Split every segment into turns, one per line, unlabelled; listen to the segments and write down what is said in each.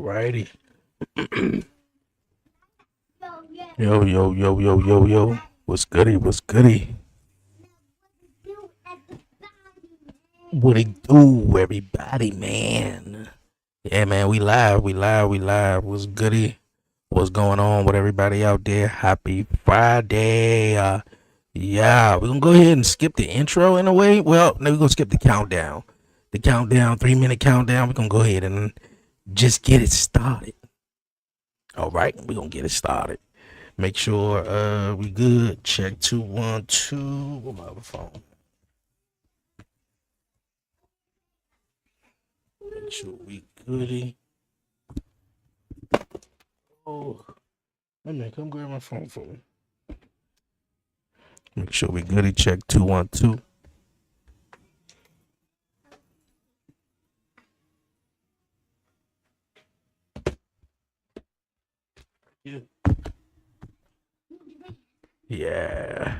Alrighty. Yo, yo, yo, yo, yo, yo. What's goody? What's goody? What it do, everybody, man? Yeah, man, we live. What's goody? What's going on with everybody out there? Happy Friday. Yeah, we're gonna go ahead and skip the intro in a way. Well, no, we're gonna skip the countdown. The countdown, 3-minute countdown. We're gonna go ahead and just get it started. All right, we're gonna get it started. Make sure we good. Check 2 1 2. Where's my other phone? Make sure we goody. Oh, hey man, come grab my phone for me. Make sure we goody. Check 2 1 2. Yeah.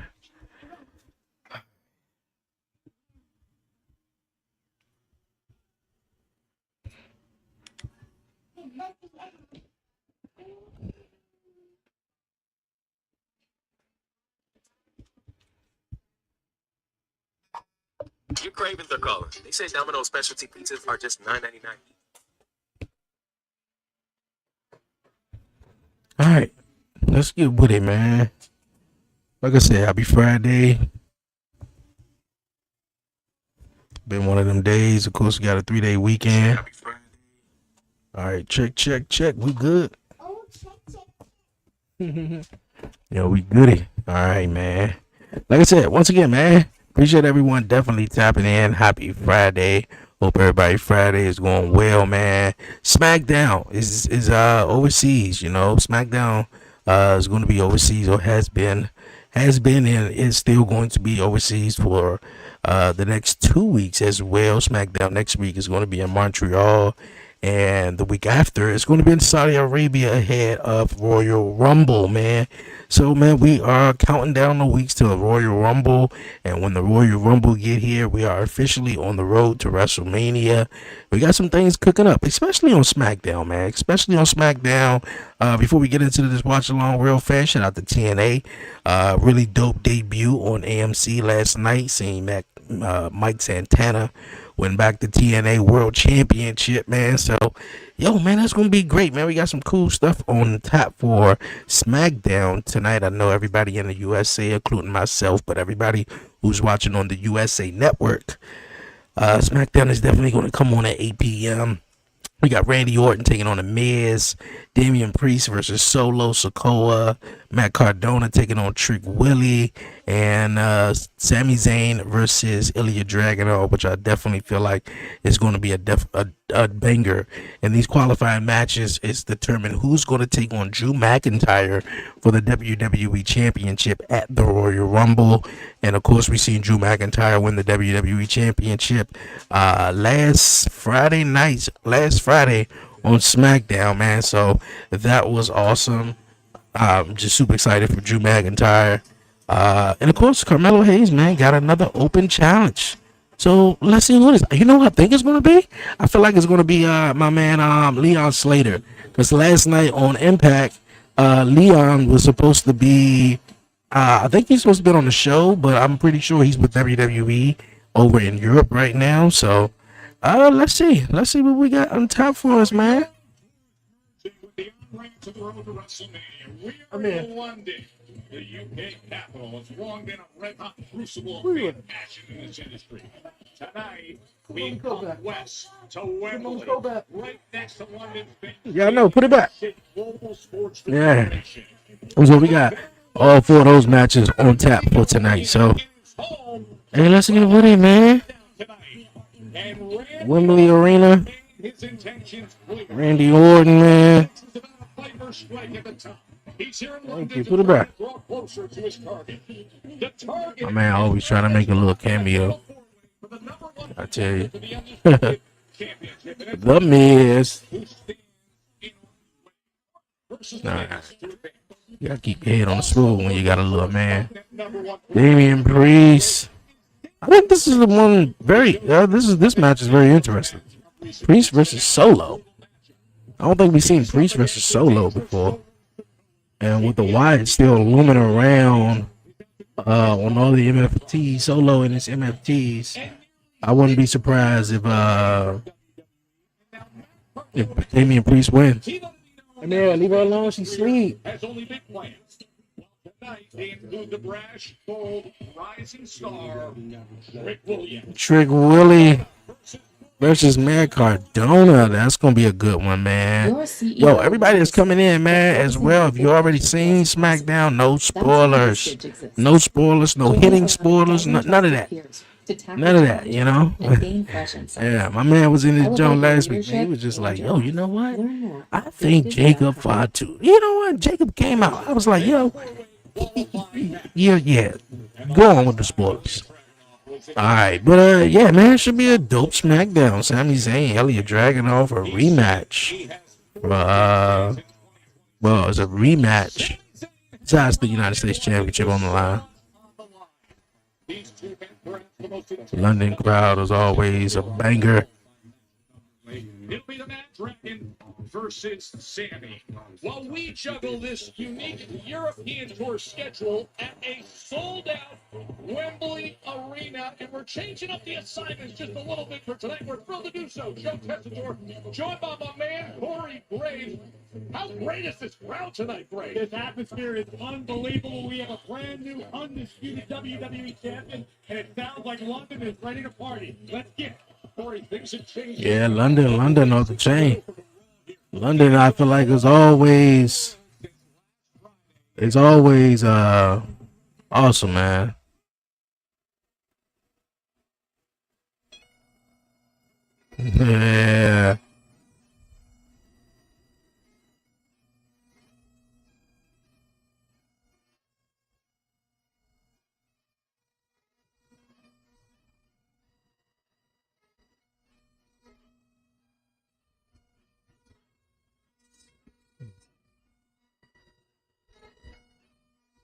Your cravings are calling. They say Domino's specialty pizzas are just $9.99.
All right, let's get with it, man. Like I said, happy Friday. Been one of them days. Of course, we got a 3-day weekend.
Happy Friday.
All right, check. We good. Yo, we goody. All right, man. Like I said, once again, man, appreciate everyone definitely tapping in. Happy Friday. Hope everybody Friday is going well, man. SmackDown is overseas, you know. SmackDown is going to be overseas, or has been and is still going to be overseas for the next 2 weeks as well. SmackDown next week is going to be in Montreal, and the week after it's going to be in Saudi Arabia ahead of Royal Rumble, man. So, man, we are counting down the weeks to the Royal Rumble, and when the Royal Rumble get here, we are officially on the road to WrestleMania. We got some things cooking up, especially on SmackDown, man. Especially on SmackDown. Before we get into this watch along real fast, shout out to TNA. Really dope debut on AMC last night, seeing Mike Santana win back the TNA World Championship, man. So, yo, man, that's going to be great, man. We got some cool stuff on tap for SmackDown tonight. I know everybody in the USA, including myself, but everybody who's watching on the USA Network, SmackDown is definitely going to come on at 8 p.m. We got Randy Orton taking on The Miz, Damian Priest versus Solo Sikoa, Matt Cardona taking on Trick Willie, and Sami Zayn versus Ilya Dragunov, which I definitely feel like is going to be a banger. And these qualifying matches is determine who's going to take on Drew McIntyre for the WWE Championship at the Royal Rumble. And of course, we seen Drew McIntyre win the WWE Championship last Friday on SmackDown, man. So that was awesome. Just super excited for Drew McIntyre. And of course, Carmelo Hayes, man, got another open challenge. So let's see who it is. You know what I think it's going to be? I feel like it's going to be my man Leon Slater. Because last night on Impact, Leon was supposed to be, I think he's supposed to be on the show, but I'm pretty sure he's with WWE over in Europe right now. So let's see what we got on top for us, man. I'm in London. The UK capital has long been a red-hot crucible of fan passion in this industry. Tonight, we come west to Wembley, right next to London's big. Yeah, I know. Put it back. Yeah. So we got all 4 of those matches on tap for tonight. So, hey, let's get with it, man. Wembley Arena. Randy Orton, man. Thank you. Put it back. My man always trying to make a little cameo. I tell you. The Miz. Nah. You gotta keep your head on the swivel when you got a little man. Damian Priest. I think this is the one this match is very interesting. Priest versus Solo. don't think we've seen Priest versus Solo before. And with the Wyatt still looming around on all the MFTs, Solo and his MFTs, I wouldn't be surprised if Damian Priest wins. And then leave her alone, she sleep. Trick Willie versus Matt Cardona. That's gonna be a good one, man. Yo, everybody that's coming in, man, as well. If you already seen SmackDown, no spoilers, no spoilers, no hitting spoilers, none of that. None of that, you know. Yeah, my man was in his joint last week. Man, he was just like, yo, you know what? I think Jacob Fatu. You know what? Jacob came out. I was like, yo, yeah. Go on with the spoilers. All right, but yeah, man, it should be a dope SmackDown. Sami Zayn, Elliot Dragunov, a rematch. Well, it's a rematch. Besides the United States Championship on the line. London crowd is always a banger.
It'll be the Matt Dragon versus Sammy. While we juggle this unique European tour schedule at a sold-out Wembley Arena, and we're changing up the assignments just a little bit for tonight. We're thrilled to do so. Joe Tessitore, joined by my man, Corey Graves. How great is this crowd tonight, Graves?
This atmosphere is unbelievable. We have a brand new undisputed WWE champion, and it sounds like London is ready to party. Let's get it.
Yeah, London off the chain. London, I feel like is always awesome, man. Yeah.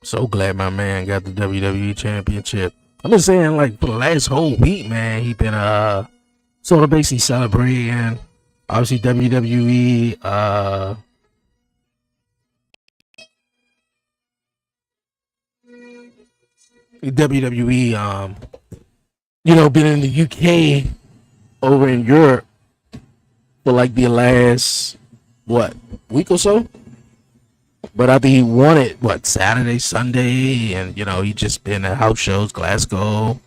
So glad my man got the WWE Championship. I've been saying like for the last whole week, man, he been sort of basically celebrating. Obviously WWE been in the UK over in Europe for like the last week or so. But I think he won it, Saturday, Sunday, and, he just been at house shows, Glasgow,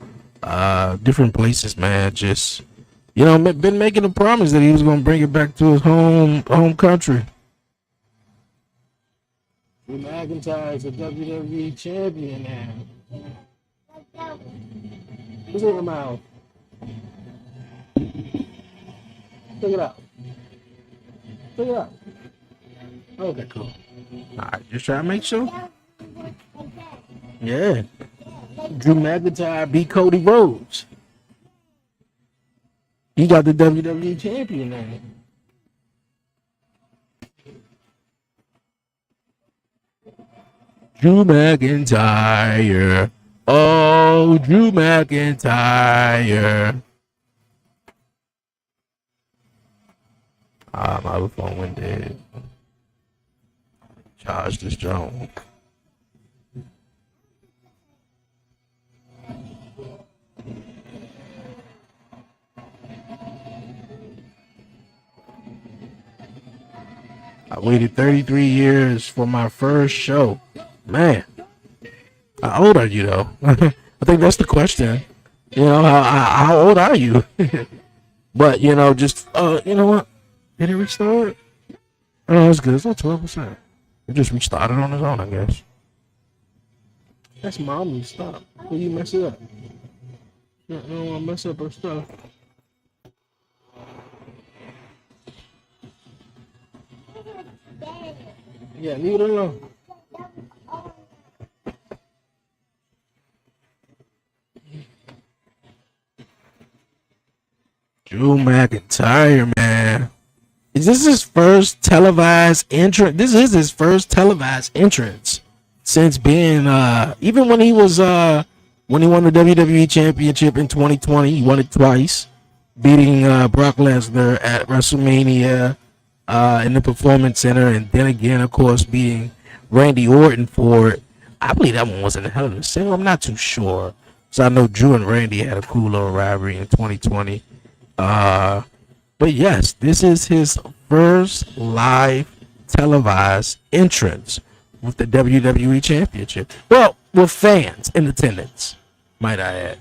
different places, man. Just, been making a promise that he was going to bring it back to his home country. Drew McIntyre is a WWE champion now. What's in your mouth? Take it out. Okay, cool. Alright, just try to make sure. Yeah. Drew McIntyre beat Cody Rhodes. He got the WWE champion now. Drew McIntyre. Oh, Drew McIntyre. My other phone went dead. Charge this drone. I waited 33 years for my first show. Man, how old are you though? I think that's the question. How old are you? But you know what? Did it restart? Oh, it's good. It's not 12%. It just restarted on its own, I guess. That's mommy. Stop. Will you mess it up? I don't want to mess up her stuff. Yeah, leave it alone. Drew McIntyre, man. Is this his first televised entrance? This is his first televised entrance since being even when he was when he won the WWE Championship in 2020. He won it twice, beating Brock Lesnar at WrestleMania in the Performance Center, and then again, of course, beating Randy Orton for, I believe that one was in the Hell in a Cell. I'm not too sure. So I know Drew and Randy had a cool little rivalry in 2020. Uh, but yes, this is his first live televised entrance with the WWE Championship. Well, with fans in attendance, might I add.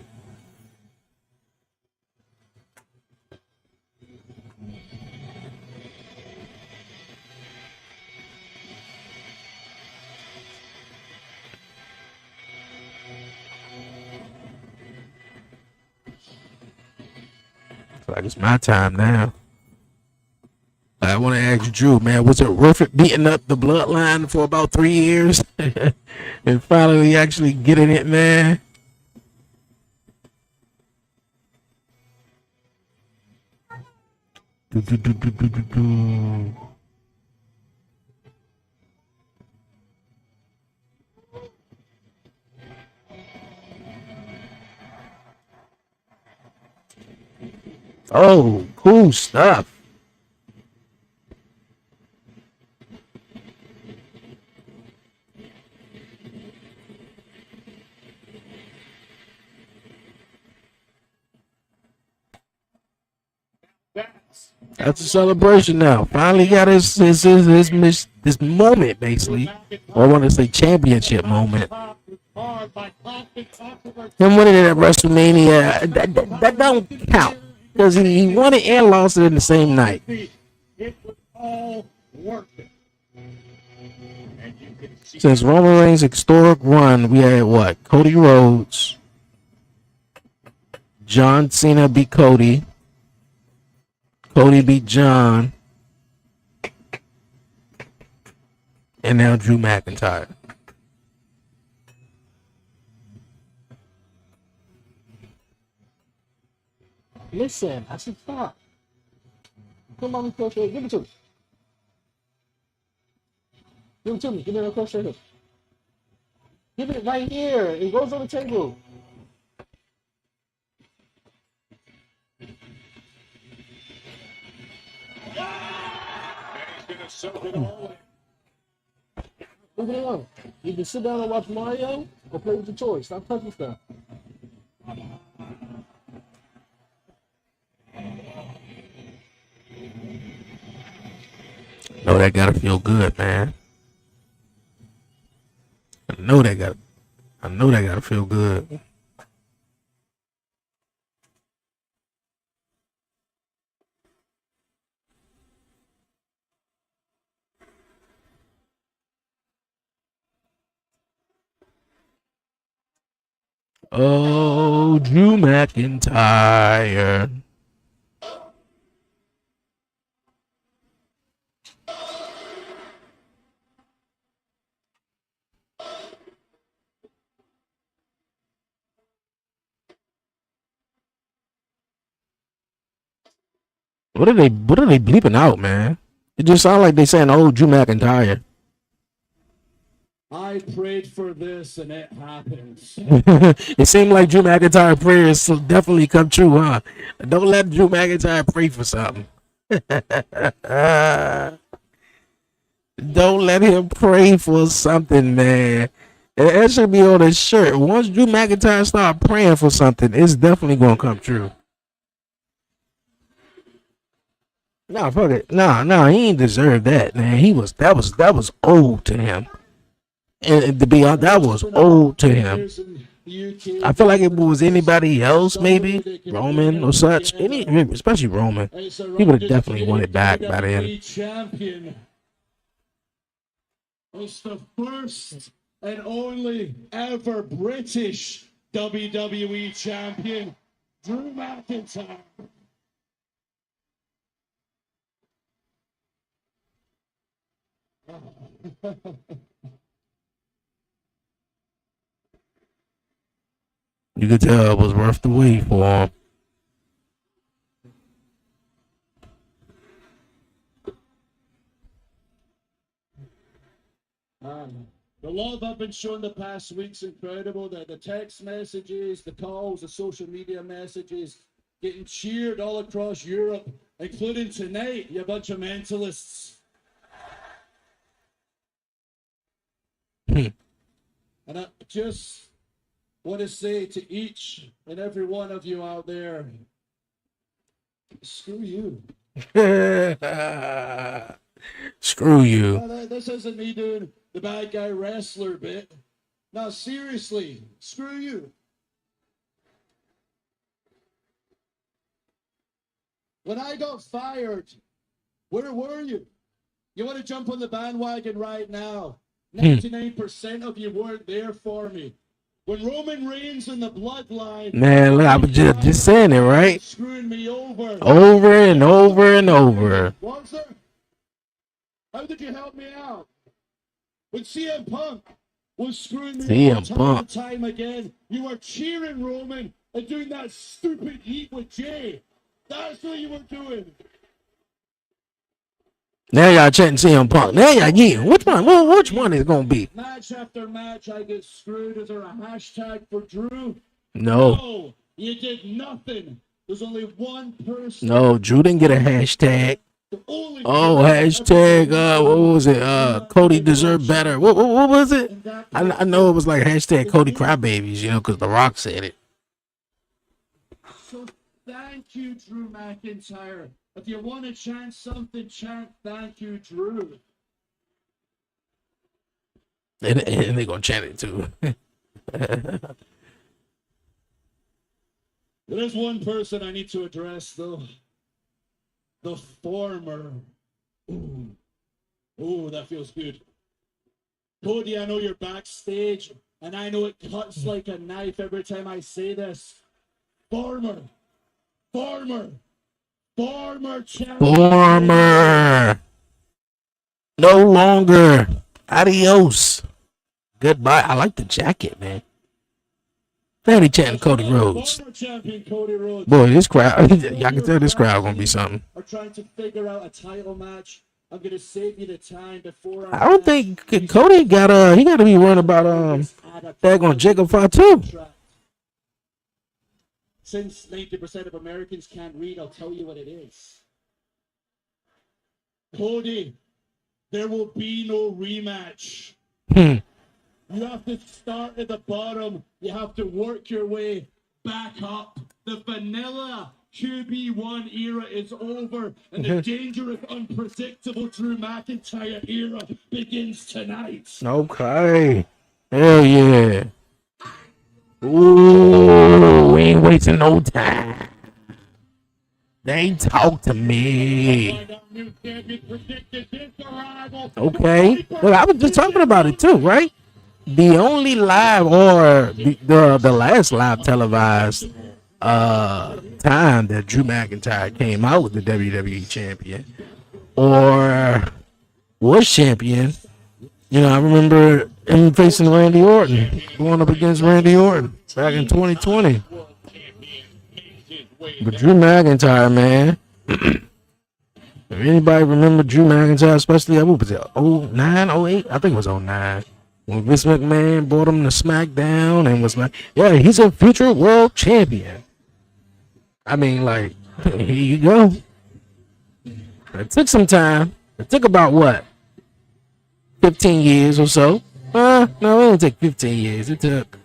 Feel like it's my time now. I want to ask you, Drew, man, was it worth it beating up the bloodline for about 3 years and finally actually getting it, man? Do, do, do, do, do, do, do. Oh, cool stuff. That's a celebration now. Finally got this moment, basically. Or I want to say championship moment. Him winning it at WrestleMania, that don't count. Because he won it and lost it in the same night.
It was all worth it.
Since Roman Reigns' historic run, we had what? Cody Rhodes. John Cena beat Cody. Cody beat John. And now Drew McIntyre. Listen, I said stop. Come on, crochet. Give it to me. Give it to me. Give me a crochet. Give it right here. It goes on the table. Look at it. You can sit down and watch Mario or play with your toys. Stop touching stuff. No, that gotta feel good, man. I know that gotta feel good. Oh, Drew McIntyre. What are they bleeping out, man? It just sounds like they saying, "Oh, Drew McIntyre."
I prayed for this and it happens.
It seemed like Drew McIntyre prayers definitely come true, huh? Don't let Drew McIntyre pray for something. Don't let him pray for something, man. That should be on his shirt. Once Drew McIntyre start praying for something, it's definitely gonna come true. Nah, fuck it. Nah, he ain't deserve that, man. That was old to him. And to be honest, that was old to him. I feel like if it was anybody else, maybe Roman or such, especially Roman, he would have definitely won it back by then.
Champion. It's the first and only ever British WWE champion, Drew McIntyre.
You could tell it was worth the wait for him.
The love I've been shown the past week's incredible. The text messages, the calls, the social media messages. getting cheered all across Europe, including tonight, you bunch of mentalists. And I just want to say to each and every one of you out there, screw you.
Screw you.
No, this isn't me doing the bad guy wrestler bit. No, seriously, screw you. When I got fired, where were you? You want to jump on the bandwagon right now? 99% of you weren't there for me. When Roman Reigns in the bloodline,
Man, look, I was just saying it, right?
Screwing me over.
Over and over and over.
Was there? How did you help me out? When CM Punk was screwing me over time and time again, you were cheering Roman and doing that stupid heat with Jay. That's what you were doing.
Now y'all chatting CM Punk. Now y'all getting which one? Well, which one is gonna be?
Match after match, I get screwed. Is there a hashtag for Drew?
No.
No, you did nothing. There's only one person.
No, Drew didn't get a hashtag. Oh, hashtag. What was it? Cody deserved better. What was it? I know it was like hashtag Cody Crybabies, you know, because The Rock said it.
So thank you, Drew McIntyre. If you want to chant something, chant thank you, Drew.
And they're going to chant it too.
There's one person I need to address, though. The former. Ooh, that feels good. Cody, I know you're backstage, and I know it cuts like a knife every time I say this. Former champion.
Former. No longer. Adios. Goodbye. I like the jacket, man. Daddy chatting Cody Rhodes. Boy, this crowd, y'all can tell this crowd gonna be something.
Are trying to figure out a title match. I'm gonna save you the time before
I don't think Cody got he gotta be worried about daggone Jacob Fatu.
Since 90% of Americans can't read, I'll tell you what it is. Cody, there will be no rematch. You have to start at the bottom. You have to work your way back up. The vanilla QB1 era is over, and the dangerous, unpredictable Drew McIntyre era begins tonight.
Okay. Hell yeah. Ooh, we ain't wasting no time. They ain't talk to me. Okay. Well, I was just talking about it too, right? The only live or the last live televised time that Drew McIntyre came out with the WWE champion or was champion, you know, I remember him facing Randy Orton, going up against Randy Orton back in 2020. But Drew McIntyre, man, if anybody remember Drew McIntyre, especially, what was it, 09, 08? I think it was 09. When Vince McMahon brought him to SmackDown and was like, yeah, he's a future world champion. I mean, like, here you go. It took some time. It took about, what, 15 years or so? No, it didn't take 15 years. It took,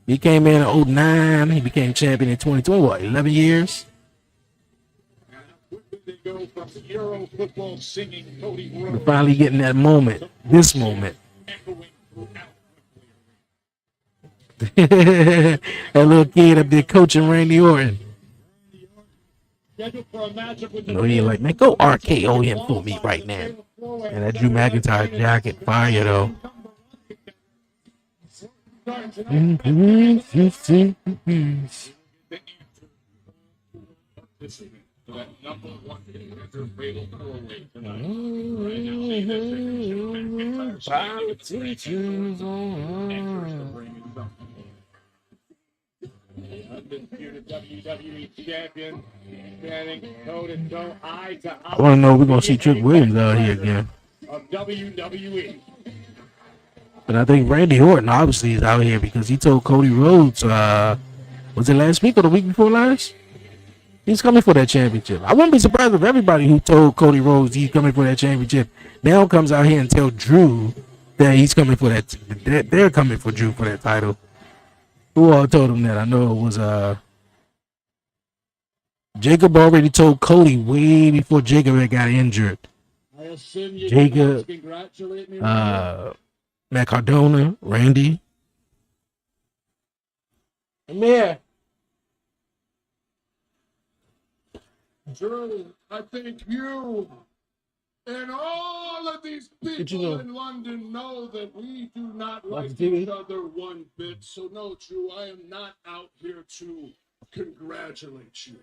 he came in 09. He became champion in 2020. What, 11 years? We're finally getting that moment. This moment. That little kid up there coaching Randy Orton. No, he like, man, go RKO him for me right now. And that Drew McIntyre jacket, fire though. I want to know if we're going to see Trick Williams out here again. But I think Randy Orton obviously is out here because he told Cody Rhodes, was it last week or the week before last? He's coming for that championship. I wouldn't be surprised if everybody who told Cody Rhodes he's coming for that championship now comes out here and tell Drew that he's coming for that. They're coming for Drew for that title. Who all told him that? I know it was Jacob already told Cody way before Jacob had got injured.
I assume you
Jacob,
congratulate me. Right
Matt Cardona, Randy. Amir.
Drew, I think you and all of these people in London know that we do not like each other one bit. So no, Drew, I am not out here to congratulate you.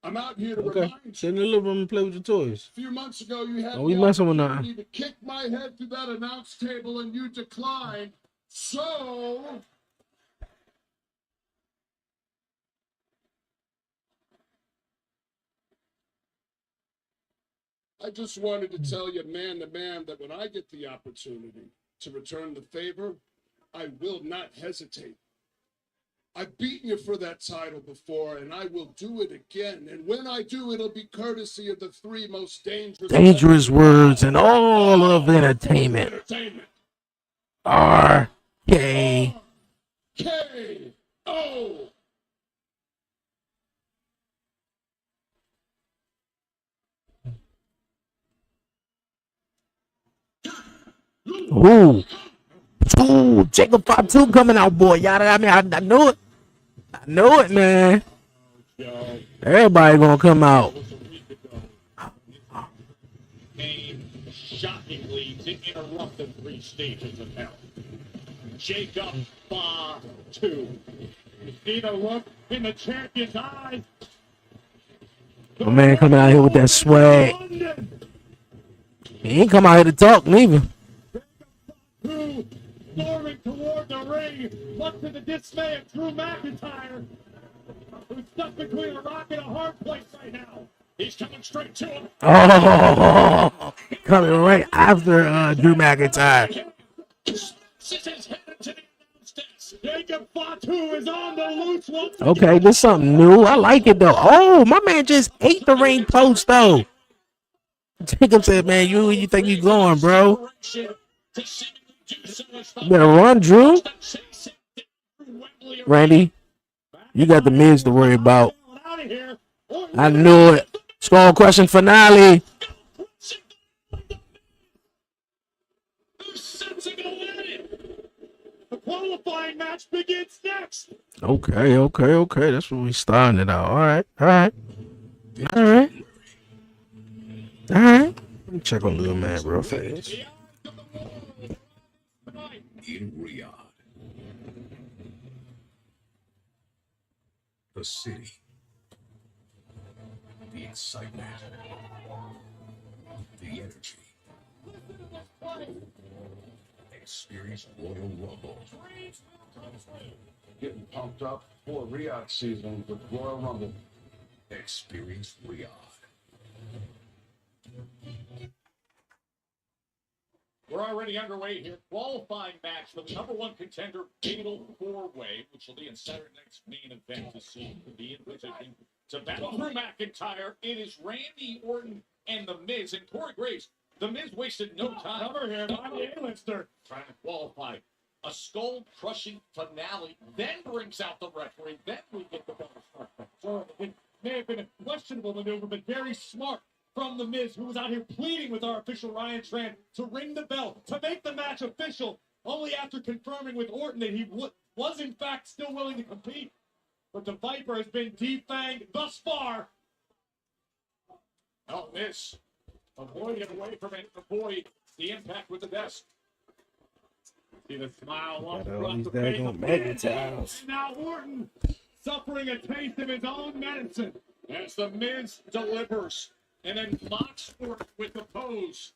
I'm out here to remind you.
Sit in the living room and play with your toys.
A few months ago, you had
we messing with that.
to kick my head through that announce table, and you declined. So I just wanted to tell you, man to man, that when I get the opportunity to return the favor, I will not hesitate. I've beaten you for that title before, and I will do it again. And when I do, it'll be courtesy of the three most dangerous
words in all of entertainment. R.K.
K.O.
Ooh. Ooh, Jacob Fatu coming out, boy. Y'all, I know it. I know it, man. Everybody gonna come out.
Came shockingly to interrupt the 3 stages of hell. Jacob Fatu. You see the look in the champion's eyes.
My man coming out here with that swag. He ain't come out here to talk, neither.
Storming toward the ring, much to the dismay of Drew McIntyre, who's stuck between a rock and a hard place right now. He's coming straight to him.
Oh, coming right after Drew McIntyre.
Jacob Fatu is on the loose.
Okay, this is something new. I like it though. Oh, my man just ate the ring post though. Jacob said, "Man, you think you going, bro? You better run, Drew." Randy, you got the Miz to worry about. I knew it. Skull Crushing finale.
The qualifying match begins next.
Okay. That's what we starting it out. All right. Let me check on Little Man real fast.
In Riyadh, the city, the excitement, the energy. Experience Royal Rumble.
Getting pumped up for Riyadh season with Royal Rumble.
Experience Riyadh.
We're already underway here. Qualifying match for the #1 contender Fatal 4-Way, which will be in Saturday night's main event to see who be in position to battle Drew McIntyre. It is Randy Orton and The Miz and Corey Graves. The Miz wasted no time. Cover here, I'm the A-lister. Trying to qualify a skull-crushing finale, then brings out the referee, then we get the bell start. So it may have been a questionable maneuver, but very smart from The Miz, who was out here pleading with our official Ryan Tran to ring the bell, to make the match official, only after confirming with Orton that he was in fact still willing to compete. But the Viper has been defanged thus far. Oh, Miz, avoid away from it, avoid the impact with the desk. See the smile off across the face of Miz. And now Orton suffering a taste of his own medicine as the Miz delivers. And then mocks Orton with the pose.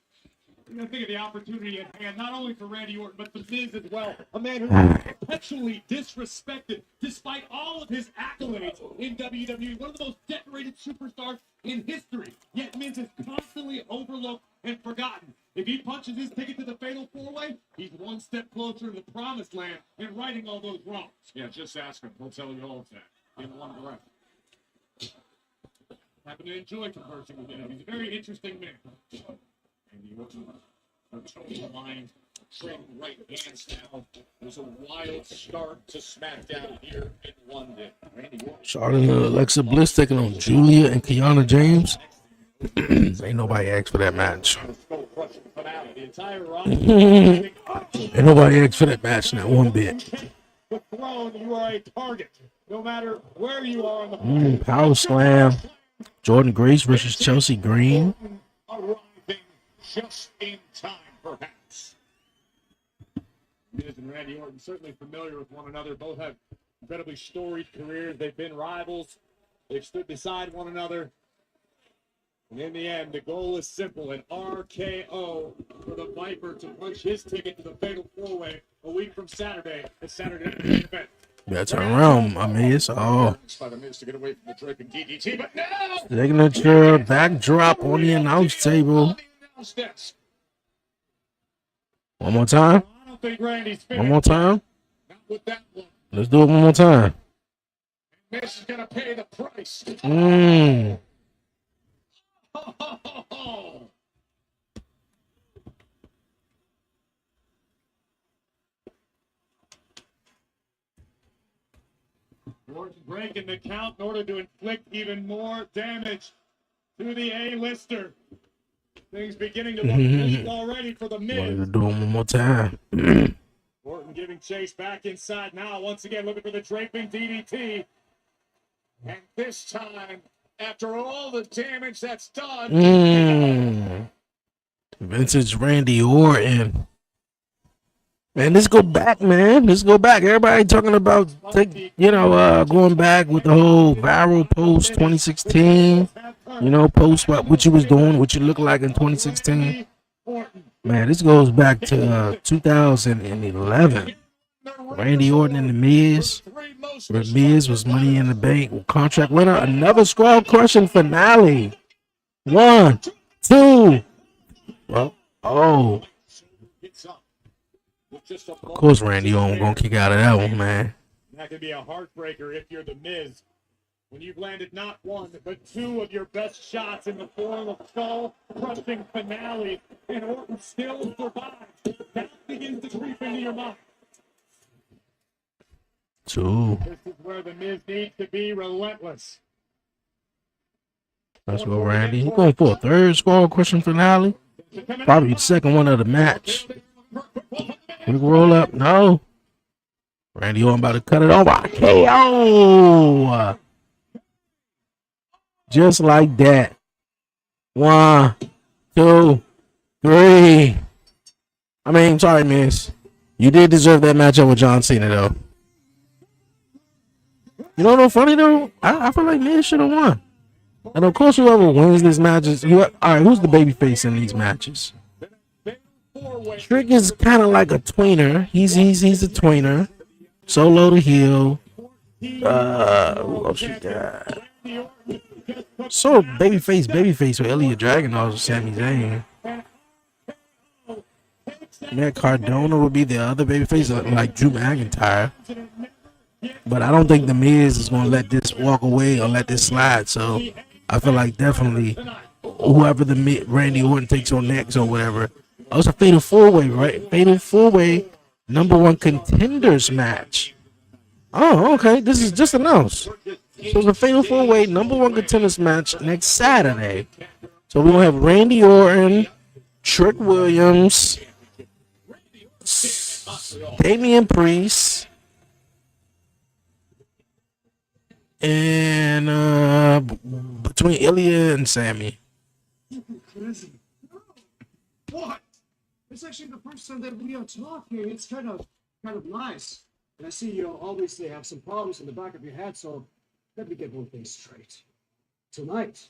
You gotta think of the opportunity at hand, not only for Randy Orton, but for Miz as well. A man who is perpetually disrespected despite all of his accolades in WWE. One of the most decorated superstars in history. Yet Miz is constantly overlooked and forgotten. If he punches his ticket to the Fatal 4-Way, he's one step closer to the promised land and righting all those wrongs. Yeah, just ask him. He'll tell you all of that. in one breath. Happen to enjoy conversing with him. He's a very interesting man. Randy Orton, a total mind, trading right hands now. It was a wild start to SmackDown here in London. Randy Orton.
Charlotte and Alexa Bliss taking on Julia and Kiana James. Ain't nobody asked for that match.
The entire
Ain't nobody asked for that match, not one bit.
the throne, you are a target. No matter where you are on the
Power slam. Jordan Grace versus Chelsea Green.
arriving just in time, perhaps. Miz and Randy Orton certainly familiar with one another. Both have incredibly storied careers. They've been rivals. They've stood beside one another. And in the end, the goal is simple: an RKO for the Viper to punch his ticket to the Fatal 4-Way a week from Saturday. The Saturday night main event.
Better turn around, I mean, it's all.
By the Miz to get away from the draping DDT, but now
Signature backdrop on the announce table. One more time.
I don't think Randy's finished.
One more time.
Not with that one.
Let's do it one more time.
Miz is gonna pay the price. Orton breaking the count in order to inflict even more damage to the A-lister. Things beginning to look good already for the
Wanted to
Miz.
do it one more time.
Orton giving chase back inside now. Once again, looking for the draping DDT. And this time, after all the damage that's done,
Vintage Randy Orton. Man, let's go back, man. Let's go back. Everybody talking about, going back with the whole viral post 2016. Post what you was doing, what you look like in 2016. Man, this goes back to 2011. Randy Orton and The Miz. Where Miz was Money in the Bank contract winner. Another skull crushing finale. 1, 2. Well, oh. Of course, Randy Orton gonna kick out of that one, man.
That could be a heartbreaker if you're the Miz. When you've landed not one, but two of your best shots in the form of skull-crushing finale, and Orton still survives. That begins to creep into your mind.
2.
This is where the Miz needs to be relentless.
Let's go, Randy. He's going for a third skull crushing finale. Probably the second one of the match. Quick roll up. No. Randy Orton about to cut it off. KO. Just like that. 1, 2, 3. Sorry, Miz. You did deserve that matchup with John Cena, though. You know what's funny, though? I feel like Miz should have won. And of course, whoever wins this match is... All right, who's the babyface in these matches? Trick is kind of like a tweener. He's a tweener. Solo to heel. Who else you got? So babyface with Ilya Dragunov and Sami Zayn. Matt Cardona would be the other babyface, like Drew McIntyre. But I don't think The Miz is going to let this walk away or let this slide. So I feel like definitely whoever Randy Orton takes on next or whatever. Oh, it's a Fatal 4-Way, right? Fatal 4-Way #1 contenders match. Oh, okay. This is just announced. So it's a Fatal 4-Way #1 contenders match next Saturday. So we're going to have Randy Orton, Trick Williams, Damian Priest, and between Ilya and Sammy.
What? It's actually the first time that we are talking. It's kind of nice. And I see you obviously have some problems in the back of your head, so let me get one thing straight. Tonight,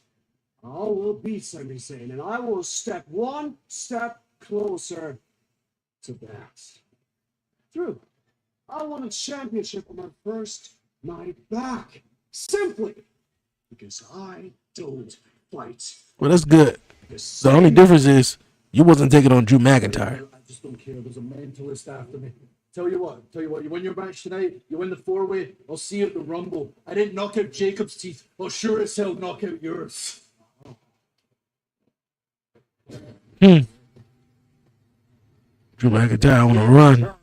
I will beat Sami Zayn, and I will step one step closer to that. True. I won a championship on my first night back. Simply because I don't fight.
Well, that's good. The only difference is you wasn't taking on Drew McIntyre.
I just don't care. There's a mentalist after me. Tell you what, you win your match tonight, you win the 4-way, I'll see you at the Rumble. I didn't knock out Jacob's teeth, I'll sure as hell knock out yours.
Drew McIntyre on a run.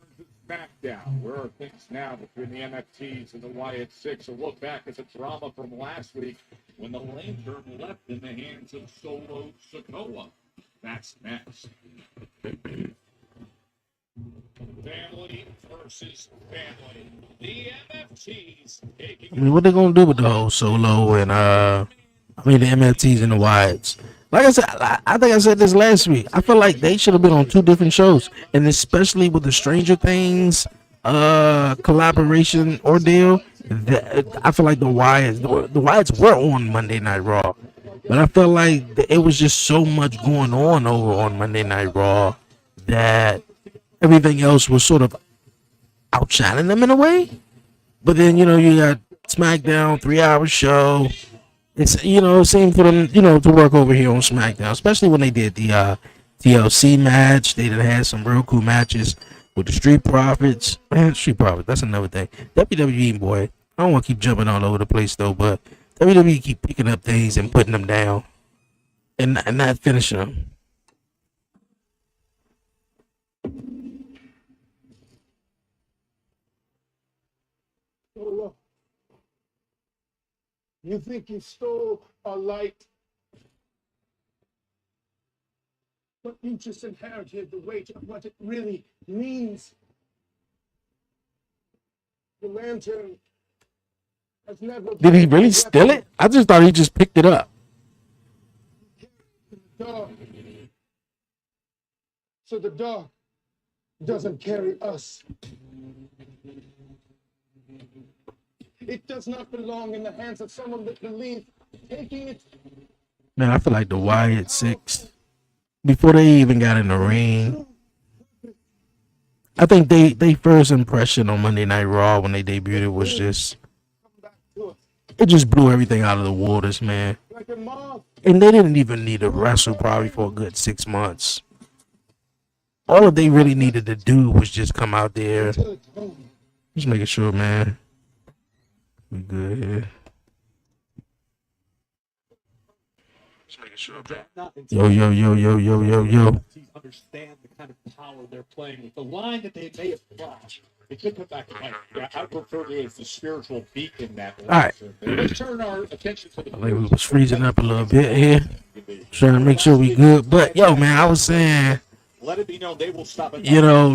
SmackDown. Where are things now between the MFTs and the Wyatt Six? A look back at the drama from last week when the lantern left in the hands of Solo Sikoa. That's next. Family versus family. The MFTs taking.
I mean, what they gonna do with the whole Solo and the MFTs and the Wyatts? Like I said, I think I said this last week. I feel like they should have been on 2 different shows, and especially with the Stranger Things collaboration ordeal. I feel like the Wyatts were on Monday Night Raw, but I felt like it was just so much going on over on Monday Night Raw that everything else was sort of outshining them in a way. But then, you got SmackDown, 3-hour show. It's, it seemed for them, to work over here on SmackDown, especially when they did the TLC match. They done had some real cool matches with the Street Profits. Man, Street Profits, that's another thing. WWE, boy, I don't want to keep jumping all over the place, though, but WWE keep picking up things and putting them down and not finishing them.
You think you stole our light, but you just inherited the weight of what it really means. The lantern has never
Did he really steal it? I just thought he just picked it up.
Dark. So the dark doesn't carry us. It does not belong in the hands of someone that believes taking it.
Man, I feel like the Wyatt Six, before they even got in the ring, I think they first impression on Monday Night Raw when they debuted was just, it just blew everything out of the waters, man. And they didn't even need to wrestle probably for a good 6 months. All that they really needed to do was just come out there. Just making sure, man. We good here. Just making sure, man. Yo.
Understand the kind of power they're playing with. The line that they may have crossed. They could come back and like, I refer to it as the spiritual beacon that.
All right.
Let's turn our attention to the.
I think we was freezing up a little bit here. Trying to make sure we good. But yo, man, I was saying,
Let it be known they will stop it.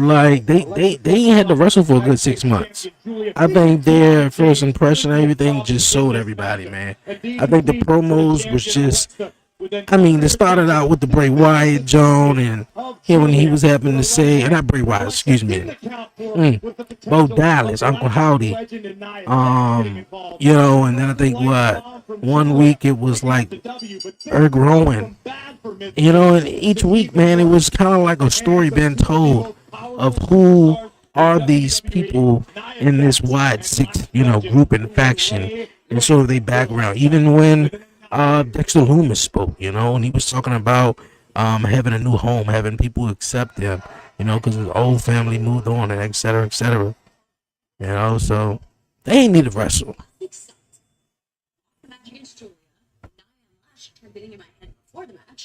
like they ain't had to wrestle for a good 6 months. I think their first impression, everything just sold everybody, man. I think the promos was just, they started out with the Bray Wyatt Joan and hearing he was having to say, not Bray Wyatt, excuse me, Bo Dallas, Uncle Howdy, and then I think 1 week it was like Eric Rowan. And each week, man, it was kind of like a story being told of who are these people in this Wyatt Six, group and faction, and sort of their background. Even when Dexter Lumis spoke, and he was talking about having a new home, having people accept him, because his old family moved on, and et cetera, et cetera. So they ain't need to wrestle.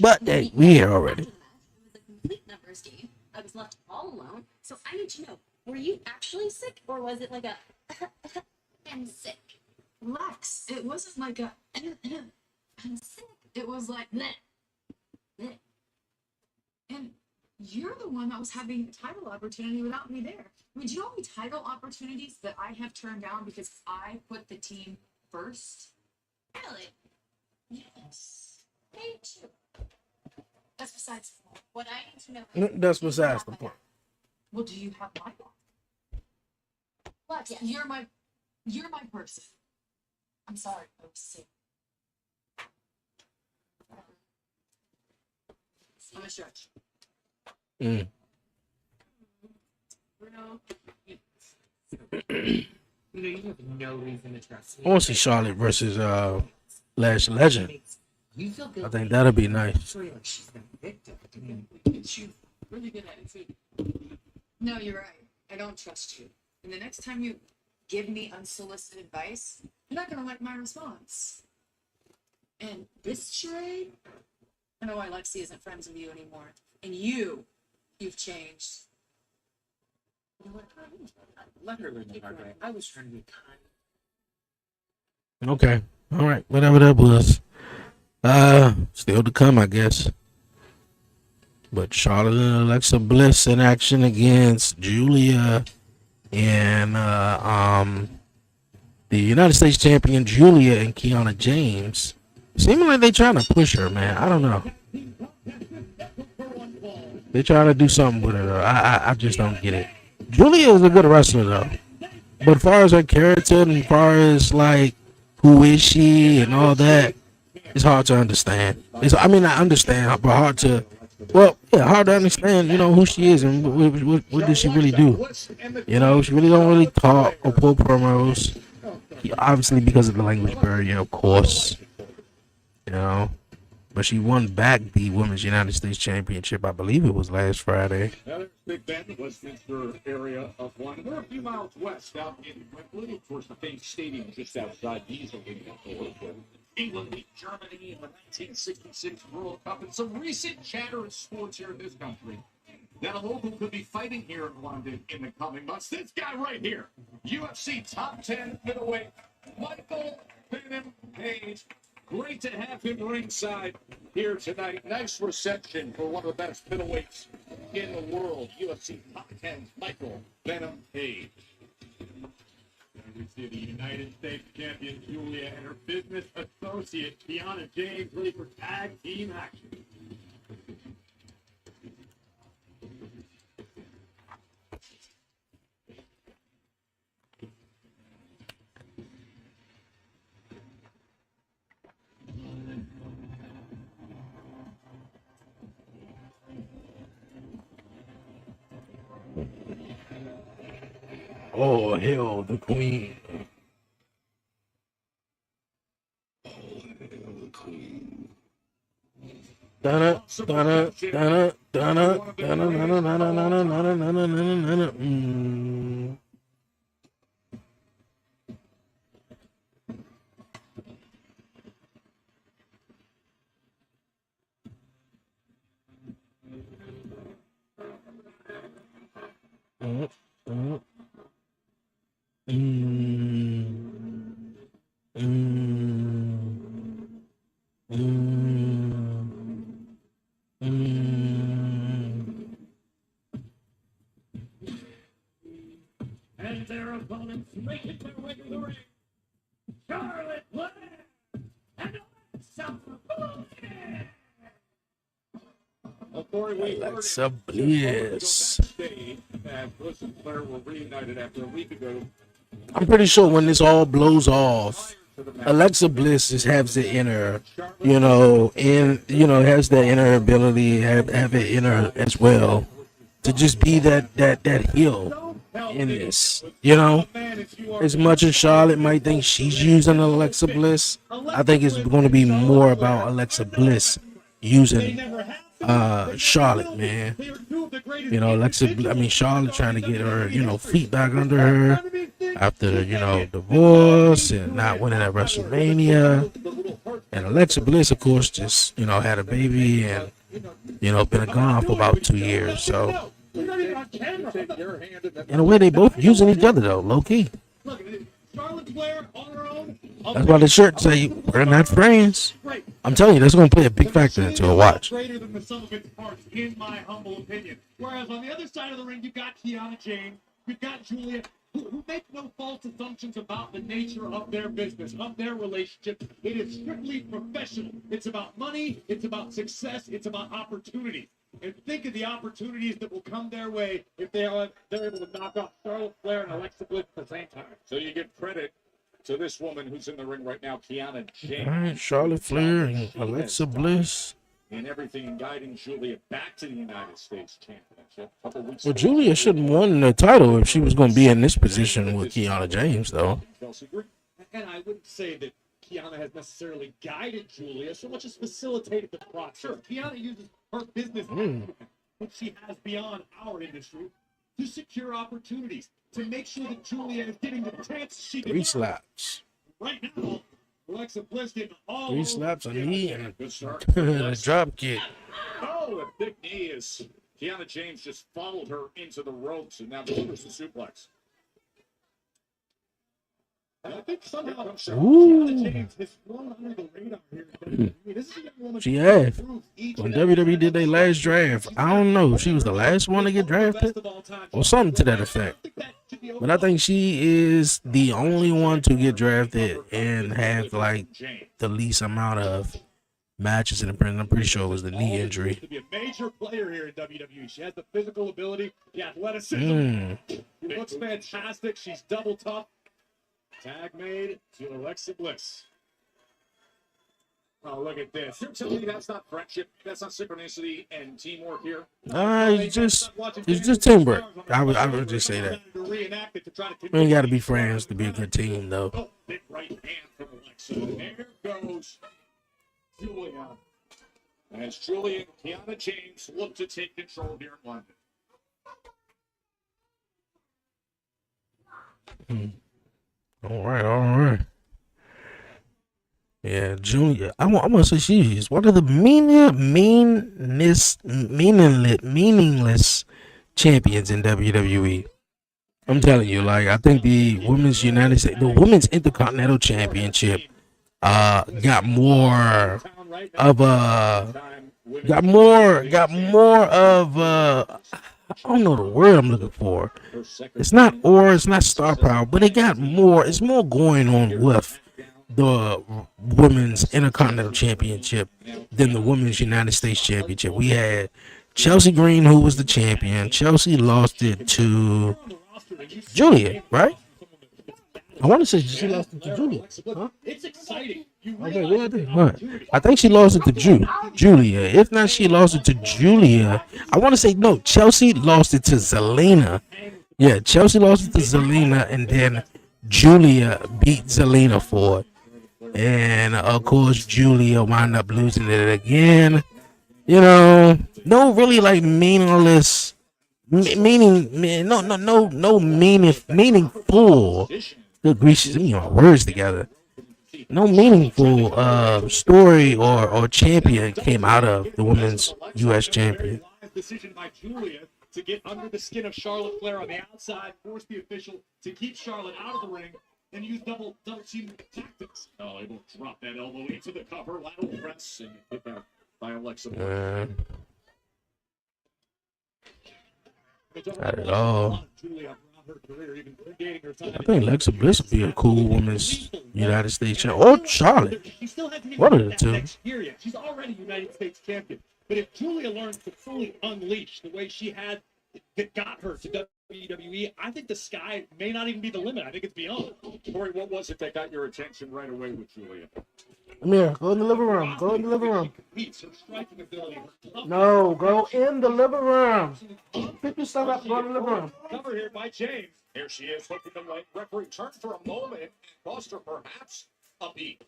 But hey, we here already.
It was a complete numbers game. I was left all alone. So I need to know, were you actually sick or was it like a I'm sick?
Lex, it wasn't like a I'm sick. It was like bleh, bleh. And you're the one that was having a title opportunity without me there. I mean, do you know how many title opportunities that I have turned down because I put the team first?
Really?
Yes.
Me too.
That's besides the point.
What I need to know is
That's besides the point.
Well, do you have my back? Lex,
Yes.
you're my person. I'm sorry, I was sick. I'm a stretch.
Mm.
Bruno, you have no reason to trust me.
I want to see Charlotte versus Lash Legend.
You feel good.
I think that'll be nice.
Like she's been victim. She's really good at it too. No, you're right. I don't trust you. And the next time you give me unsolicited advice, you're not gonna like my response. And this charade, I know why Lexi isn't friends with you anymore. And you've changed. You know what? Let her learn the hard way. I was trying to be kind.
Okay. All right. Whatever that was. Still to come, I guess. But Charlotte and Alexa Bliss in action against Julia and the United States champion Julia and Kiana James. Seeming like they trying to push her, man. I don't know. They trying to do something with her, though. I just don't get it. Julia is a good wrestler, though. But as far as her character and as far as, like, who is she and all that, it's hard to understand. I understand, but hard to, hard to understand, who she is and what does she really do. She really don't really talk or pull promos. Obviously, because of the language barrier, of course. But she won back the Women's United States Championship, I believe it was last Friday.
Now, Big Ben, Westminster area of London. We're a few miles west out in Wembley, of course, the famous stadium just outside Diesel. England beat Germany in the 1966 World Cup, and some recent chatter in sports here in this country that a local could be fighting here in London in the coming months. This guy right here, UFC top 10 middleweight, Michael Venom Page. Great to have him ringside here tonight. Nice reception for one of the best middleweights in the world. UFC top 10, Michael Venom Page. We see the United States champion Julia and her business associate Kiana James ready for tag team action.
Oh, hell, the queen. Donna, Donna, Donna, Donna, Donna, Donna, Donna, Donna, Donna, Donna, Donna.
And their opponents making their way to the ring. Charlotte Flair and Alexa Bliss.
Alexa Bliss.
And Bliss and Flair were reunited after a week ago.
I'm pretty sure when this all blows off, Alexa Bliss just has it in her, has that inner ability, have it in her as well, to just be that heel in this. As much as Charlotte might think she's using Alexa Bliss, I think it's going to be more about Alexa Bliss using Charlotte, man. Charlotte trying to get her, feet back under her after, divorce and not winning at WrestleMania. And Alexa Bliss, of course, just, had a baby and, been gone for about 2 years. So, in a way, they both using each other, though, low-key. That's why the shirt say, we're not friends. I'm telling you, that's going to play a big factor into a watch.
Greater than the sum of its parts, in my humble opinion. Whereas on the other side of the ring, you've got Kiana James, you've got Julia, who make no false assumptions about the nature of their business, of their relationship. It is strictly professional. It's about money, it's about success, it's about opportunity. And think of the opportunities that will come their way if they're able to knock off Charlotte Flair and Alexa Bliss at the same time. So you give credit to this woman who's in the ring right now, Kiana James.
All right, Charlotte Flair and Alexa Bliss.
And everything in guiding Julia back to the United States Championship. A couple weeks
Well, Julia shouldn't have won the title if she was going to be in this position with Kiana James, though.
And I wouldn't say that Kiana has necessarily guided Julia so much as facilitated the process. Sure, Kiana uses her business, which she has beyond our industry, to secure opportunities, to make sure that Julia is getting the chance she
3
deserves.
slaps.
Right now, Alexa Bliss getting all
3
over
slaps, a
Kiana
knee,
James.
and
Good start.
a drop kick.
Oh, a big knee is Kiana James just followed her into the ropes and now delivers the suplex. And I think somehow Kiana James has flown under the radar here. This is a young woman
She
who
has.
improves each
When
and every
WWE did their last draft, I don't know if she was the last one to get drafted or something to that effect. But I think she is the only one to get drafted and have like the least amount of matches in the print. I'm pretty sure it was the knee injury.
To be a major player here in WWE. She has the physical ability, the athleticism. She looks fantastic. She's double tough. Tag made to Alexa Bliss. Oh, look at this. You're telling me that's not friendship, that's not synchronicity and teamwork here?
It's just teamwork. I would just say that. We ain't got to be friends to be a good team, though.
Oh, big right hand from Alexa. There goes Julia. As Julia and Kiana James look to take control here in London.
All right. Yeah, Julia. I'm gonna say she is one of the meaningless champions in WWE. I'm telling you, like I think the women's Intercontinental Championship, got more of I don't know the word I'm looking for. It's not star power, but it got more. It's more going on with the women's Intercontinental Championship than the women's United States Championship. We had Chelsea Green, who was the champion. Chelsea lost it to Julia, right? I want to say she lost it to Julia. Huh?
It's exciting.
Okay, what? I think she lost it to Julia. If not, she lost it to Julia. I want to say no. Chelsea lost it to Zelina. Yeah, Chelsea lost it to Zelina, and then Julia beat Zelina for it. And of course, Julia wound up losing it again. You know, no really like meaningless, meaningful. Good gracious, let me get my words together. No meaningful story or champion came out of the women's U.S. champion.
Decision by Julia to get under the skin of Charlotte Flair on the outside, force the official to keep Charlotte out of the ring, and use double team tactics. Oh, able to drop that elbow into the cover, lateral press, and hit that by Alexa Bliss.
Not at all. I think Alexa Bliss would be a cool women's United States champion. Or Charlotte. One of the two.
She's already United States champion. But if Julia learns to fully unleash the way she had that got her to WWE, I think the sky may not even be the limit. I think it's beyond. Corey, what was it that got your attention right away with Julia?
Amir, go in the living room. Go in the living room. No, go in the living room. Pick your stuff up. Go in the living room.
Cover here by James. Here she is looking to let referee turn for a moment and cost her perhaps a beat.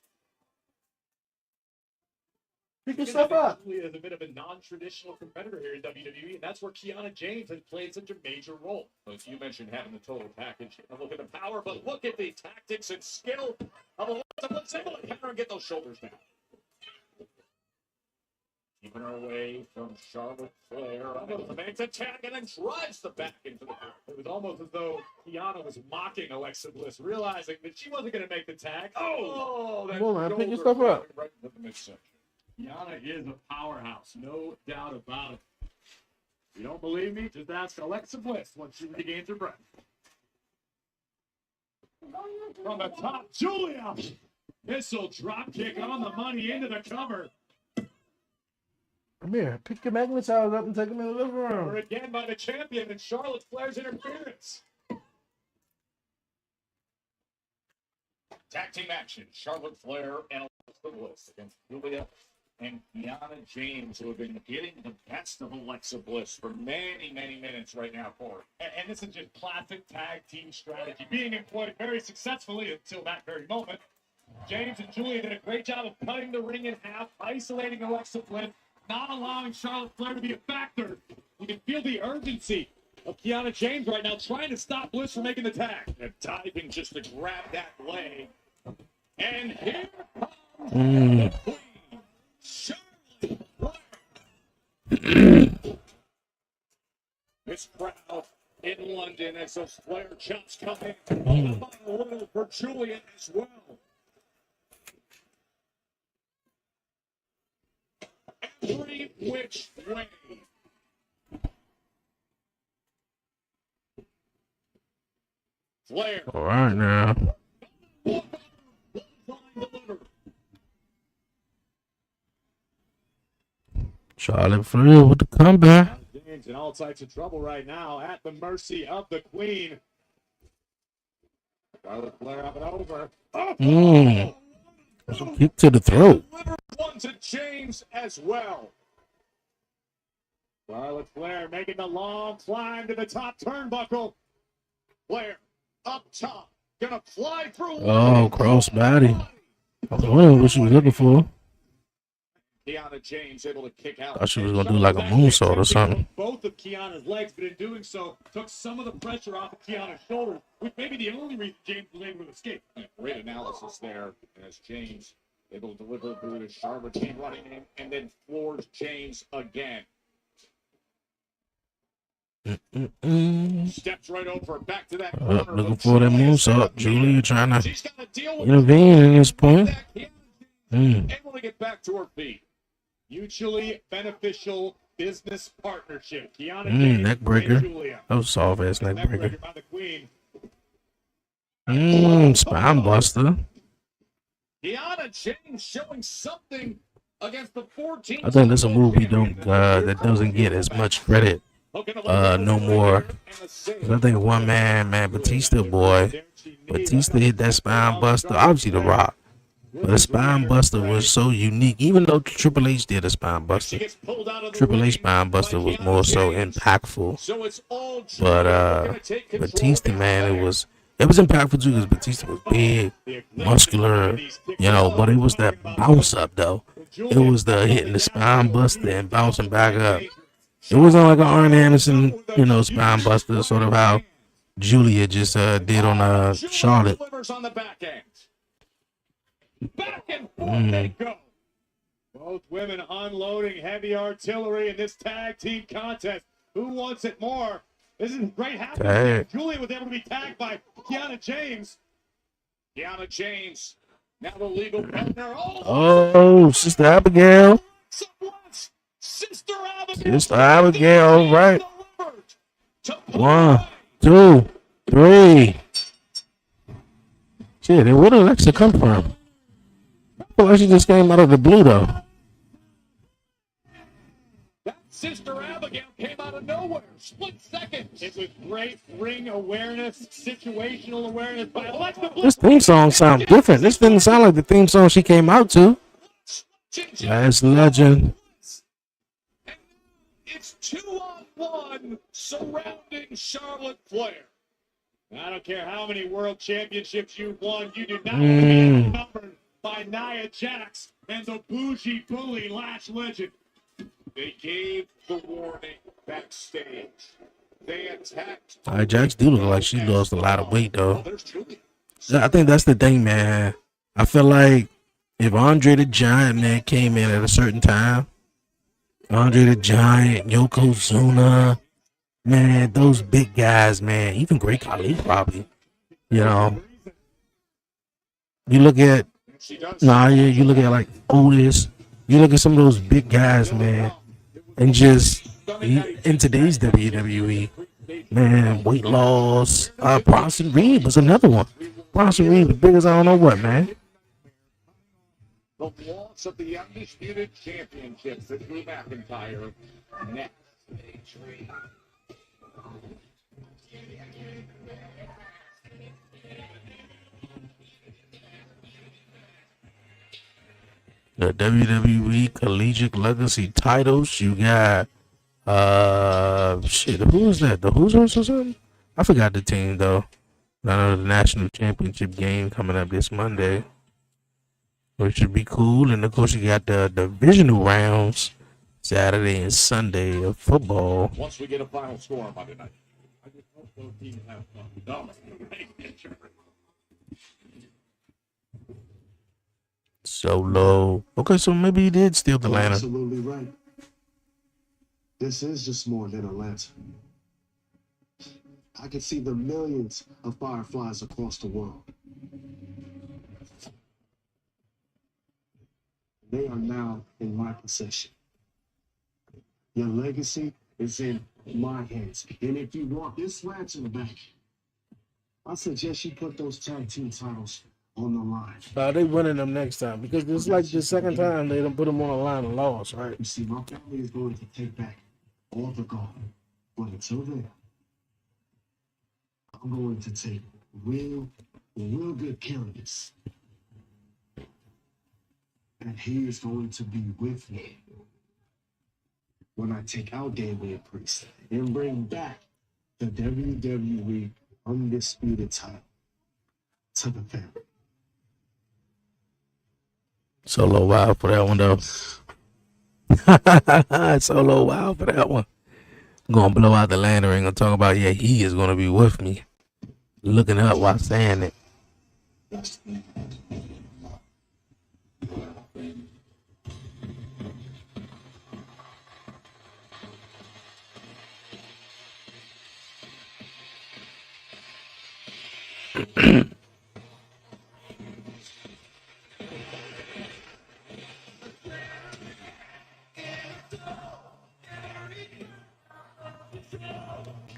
Pick your stuff up.
Julia is a bit of a non-traditional competitor here in WWE, and that's where Kiana James has played such a major role. Well, you mentioned having the total package. And look at the power, but look at the tactics and skill of Alexa Bliss able to counter and get those shoulders down. Keeping her away from Charlotte Flair. Unable to make the tag and then drives the back into the back. It was almost as though Kiana was mocking Alexa Bliss, realizing that she wasn't going to make the tag. Oh, that
come on, man. Pick your stuff up.
Right into the midsection. Kiana is a powerhouse, no doubt about it. If you don't believe me, just ask Alexa Bliss once she regains her breath. From the top, Julia! Missile drop kick on the money into the cover.
Amir, pick your magnetizers up and take them in the living room.
Covered again by the champion and Charlotte Flair's interference. Tag team action. Charlotte Flair and Alexa Bliss against Julia and Kiana James, who have been getting the best of Alexa Bliss for many, many minutes right now, Corey. And this is just classic tag team strategy being employed very successfully until that very moment. James and Julia did a great job of cutting the ring in half, isolating Alexa Bliss, not allowing Charlotte Flair to be a factor. You can feel the urgency of Kiana James right now, trying to stop Bliss from making the tag. And diving just to grab that leg. And here comes the Queen, Charlotte Flair. This crowd in London as those Flair chops come in. Followed by a little for Julian as well. Every which way. Flair.
All right now. Charlotte Flair with the comeback.
James in all types of trouble right now, at the mercy of the Queen. Charlotte Flair up and over.
That's a kick to the throat.
One to James as well. Charlotte Flair making the long climb to the top turnbuckle. Flair up top, gonna fly through.
Oh, cross body. I was wondering what she was looking for.
Kiana James able to kick out.
Thought she was gonna do like a moonsault or something.
Both of Kiana's legs, but in doing so, took some of the pressure off of Kiana's shoulders, which may be the only reason James was able to escape. Great analysis there as James able to deliver through to Charlotte team running in and then floors James again. Steps right over, back to that corner.
Looking for that moonsault. Julia trying to intervene in this point.
Able to get back to her feet. Mutually beneficial business partnership. Kiana James
Neck breaker.
and Julia.
That was soft ass neck breaker.
By the Queen.
Spine buster.
Kiana James showing something against the 14.
I think that's a move we don't that doesn't get as much credit no more. I think one man, Batista boy. Batista hit that spine buster. Obviously the Rock. But the spine buster was so unique. Even though Triple H did a spine buster, Triple H spine buster was more so impactful. But Batista, man, it was impactful too because Batista was big, muscular, but it was that bounce up though. It was the hitting the spine buster and bouncing back up. It wasn't like an Arn Anderson, spine buster, sort of how Julia just did on Charlotte.
Back and forth they go. Both women unloading heavy artillery in this tag team contest. Who wants it more? This is great happening. Julia was able to be tagged by Kiana James. Kiana James, now the legal partner.
Oh, Sister Abigail.
Sister
Abigail, all right. 1, 2, 3. Shit, and where did Alexa come from? I feel like she just came out of the blue, though.
That Sister Abigail came out of nowhere. Split second. It was great ring awareness, situational awareness by Alexa Bliss.
This theme song sounds different. This didn't sound like the theme song she came out to. Last Legend.
It's 2-on-1 surrounding Charlotte Flair. I don't care how many world championships you've won, you do not want to be outnumbered by Nia Jax and the bougie bully Lash Legend. They gave the warning backstage. They attacked.
Nia Jax do look like she lost a lot of weight, though. I think that's the thing, man. I feel like if Andre the Giant, man, came in at a certain time, Andre the Giant, Yokozuna, man, those big guys, man, even Great Khali probably, You look at Nia, you look at like Otis, you look at some of those big guys, man, and just in today's WWE, man, weight loss. Bronson Reed was another one. Bronson Reed was big as I don't know what, man.
The loss of the Undisputed Championships to Drew McIntyre next.
The WWE Collegiate Legacy titles. You got who is that? The Hoosiers or something? I forgot the team though. I know the national championship game coming up this Monday, which should be cool. And of course, you got the divisional rounds Saturday and Sunday of football.
Once we get a final score on Monday night. Both teams have fun. No, right? Sure.
Solo. Okay, so maybe he did steal the
You're
lantern.
absolutely right. This is just more than a lantern. I can see the millions of fireflies across the world. They are now in my possession. Your legacy is in my hands. And if you want this lantern back, I suggest you put those tag team titles on the line.
They winning them next time because it's like the second time they don't put them on the line and lost, right?
You see, my family is going to take back all the gold. But until then, I'm going to take real good care of this. And he is going to be with me when I take out Damian Priest and bring back the WWE Undisputed title to the family.
Solo wild for that one though. Solo wild for that one. Gonna blow out the lantern and gonna talk about he is gonna be with me. Looking up while saying it.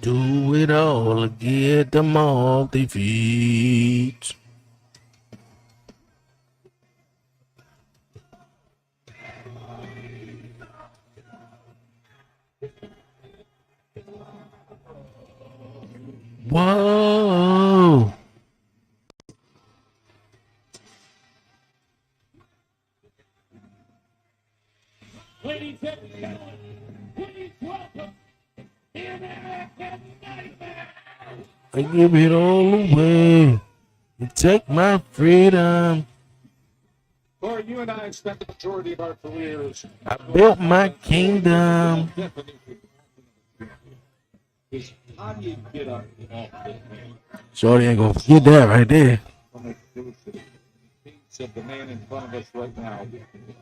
Do it all, get them off their feet. Whoa.
Ladies and gentlemen, please welcome the American Nightmare.
I give it all away. You take my freedom.
Corey, you and I have spent the majority of our careers.
I built my kingdom.
Is how do you get up off the man?
Shorty ain't gonna forget that right there.
From the feats of the man in front of us right now,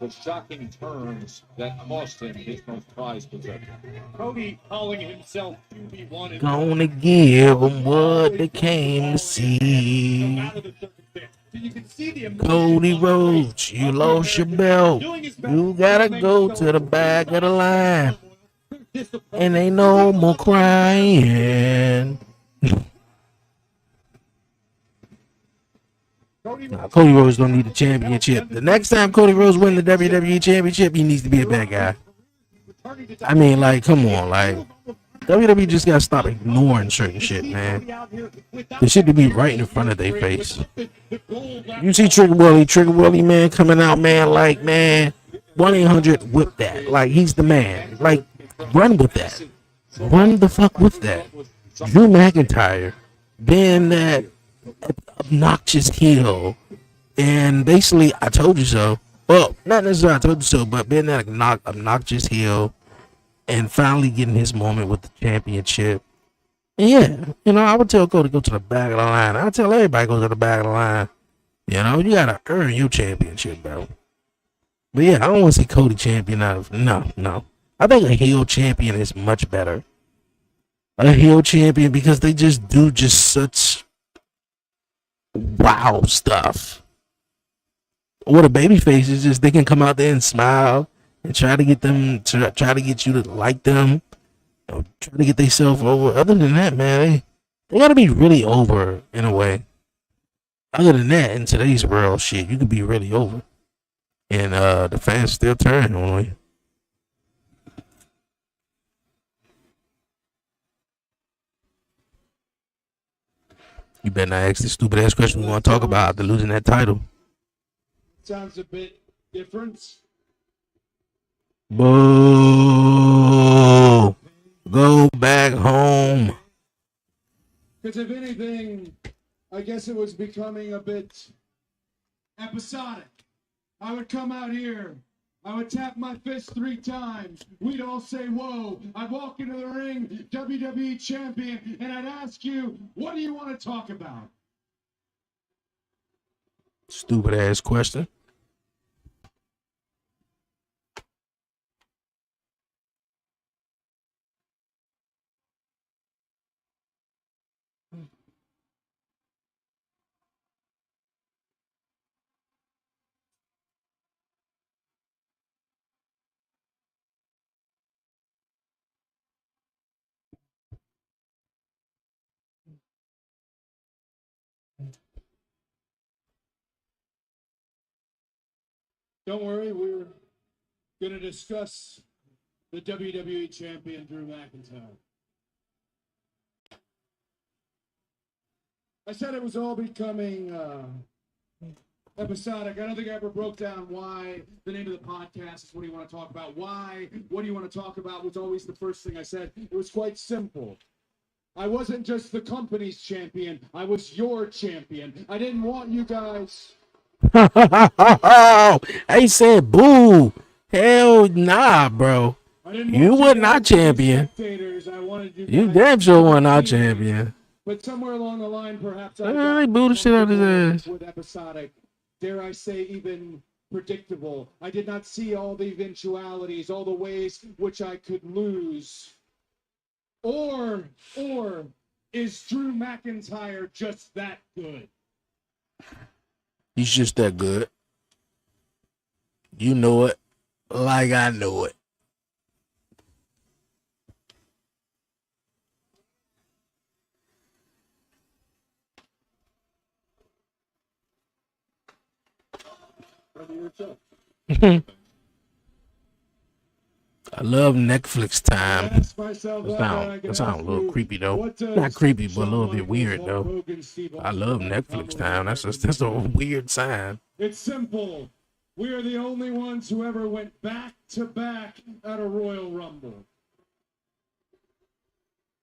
the shocking turns that cost him his most prized possession. Cody calling himself QB1 and
Gonna give them what they came to see.
you can see the
Cody Rhodes, you lost your belt. You gotta go to the back of the line. And ain't no more crying. Nah, Cody Rhodes don't need the championship. The next time Cody Rhodes win the WWE championship, he needs to be a bad guy. I mean, like, come on, like, WWE just gotta stop ignoring certain shit, man. The shit to be right in front of their face. You see Trigger Willie, man, coming out, man, like, man, 1-800 whip that. Like, he's the man. Like, run with that. Run the fuck with that. Drew McIntyre being that obnoxious heel, and basically, I told you so. Well, not necessarily I told you so, but being that obnoxious heel, and finally getting his moment with the championship. And yeah, you know, I would tell Cody to go to the back of the line. I tell everybody go to the back of the line. You know, you gotta earn your championship, bro. But yeah, I don't want to see Cody champion out of no. I think a heel champion is much better. A heel champion because they just do just such wow stuff. What a babyface is just they can come out there and smile and try to get them to try to get you to like them, you know, try to get themselves over. Other than that, man, they gotta be really over in a way. Other than that, in today's world, shit, you can be really over, and the fans still turn on you. You better not ask this stupid ass question we want to talk about after losing that title.
Sounds a bit different.
Boo! Go back home.
Because if anything, I guess it was becoming a bit episodic. I would come out here I would tap my fist 3 times. We'd all say, whoa. I'd walk into the ring, WWE champion, and I'd ask you, what do you want to talk about?
Stupid ass question.
Don't worry, we're going to discuss the WWE champion, Drew McIntyre. I said it was all becoming episodic. I don't think I ever broke down why the name of the podcast is what do you want to talk about. Why, what do you want to talk about was always the first thing I said. It was quite simple. I wasn't just the company's champion. I was your champion. I didn't want you guys.
I said boo. Hell nah, bro. You were not champion. You damn sure were not champion.
But somewhere along the line, perhaps
I booed the shit out of his ass.
With episodic, dare I say, even predictable. I did not see all the eventualities, all the ways which I could lose. Or is Drew McIntyre just that good?
He's just that good. You know it like I know it. I love Netflix time. That sounds a little creepy though. Not creepy, but a little bit weird though. I love Netflix time. That's a weird sign.
It's simple. We are the only ones who ever went back to back at a Royal Rumble.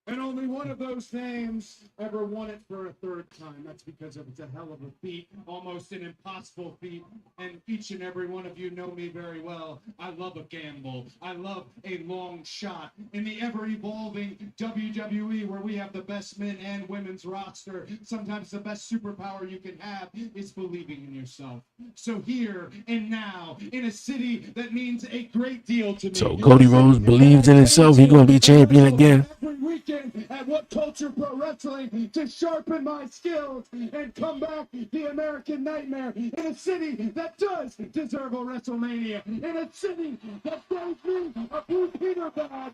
And only one of those names ever won it for a third time. That's because it's a hell of a feat, almost an impossible feat. And each and every one of you know me very well. I love a gamble. I love a long shot. In the ever-evolving WWE, where we have the best men and women's roster, sometimes the best superpower you can have is believing in yourself. So here and now, in a city that means a great deal to me.
So Cody Rhodes believes in himself. He's going to be champion again.
Every weekend at What Culture Pro Wrestling to sharpen my skills and come back the American Nightmare in a city that does deserve a WrestleMania, in a city that gave me a Blue Peter badge.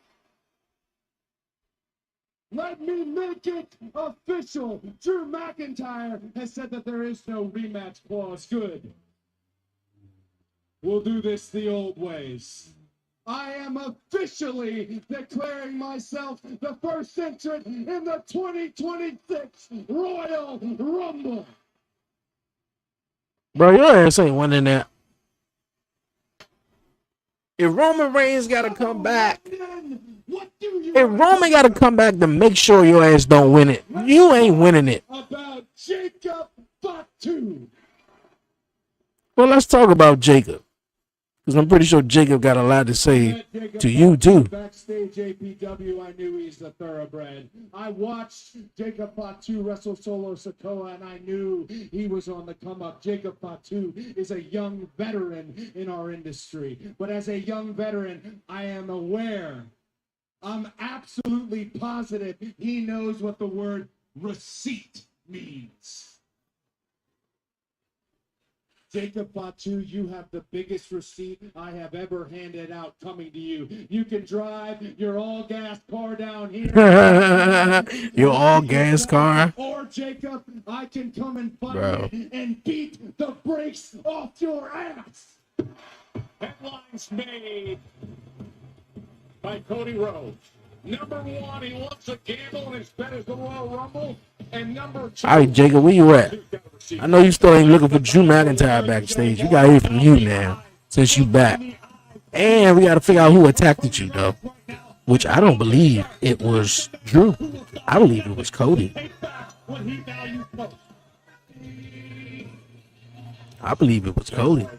Let me make it official. Drew McIntyre has said that there is no rematch clause. Good. We'll do this the old ways. I am officially declaring myself the first entrant in the 2026 Royal Rumble.
Bro, your ass ain't winning that. If Roman Reigns got to come back, if Roman got to come back to make sure your ass don't win it, you ain't winning it.
About Jacob Fatu.
Well, let's talk about Jacob. Because I'm pretty sure Jacob got a lot to say to you, too.
Backstage APW, I knew he's a thoroughbred. I watched Jacob Fatu wrestle Solo Sikoa, and I knew he was on the come-up. Jacob Fatu is a young veteran in our industry. But as a young veteran, I am aware, I'm absolutely positive he knows what the word receipt means. Jacob Fatu, you have the biggest receipt I have ever handed out coming to you. You can drive your all-gas car down here.
Your all-gas car?
Or, Jacob, I can come and find it and beat the brakes off your ass.
Headlines made by Cody Rhodes. Number one, he wants to gamble, and his bet is the Royal Rumble. And number two,
all right, Jacob, where you at? I know you still ain't looking for Drew McIntyre backstage. We got to hear from you now, since you back. And we got to figure out who attacked you, though. Which I don't believe it was Drew. I believe it was Cody. I believe it was Cody.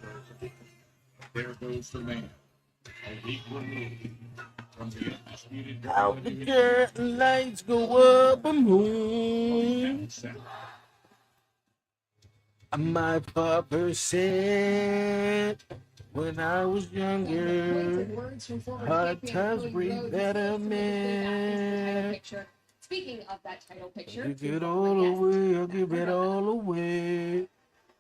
There goes the man. A week removed from the undisputed
Out the
WWE
curtain, lights go up, boom.
Center.
My papa said when I was younger, hard times breed better men.
Speaking of that title picture,
You get all away, I'll give it all away.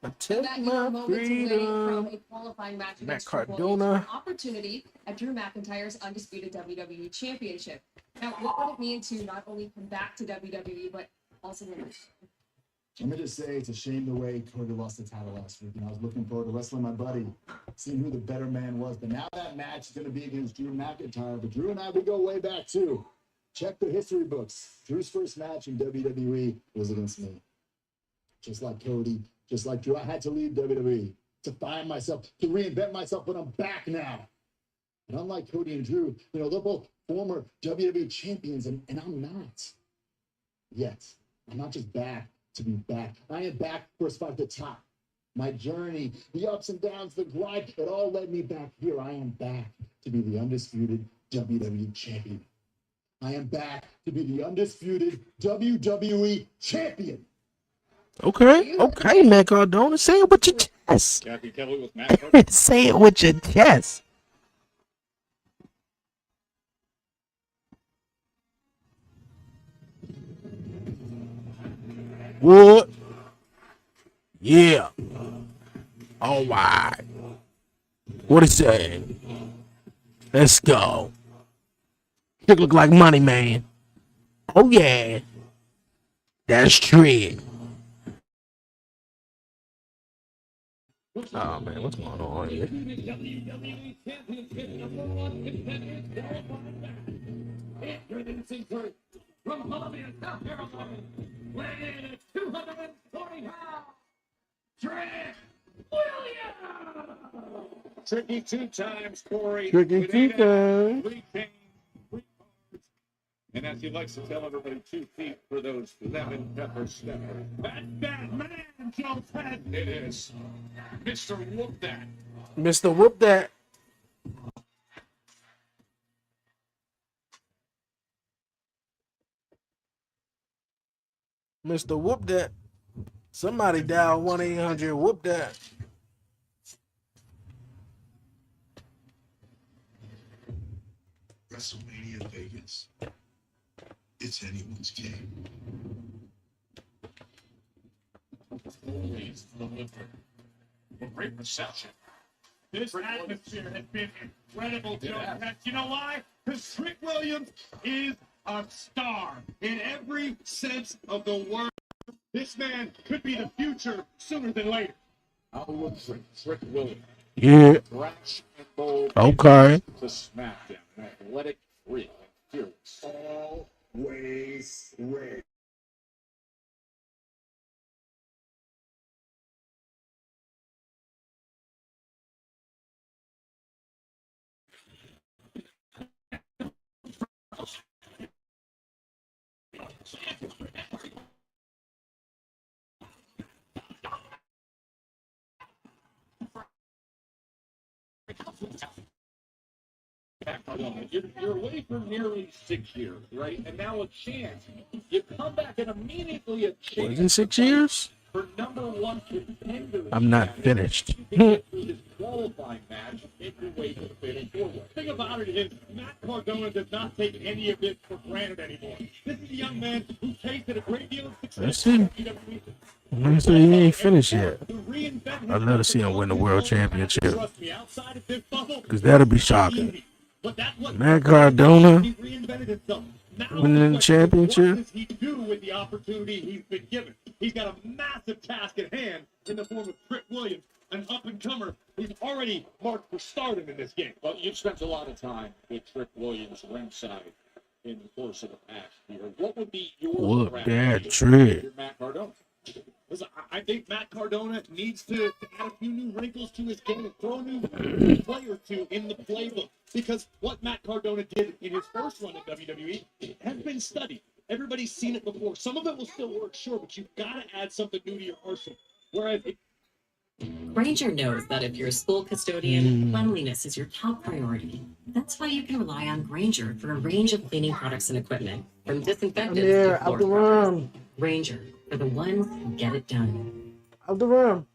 I take my freedom.
from a qualifying match
Matt
against Triple H
Cardona.
for an opportunity at Drew McIntyre's undisputed WWE Championship. Now, what would it mean to not only come back to WWE but also win?
Let me just say it's a shame the way Cody lost the title last week. And I was looking forward to wrestling my buddy, seeing who the better man was. But now that match is going to be against Drew McIntyre. But Drew and I, we go way back too. Check the history books. Drew's first match in WWE was against me. Just like Cody, just like Drew, I had to leave WWE to find myself, to reinvent myself, but I'm back now. And unlike Cody and Drew, you know, they're both former WWE champions, and I'm not. Yet. I'm not just back to be back. I am back for a spot at the top. My journey, the ups and downs, the grind, it all led me back here. I am back to be the undisputed WWE champion. I am back to be the undisputed WWE champion.
Okay, Matt Cardona, say it with your chest.
Kathy Kelly with Matt Cardona.
Say it with your chest. What? Yeah. All right. What he say? Let's go. Chick look like money, man. Oh yeah. That's true. Oh man, what's going on here?
WWE Championship #1 contenders qualifying match. Introducing first from Columbia, South Carolina, weighing in at 240 pounds, Trick Williams. Tricky two times, Corey.
Tricky
with
two
8
times.
3 chains, 3 cards. And as he likes to tell everybody, 2 feet for those lemon pepper steppers. That man, Joe Fett, it is. Mr. Whoop That.
Mr. Whoop That. Mr. Whoop That. Somebody dial 1-800 Whoop That.
WrestleMania Vegas. It's anyone's game.
Always delivered. A great reception. This atmosphere has been incredible, Joe. You know why? Because Trick Williams is a star in every sense of the word. This man could be the future sooner than later. I'll look for Trick Williams.
Yeah.
Brash and bold.
Okay.
To SmackDown. An athletic, free, and fearless.
Always ready.
You're away for nearly 6 years, right? And now a chance. You come back and immediately a chance.
Was it 6 years?
For #1 contender.
I'm not finished.
This qualifying match, make your way to the fatal four-way. The thing about it is, Matt Cardona does not take any of this for granted anymore. This is a young man who tasted a great deal of success.
Let's see. Let me see. He ain't finished yet. I'd love to see him win the world championship. Because that'll be shocking. Matt Cardona winning the championship.
What does he do with the opportunity he's been given? He's got a massive task at hand in the form of Trick Williams, an up-and-comer who's already marked for stardom in this game. Well, you've spent a lot of time with Trick Williams ringside in the course of the past year. What would be your
Whoop
strategy
that trick.
for Matt Cardona? Listen, I think Matt Cardona needs to add a few new wrinkles to his game and throw a new player or two in the playbook. Because what Matt Cardona did in his first run at WWE has been studied. Everybody's seen it before. Some of it will still work, sure, but you've got to add something new to your arsenal. Whereas
Granger knows that if you're a school custodian, cleanliness is your top priority. That's why you can rely on Granger for a range of cleaning products and equipment, from disinfectants to floor scrubbers. Granger, for the ones who get it done.
Out the room.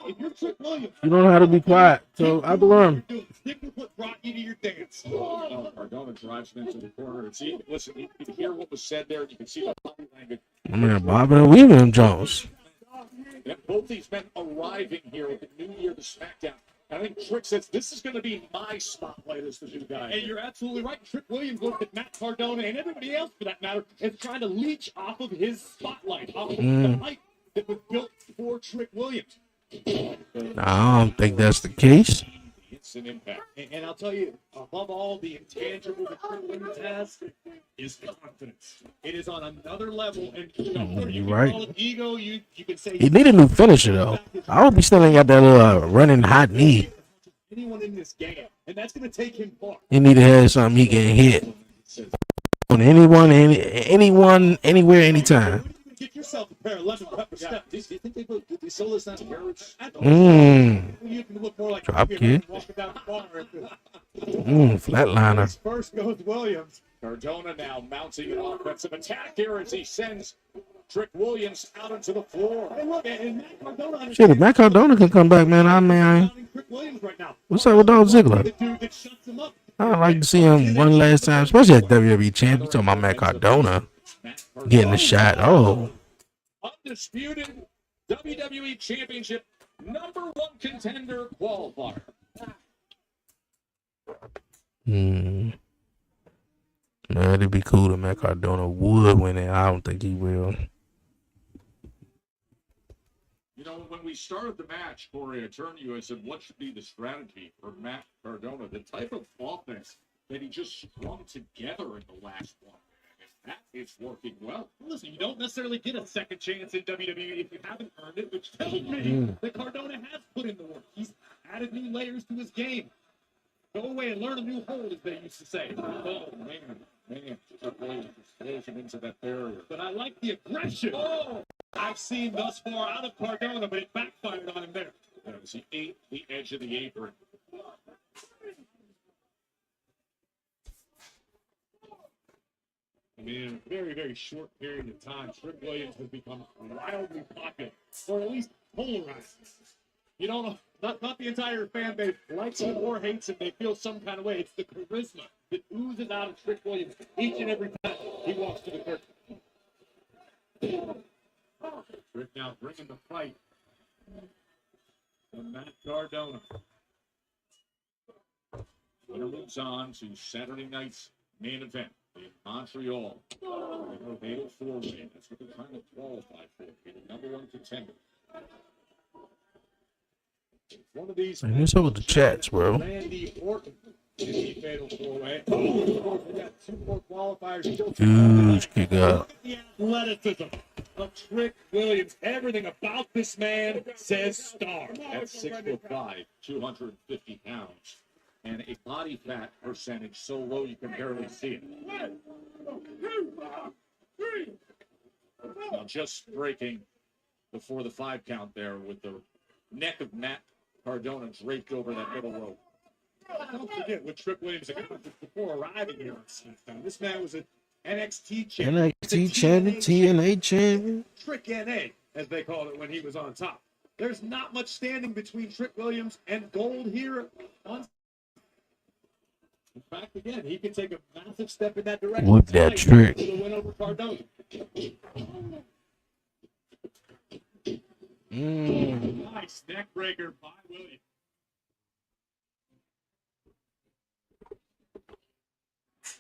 If you're Trick Williams,
You don't know how to be quiet, so out the room.
stick with what brought you to your dance. Cardona drives him into the corner. And see, listen, you can hear what was said there. You can see the body language.
I mean, Bob and William Jones.
Both these men arriving here at the new year to SmackDown. And I think Trick says, this is going to be my spotlight as the new guy. And you're absolutely right. Trick Williams looked at Matt Cardona and everybody else, for that matter, is trying to leech off of his spotlight, off of the hype that was built for Trick Williams.
I don't think that's the case.
Instant impact. And I'll tell you, above all, the intangible that Trick Williams has is confidence. It is on another level. And you
You're
can
right.
call it ego. You can say
He need a new finisher though. I hope he still ain't got that little running hot knee.
anyone in this game, and that's going to take him far.
He need to have something he can hit on anyone, anywhere, anytime.
Get yourself a pair of lemon pepper steps. Do you think they sold this on carrots? You can look more like
Drop
a
kick.
walking down the bar.
Flatliner.
First goes Williams. Cardona now mounting an offensive attack here as he sends Trick Williams out into the floor. Hey, look, and Matt Cardona.
Shit, if Matt Cardona can come back, man,
Trick Williams right now.
what's up with Dolph Ziggler?
The dude that shuts him up.
I'd like to see him one last time, especially at WWE champ. You talking about Matt Cardona getting a shot? Oh,
Undisputed WWE Championship #1 contender qualifier.
man, it'd be cool if Matt Cardona would win it. I don't think he will.
You know, when we started the match, Corey, I turned to you, I said, what should be the strategy for Matt Cardona? The type of offense that he just strung together in the last one. And that is working well. Listen, you don't necessarily get a second chance in WWE if you haven't earned it, which tells me that Cardona has put in the work. He's added new layers to his game. Go away and learn a new hold, as they used to say. Oh, man. Explosion into that barrier. But I like the aggression I've seen thus far out of Cardona, but it backfired on him there. As he ate the edge of the apron. I mean, in a very, very short period of time, Trick Williams has become wildly popular, or at least polarized. You don't know, not the entire fan base likes him or hates him. They feel some kind of way. It's the charisma that oozes out of Trick Williams each and every time he walks to the curtain. Trick now bringing the fight from Matt Cardona. Winner moves on to Saturday night's main event in Montreal. Fatal 4-way. That's what they're trying to qualify for. Be the #1 contender. One of these.
Man, what's up with the chats, bro?
Randy Orton in the fatal 4-way. We got 2 more qualifiers.
Huge kick out.
The athleticism of Trick Williams. Everything about this man says star. At 6'5", 250 pounds. And a body fat percentage so low you can barely see it. Now just breaking before the 5 count there with the neck of Matt Cardona draped over that middle rope. Don't forget what Trick Williams accomplished before arriving here on SmackDown. This man was an NXT champion.
NXT champion, TNA champion.
Trick NA, as they called it when he was on top. There's not much standing between Trick Williams and gold here on. In fact, again, he can take a massive step in that direction.
Whip that trick.
To the win over Cardona. Nice neck breaker by Williams.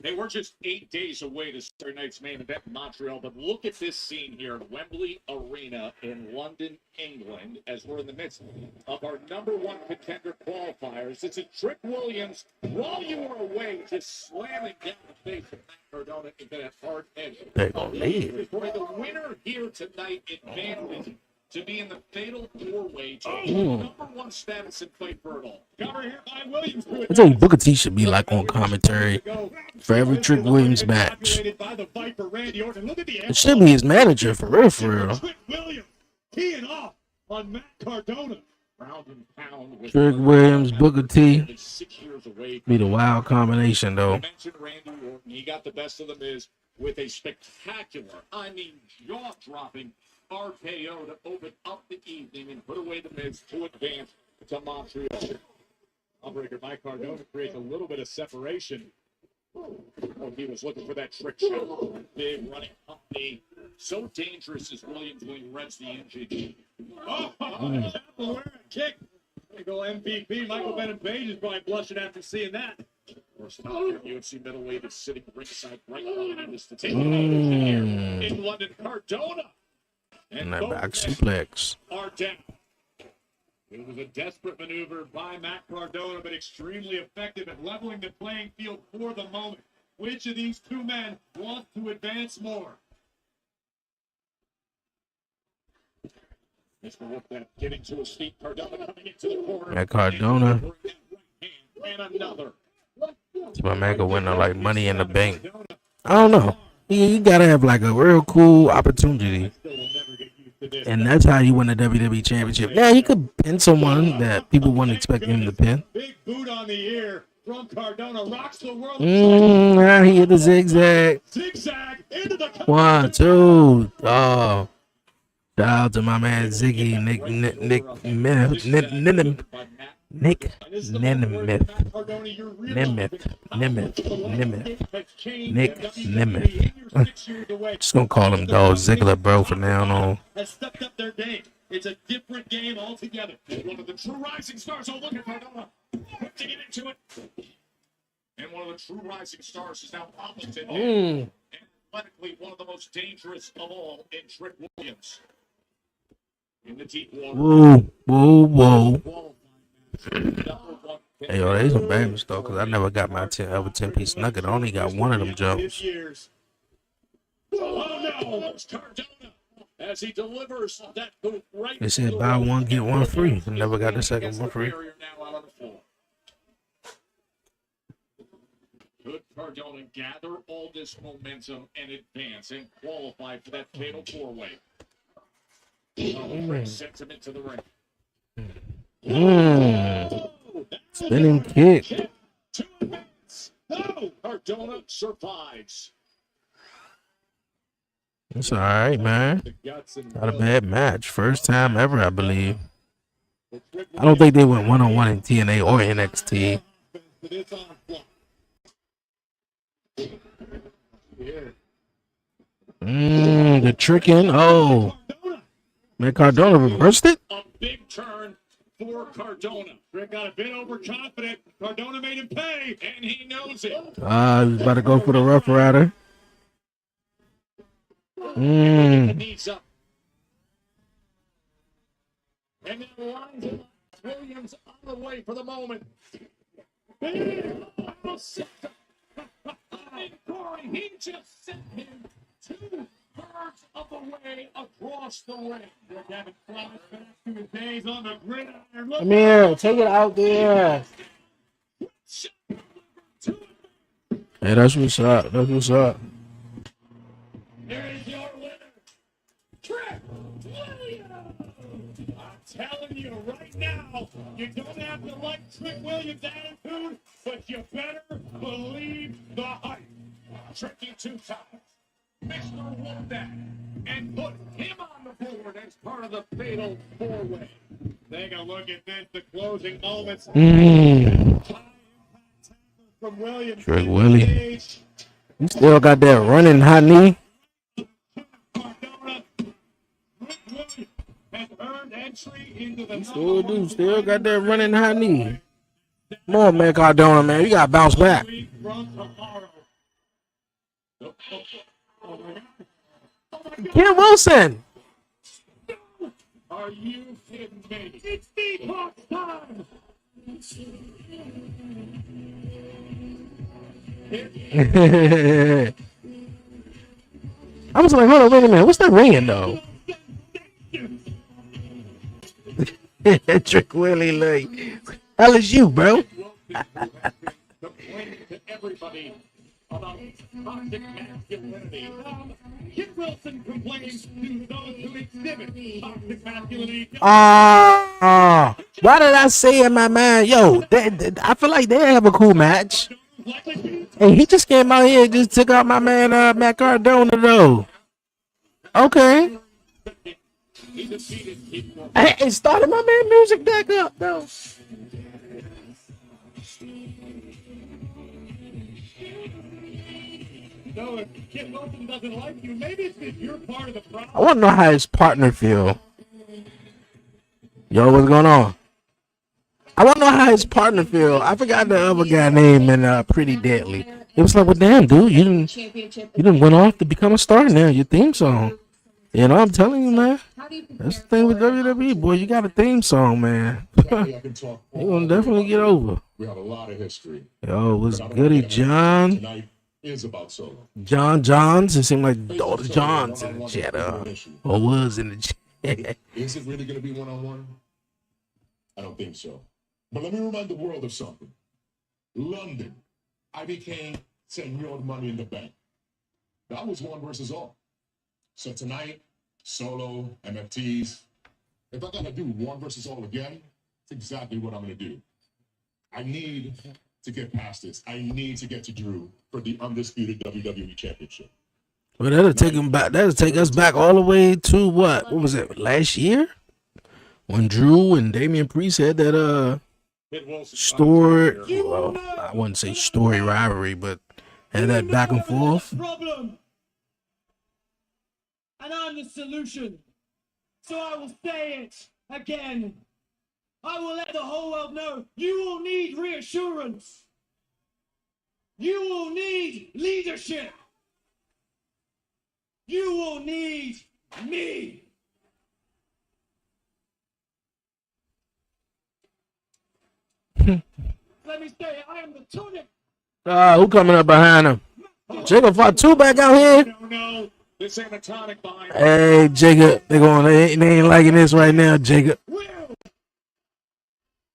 They were just 8 days away to Saturday night's main event in Montreal, but look at this scene here at Wembley Arena in London, England, as we're in the midst of our #1 contender qualifiers. It's a Trick Williams, while you were away, just slamming down the face of Matt Cardona into that hard edge.
They're gonna leave.
For the winner here tonight advances to be in the fatal 4-way, taking #1 status and fight for it all. Cover here by Williams.
I tell you, Booker T should be like on commentary for every Trick Williams match. It should be his manager for real, for real.
Trick Williams teeing off on Matt Cardona. Round and pound with
Trick Williams, Booker T.
6 years away.
Be the wild combination, though.
I mentioned Randy Orton. He got the best of the Miz with a spectacular, jaw-dropping RKO to open up the evening and put away the Miz to advance to Montreal. Breaker Mike Cardona creates a little bit of separation. Oh, he was looking for that trick shot. Big running company. So dangerous is Williams when he revs the engine. Oh, a kick. There go MVP. Michael Bennett Page is probably blushing after seeing that. UFC middleweight is sitting ringside right behind us to take in London. Cardona.
And that back suplex.
Are down. It was a desperate maneuver by Matt Cardona, but extremely effective at leveling the playing field for the moment. Which of these two men wants to advance more? Mr. Wolfman getting to his feet. Cardona coming into the corner.
Matt Cardona.
And another.
See my man go win on like Money in the Bank. I don't know. You gotta have like a real cool opportunity. And that's how you win the WWE Championship. Yeah, he could pin someone that people wouldn't expect him to pin.
Big boot on the ear from Cardona rocks the world.
Now he hit the zigzag.
Zigzag into the
1, 2. Oh, shout out to my man Ziggy Nemeth. Just gonna call him Dolph Ziggler, bro, from now on.
Has stepped up their game. It's a different game altogether. One of the true rising stars. Oh, look at Cardona. Quick to get into it. And one of the true rising stars is now opposite. And athletically, one of the most dangerous of all in Trick Williams. In the deep water.
Whoa. Hey, yo, there's some bad stuff because I never got my 10-piece nugget. I only got one of them jumps.
Oh no, it's Cardona as he delivers that boot right.
They said buy one, get one free. I never got the second one free.
Could Cardona gather all this momentum and advance and qualify for that fatal four-way? Sends him into the ring.
Spinning kick.
No, Cardona survives.
It's all right, man. Not a bad match. First time ever, I believe. I don't think they went one-on-one in TNA or NXT. The tricking. Oh. Man, Cardona reversed it?
A big turn for Cardona. Rick got a bit overconfident. Cardona made him pay, and he knows it.
He's about to go for the Rough Rider.
Knees up. And then lines it. Williams on the way for the moment. He just sent him 2/3 of the way across the ring. Rick having flashbacks to his days on the gridiron.
Come here, take it out there. Hey, that's what's up. That's what's up.
Here is your winner, Trick Williams. I'm telling you right now, you don't have to like Trick Williams' attitude, but you better believe the hype. Tricky 2 times. Mr. Wombat, and put him on the board as part of the fatal four-way. Take a look at this, the closing moments. From Williams.
Trick Willie. You still got that running high knee? Still got that running high knee. Come on, man, Cardona, man. You got to bounce back. Ken Wilson.
Are you kidding me? It's Deepak time.
I was like, hold on, wait a minute. What's that ringing, though? Trick Willie, like, hell is you, bro?
Everybody about toxic masculinity. Kit Wilson complains to those who exhibit toxic masculinity.
Why did I say in my mind, yo, I feel like they have a cool match. And he just came out here and just took out my man Matt Cardona though. Okay. Hey, it started my man music back up though.
So if Kit Wilson doesn't like you, maybe it's because you're part of the problem.
I want to know how his partner feel. Yo, what's going on? I want to know how his partner feel. I forgot the other guy name in Pretty Deadly. It was like, well, damn, dude, you didn't went off to become a star now. Your theme song. You know, I'm telling you, man. That's the thing with WWE, boy. You got a theme song, man. You're gonna definitely get over.
We have a lot of history.
Yo, what's goody, John?
Tonight is about solo.
John Johns. It seemed like Daughter Johns in the chat, or was in the chat.
Is it really going to be one-on-one? I don't think so. But let me remind the world of something. London, I became Senor Money in the Bank. That was one versus all. So tonight, solo, MFTs. If I got to do one versus all again, it's exactly what I'm going to do. I need to get past this. I need to get to Drew for the undisputed WWE Championship.
Well, that'll take him back. That'll take us back all the way to what? What was it? Last year, when Drew and Damian Priest had that story. Well, I wouldn't say story rivalry, but had that back and forth.
Problem. And I'm the solution. So I will say it again. I will let the whole world know you will need reassurance. You will need leadership. You will need me. Let me say, I am the tunic.
Who coming up behind him? Jacob Fatu back out here.
No, this ain't a tonic behind.
Hey, Jacob, they ain't liking this right now, Jacob.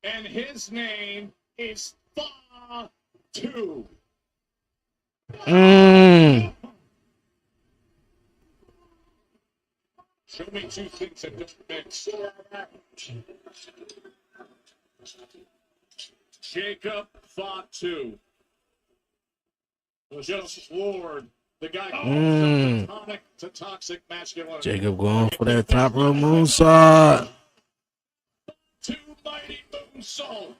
And his name is Fatu. Show me two things that don't mix. Jacob Fatu. Just Lord. The guy goes from tonic to toxic masculinity.
Jacob going for that top row moonsault.
Two mighty moonsault.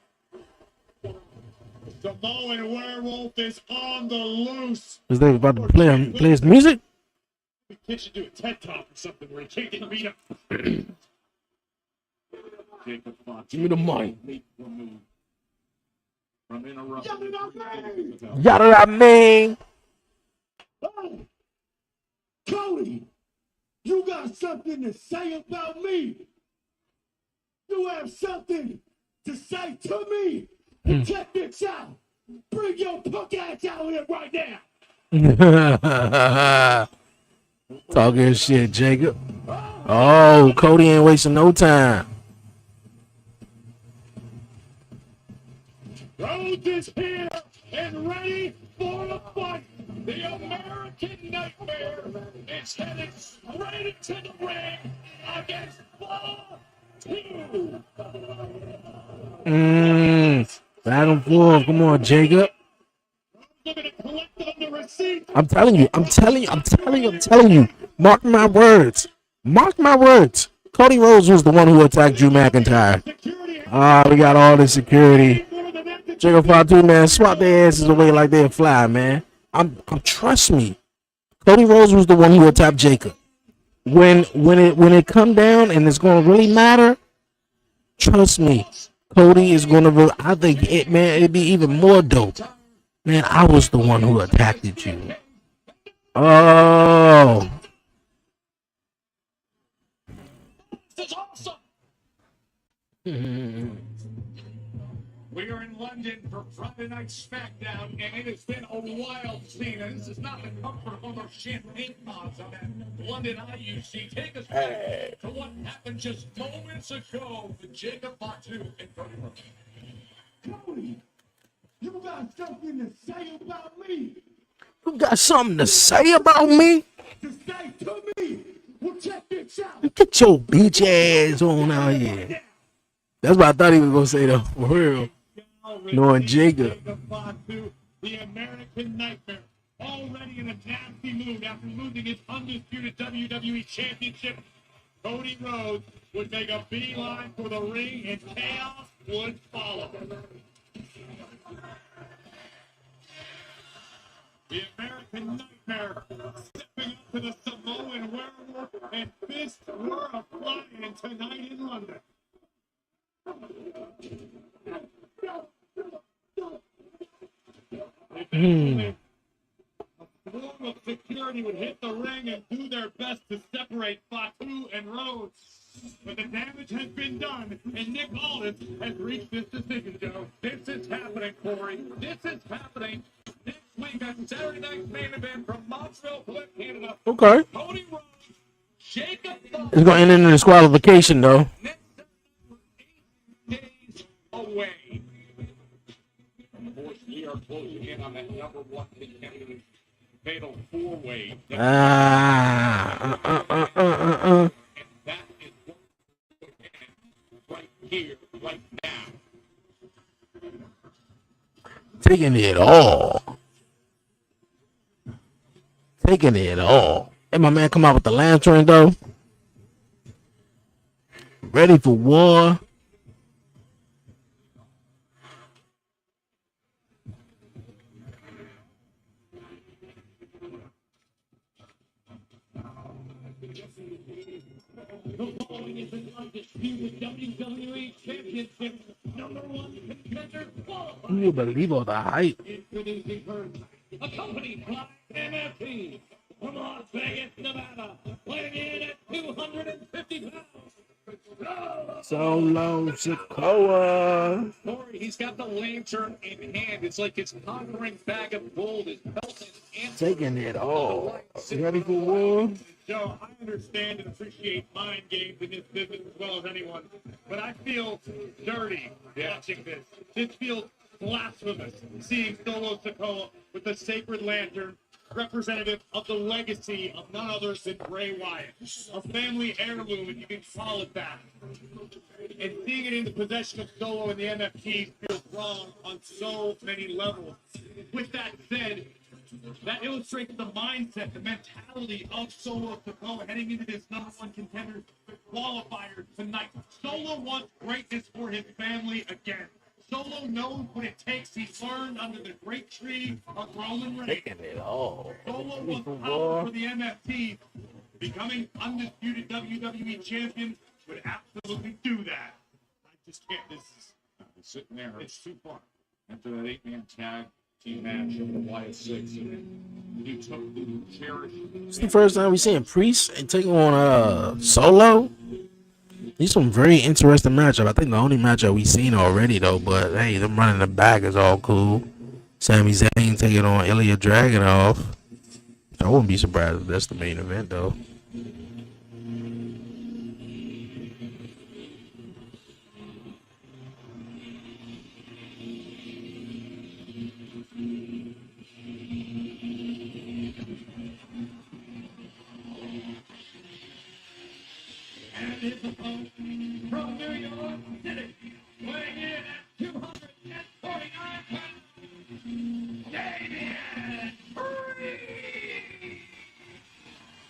Samoan werewolf is on the loose.
Is they about to play his music?
The kid should do a TED talk or something where he can't get beat up. Jacob Fatu.
Give me the money.
Yada
I mean.
Oh, Cody, you got something to say about me. You have something to say to me. Check this out. Bring your punk ass out here right
now. Talking shit, Jacob. Oh, Cody ain't wasting no time.
Rhodes is here and ready for a fight. The American Nightmare is headed straight into the ring against Fatu.
Back and forth. Come on, Jacob. I'm telling you. Mark my words. Cody Rhodes was the one who attacked Drew McIntyre. We got all the security. Jacob Fatu, man, swap their asses away like they're fly, man. I'm trust me. Cody Rhodes was the one who attacked Jacob. When it come down and it's gonna really matter, trust me. Cody is gonna. I think it, man. It'd be even more dope. Man, I was the one who attacked you. Oh.
This is awesome. We are in London for Friday Night SmackDown, and it has been a wild scene. And this is not the comfort of those champagne pods on that London IUC. Take us back to what happened just moments ago with Jacob Fatu and Cody Rhodes.
Cody, you got something to say about me.
You got something to say about me?
To say to me, well, check this out.
Get your bitch ass on out here. That's what I thought he was gonna say though, for real. Knowing Jacob.
The American Nightmare, already in a nasty mood after losing his undisputed WWE Championship. Cody Rhodes would make a beeline for the ring and chaos would follow. The American Nightmare stepping up to the Samoan werewolf, and fists were a-flying tonight in London. A swarm of security would hit the ring and do their best to separate Fatu and Rhodes. But the damage has been done, and Nick Aldis has reached this decision, Joe. This is happening, Corey. This is happening next week on Saturday Night's main event from Montreal, Quebec, Canada.
Okay.
Cody Rhodes, Jacob
It's gonna end in a disqualification though.
next 8 days away. Of course, we are closing in on that number one contender fatal four-way. And that is what we're right here, right now.
Taking it all. Taking it all. Hey, my man come out with the lantern though. Ready for war.
The following is an undisputed WWE Championship number one contender qualified.
You believe all the hype.
Introducing her, accompanied by MFT from Las Vegas, Nevada, weighing in at 250 pounds.
Solo Sikoa.
Corey, he's got the lantern in hand. It's like his conquering bag of gold is belted and
Taking it all. Ready for war?
Joe, I understand and appreciate mind games in this business as well as anyone, but I feel dirty watching this. This feels blasphemous, seeing Solo Sikoa with the sacred lantern, representative of the legacy of none other than Bray Wyatt, a family heirloom, if you can call it that. And seeing it in the possession of Solo and the NFTs feels wrong on so many levels. With that said, that illustrates the mindset, the mentality of Solo Sikoa heading into this number one contender qualifier tonight. Solo wants greatness for his family again. Solo knows what it takes. He's learned under the great tree of Roman Reigns.
Taking it all.
Solo wants power for the NFT. Becoming undisputed WWE champion would absolutely do that. I just can't. This is sitting there. It's too far. After that 8-man tag team match over the Wyatt 6, and you took the cherished.
It's the first time we seen Priest and taking on Solo. These some very interesting matchup. I think the only matchup we seen already though, but hey, them running the back is all cool. Sami Zayn taking on Ilya Dragunov. I wouldn't be surprised if that's the main event though.
And his opponent from New York City, weighing in at 249 pounds, Damian Priest.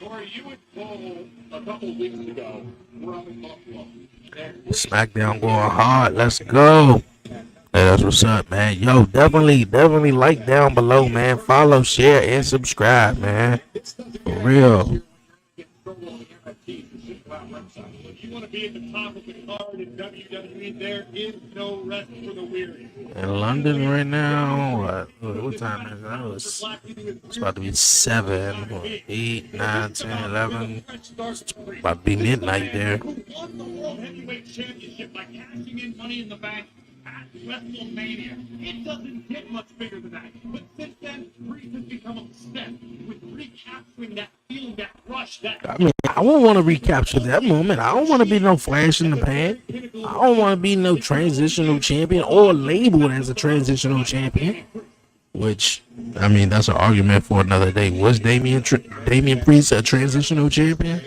Corey, you were told a couple weeks ago from Buffalo.
SmackDown going hard. Let's go. Hey, that's what's up, man. Yo, definitely like down below, man. Follow, share, and subscribe, man. For real.
If you want to be at the top of the card in WWE, there is no rest for the weary.
In London right now, what time is it? I know it's about to be 7, 8, 9, 10, 11. It's about to be midnight there.
Who won the World Heavyweight Championship by cashing in Money in the Bank at WrestleMania. It doesn't get much bigger than that. But since then, Priest has become obsessed with recapturing that feeling, that rush, that...
I mean, I won't want to recapture that moment. I don't want to be no flash in the pan. I don't want to be no transitional champion or labeled as a transitional champion. which, I mean, that's an argument for another day. Was Damian Priest a transitional champion?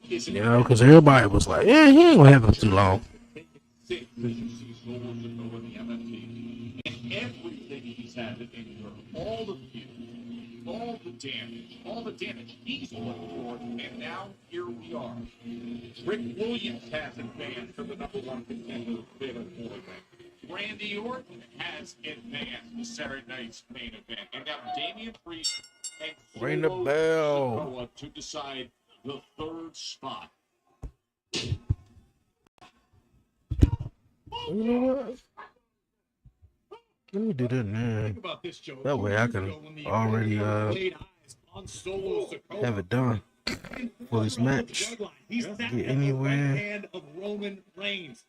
You know, because everybody was like, yeah, he ain't gonna have it too long.
Everything he's had to endure, all the views, all the damage he's put forth, and now here we are. Rick Williams has advanced to the #1 contender fatal four event. Randy Orton has advanced to Saturday night's main event, and now Damian Priest and
Ring the
Solo
bell.
Sikoa to decide the third spot.
You know what? Let me do that now.
Think about this, Joe.
That way I can already
laid eyes on Solo Sikoa.
have it done for this match.
He's tapped
Get
at the
anywhere.
right hand of Roman Reigns.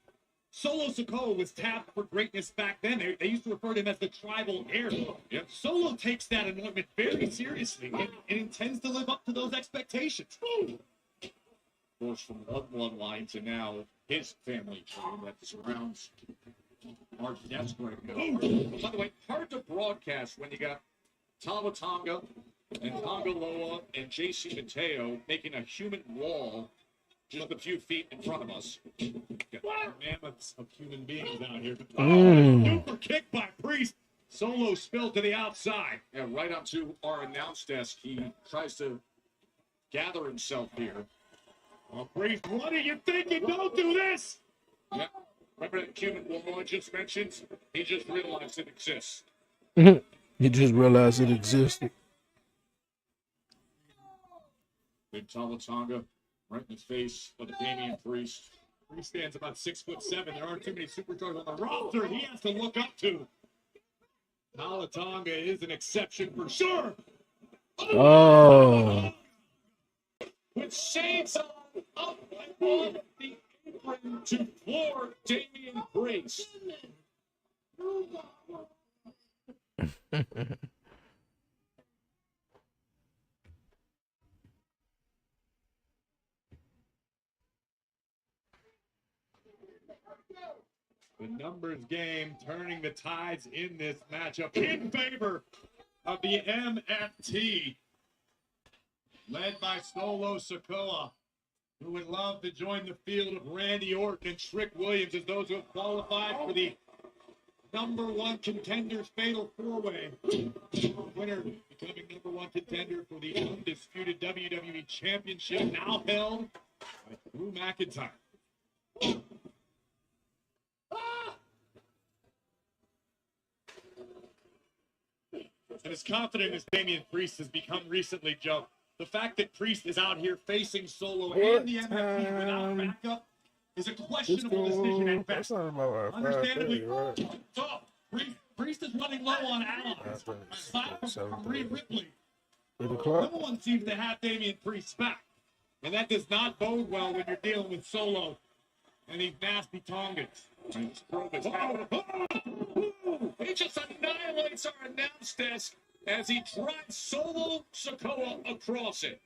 Solo Sikoa was tapped for greatness back then. They used to refer to him as the tribal heir. Yep. Solo takes that anointment very seriously and intends to live up to those expectations. Of course, from the bloodline to now his family tree that surrounds our death square. By the way, hard to broadcast when you got Tama Tonga and Tonga Loa and JC Mateo making a human wall just a few feet in front of us. Got mammoths of human beings out here. Super kick by Priest. Solo spilled to the outside. And right onto our announce desk, he tries to gather himself here. Priest, what are you thinking? Don't do this! Yeah. Remember that human wall I just mentioned? He just realized it exists.
You just realized it existed.
Big Tonga right in the face of the Damian Priest. Priest stands about 6'7". There aren't too many superstars on the roster he has to look up to. Tonga is an exception for sure.
Oh.
With shades on, up on the apron to floor Damian Priest. The numbers game turning the tides in this matchup in favor of the MFT. Led by Solo Sikoa, who would love to join the field of Randy Orton and Trick Williams as those who have qualified for the #1 contenders fatal four-way. Winner becoming #1 contender for the undisputed WWE Championship, now held by Drew McIntyre. And as confident as Damian Priest has become recently, Joe, the fact that Priest is out here facing Solo and the MFT without backup is a questionable decision at best. Understandably, tough. Priest is running low on allies. Aside from Rhea Ripley, no one seems to have Damian Priest's back. And that does not bode well when you're dealing with Solo and these nasty Tongans. He just annihilates our announce desk as he drives Solo Sikoa across it.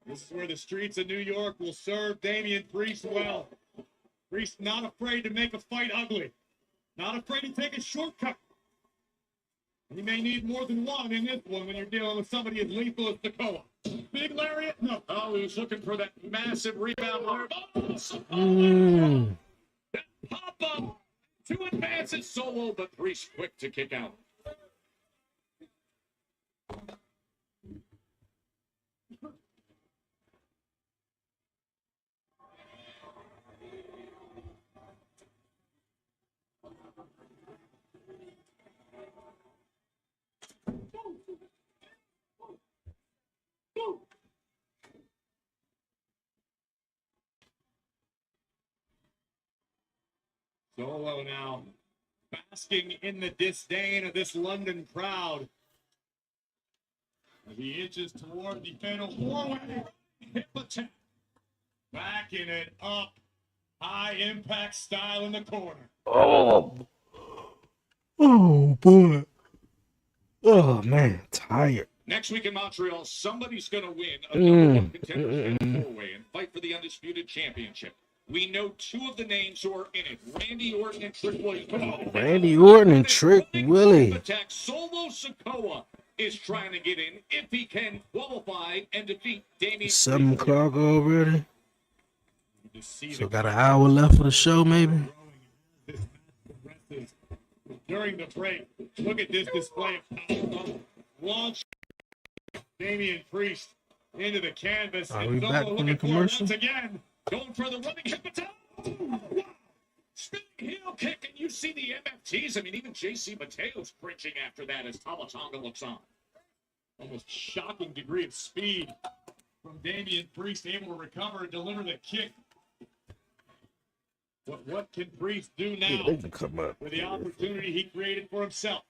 This is where the streets of New York will serve Damian Priest well. Priest not afraid to make a fight ugly. Not afraid to take a shortcut. You may need more than one in this one when you're dealing with somebody as lethal as Sikoa. Big lariat? No. Oh, he was looking for that massive rebound. Pop up to advance it Solo, but Priest quick to kick out. Solo now basking in the disdain of this London crowd as he inches toward the fatal four-way hip attack. Backing it up. High impact style in the corner.
Oh boy. Oh man, tired.
Next week in Montreal, somebody's going to win a #1 contender four-way and fight for the undisputed championship. We know two of the names who are in it. Randy Orton and Trick Williams.
Randy Orton and Trick Willie.
Attack. Solo Sikoa is trying to get in if he can qualify and defeat Damian.
7 o'clock already. So got an hour left for the show, maybe.
During the break, look at this display of power. Launch Damian Priest into the canvas.
Are we back from the commercial?
Once again, going for the running hip attack. Spinning heel kick, and you see the MFTs. I mean, even JC Mateo's cringing after that as Tama Tonga looks on. Almost shocking degree of speed from Damian Priest, able to recover and deliver the kick. But what can Priest do now with the opportunity he created for himself?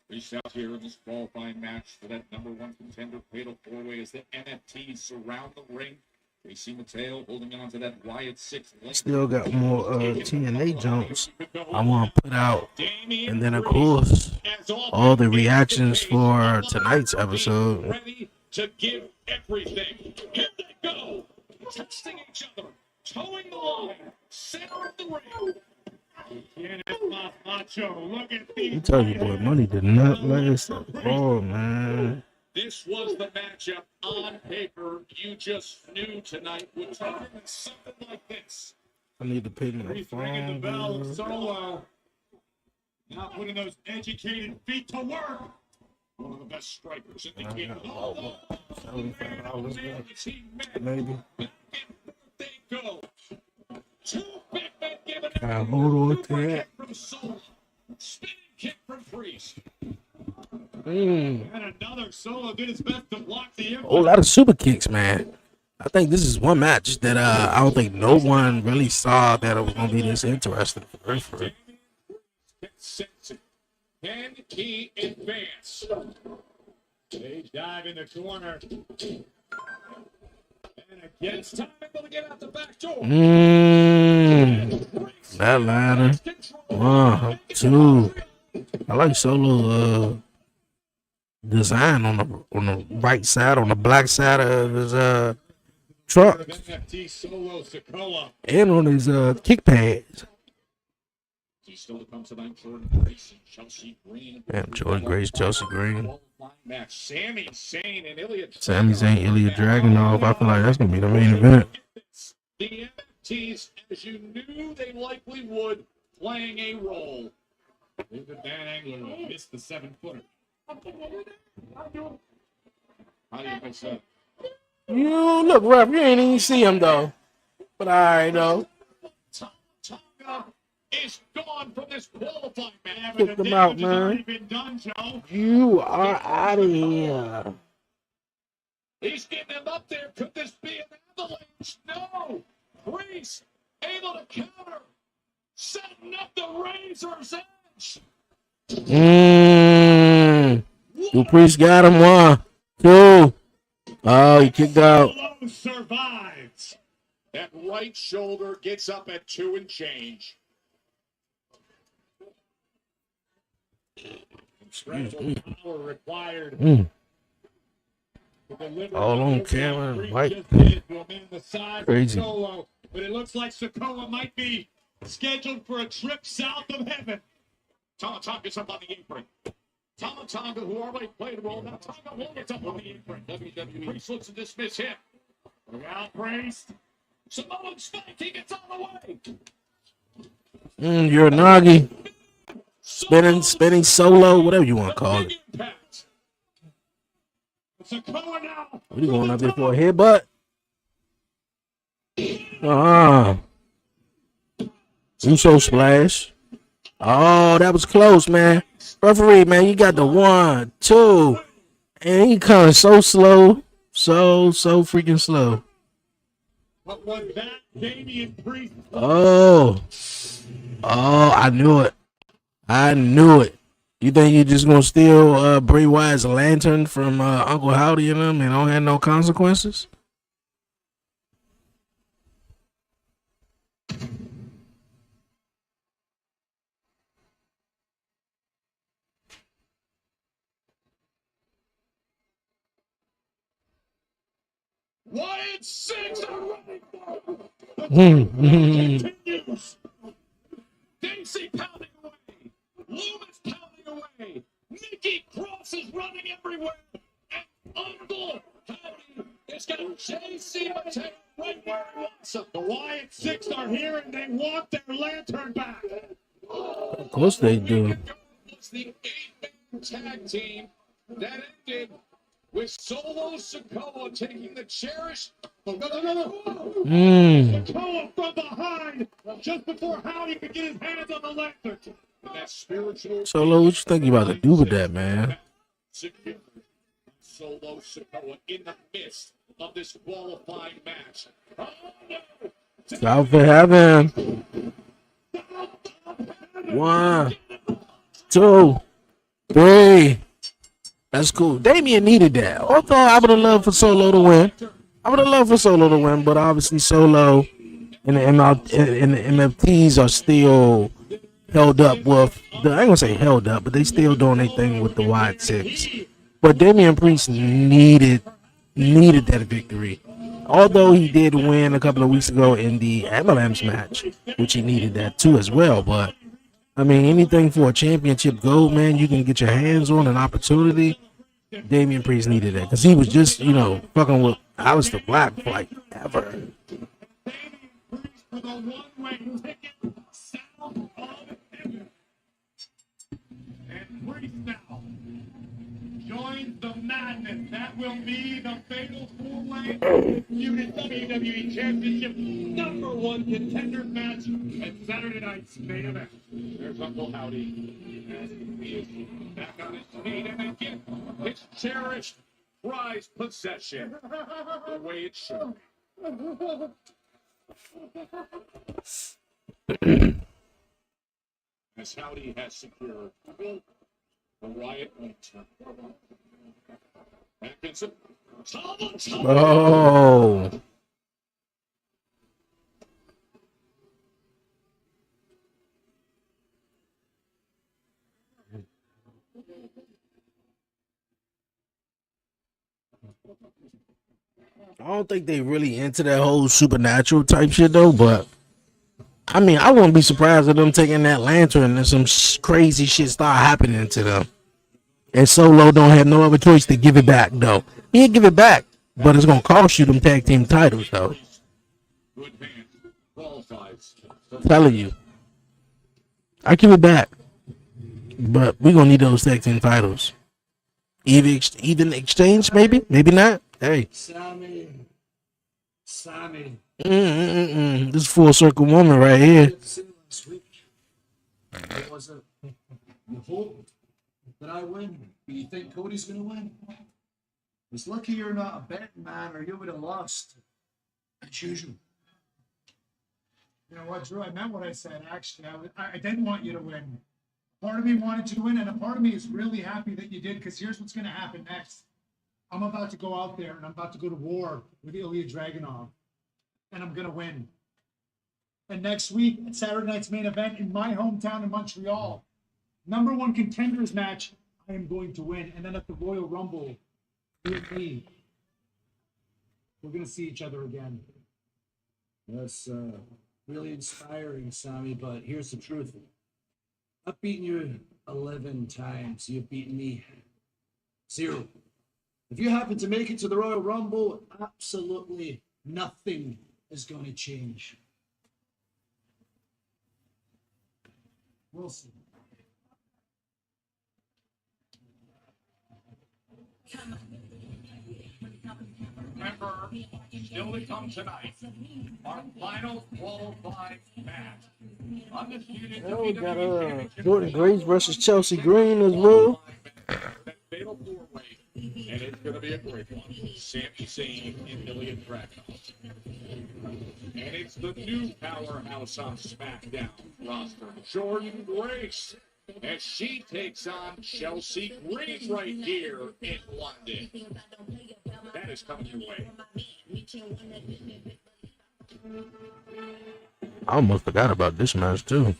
Priest out here in this qualifying match for that #1 contender fatal 4-way as the MFTs surround the ring. JC Mateo holding on to that Wyatt 6.
Still got more TNA jumps I want to put out. And then, of course, all the reactions for tonight's episode.
Ready to give everything. Here they go. Testing each other. Towing the line. Center of the ring. Look at
I tell you, boy, money did not last at all, man.
This was the matchup on paper you just knew tonight would turn into something like this.
I need to pay my
Ringing the
phone.
bell, Solo. Now putting those educated feet to work. One of the best strikers in the game.
$75 left, maybe.
They go. Two big men giving
I'll hold on to that.
from Solo. Spinning kick from Priest.
Mm.
And another Solo did his best to block the impact.
Oh, a lot of super kicks, man. I think this is one match that I don't think no one really saw that it was going to be this interesting for real.
Can he advance? They dive in the corner. And against time, able to get out the back door.
That ladder. 1, 2. I like Solo design on the right side, on the black side of his truck, and on his kick pads. Damn, Jordan Grace, Chelsea Green.
Sami Zayn and Ilya
Dragunov. I feel like that's gonna be the main event.
The NFTs, as you knew they likely would, playing a role. David Van Angler missed the 7-footer. How do you miss that?
You look rough. You ain't even see him though. But all right though.
Tonga is gone from this qualifying match.
Kick them out, man. You are out of here.
He's getting him up there. Could this be an avalanche? No. Priest able to counter, setting up the Razor's Edge.
The Priest got him. 1, 2. Oh, he kicked out.
Survives. That right shoulder gets up at 2 and change. Incredible power required.
All on camera, Mike. Crazy.
Solo, but it looks like Sikoa might be scheduled for a trip south of heaven. Tama Tonga gets up on the apron. Tama Tonga, who already played a role, now Tonga will get up on the apron. WWE Priest looks to dismiss him. Look out, Priest. Samoan spike, he gets on the way.
You're a Nagi. Spinning Solo, whatever you want to call it. What are you going up there for a headbutt? Uso splash. Oh, that was close, man. Referee, man, you got the 1, 2. And he coming so slow. So freaking slow.
What was that? Damian Priest.
Oh, I knew it. You think you just gonna steal Bray Wyatt's lantern from Uncle Howdy and them and don't have no consequences?
Wyatt 6 are running for the continues. Dacey pounding away. Loomis pounding away. Nikki Cross is running everywhere. And Uncle Howdy has got JC Mateo right where he wants him. The Wyatt Six are here and they want their lantern back.
Of course they do.
It's the 8-man tag team that ended with Solo Sikoa taking the cherished. Sikoa from behind just before Howdy could get his hands on the lantern. That spiritual.
Solo, what you think you about to do with that, man?
Solo Sikoa in the midst of this qualifying match.
Out for heaven. 1, 2, 3. That's cool. Damian needed that. Although I would have loved for Solo to win. But obviously Solo and the MFTs are still held up with I ain't gonna say held up, but they still doing their thing with the Wyatt Six. But Damian Priest needed that victory. Although he did win a couple of weeks ago in the Avalanche match, which he needed that too as well. But I mean, anything for a championship gold, man, you can get your hands on an opportunity. Damian Priest needed that because he was just, fucking with Aleister Black for like ever.
Joins the madness. That will be the fatal four-way Unit WWE Championship #1 contender match at Saturday night's main event. There's Uncle Howdy. As he is back on his feet and again, his cherished prized possession. The way it should be. As Howdy has secured the Wyatt lantern. Atkinson.
Oh. I don't think they really into that whole supernatural type shit though, but I mean, I wouldn't be surprised if them taking that lantern and some crazy shit start happening to them. And Solo don't have no other choice to give it back, though. He'll give it back, but it's gonna cost you them tag team titles, though. I'm telling you, I give it back, but we gonna need those tag team titles. Even exchange, maybe not. Hey,
Sammy.
This full circle woman right here.
It was you hope that I win, but you think Cody's gonna win? It's lucky you're not a betting man, or you would have lost. As usual. You know what, Drew? I meant what I said. Actually, I didn't want you to win. Part of me wanted you to win, and a part of me is really happy that you did. Because here's what's gonna happen next. I'm about to go out there and I'm about to go to war with Ilya Dragunov. And I'm going to win. And next week, at Saturday night's main event in my hometown in Montreal, #1 contenders match, I am going to win. And then at the Royal Rumble, you and me, we're going to see each other again. That's really inspiring, Sammy, but here's the truth. I've beaten you 11 times. You've beaten me 0. If you happen to make it to the Royal Rumble, absolutely nothing is going to change. We'll see.
Remember, still to come tonight, our final qualifying match. Undisputed
We got
WWE
Jordan Grace versus Chelsea Green as well.
That fatal four-way, and it's going to be a great one. Sami Zayn and Ilya Dragunov. And it's the new powerhouse on SmackDown roster, Jordan Grace, as she takes on Chelsea Green right here in London. That is coming your way.
I almost forgot about this match too.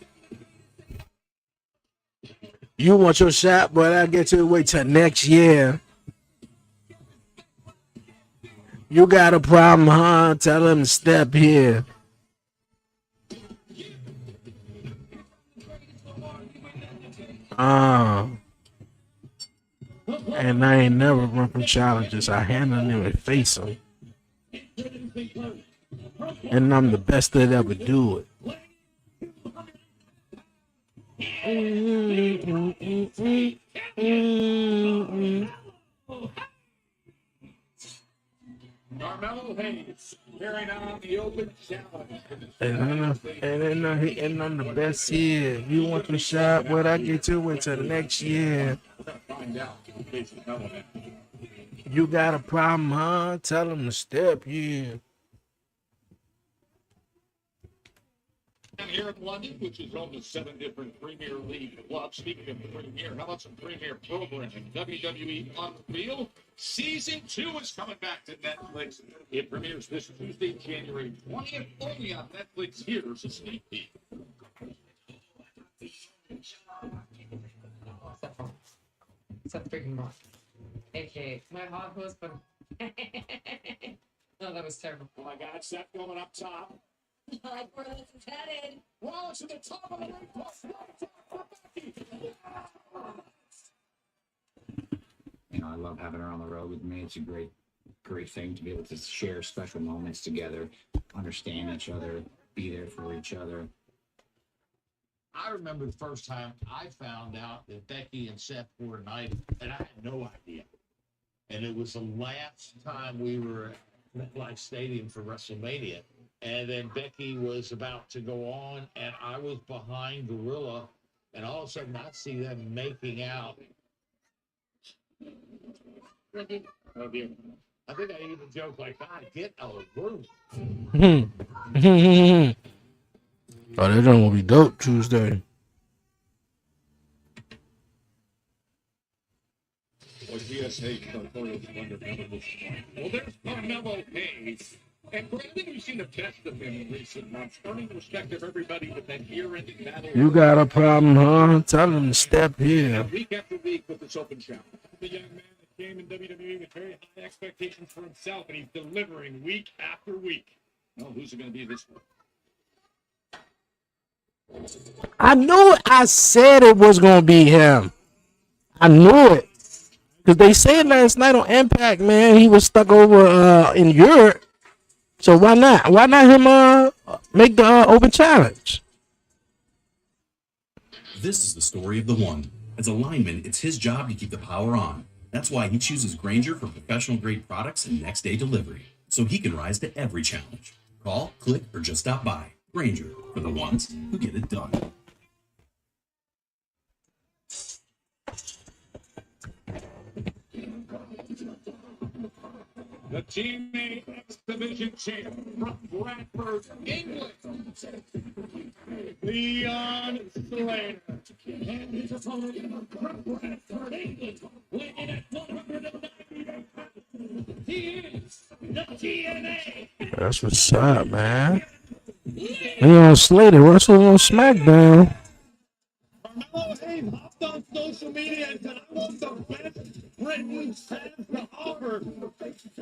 You want your shot, but I get to wait till next year. You got a problem, huh? Tell him to step here. And I ain't never run from challenges. I handle them and face them. And I'm the best that ever do it.
Carmelo Hayes carrying on the open challenge.
And I'm the best here. You want the shot? What I get to it to next year. You got a problem, huh? Tell them to step, yeah.
Here in London, which is home to 7 different Premier League clubs. Speaking of Premier, how about some Premier programming? WWE Unreal Season 2 is coming back to Netflix. It premieres this Tuesday, January 20th, only on Netflix. Here's a sneak peek.
Seth freaking Mark, aka my hot husband. Oh, that was terrible.
Oh my God, Seth going up top.
I like where this is headed.
Wallace at the top of the ring.
You know, I love having her on the road with me. It's a great thing to be able to share special moments together, understand each other, be there for each other.
I remember the first time I found out that Becky and Seth were united, and I had no idea. And it was the last time we were at MetLife Stadium for WrestleMania. And then Becky was about to go on, and I was behind Gorilla, and all of a sudden I see them making out. Oh dear. I think I even joked like, God, get a room.
Oh, they're gonna be dope Tuesday.
Well, there's Carmelo Hayes. And Brandon, we've seen the best of him in recent months, earning the respect of everybody with that year-ending battle.
You got a problem, huh? Tell them to step here.
Week after week with this open challenge. The young man that came in WWE with very high expectations for himself, and he's delivering week after week. Well, who's it going to be this week?
I knew it. I said it was gonna be him. I knew it. Because they said last night on Impact, man, he was stuck over in Europe. So why not? Why not him make the open challenge?
This is the story of the one. As a lineman, it's his job to keep the power on. That's why he chooses Grainger for professional-grade products and next-day delivery, so he can rise to every challenge. Call, click, or just stop by. Grainger, for the ones who get it done.
The TNA X Division champ from Bradford, England, Leon Slater. And his opponent from Bradford, England, weighing in at 198 pounds. He is the TNA.
That's what's up, man. Leon Slater wrestling on SmackDown.
Carmelo Hayes hopped on social media and said, I want the best Britain has to offer.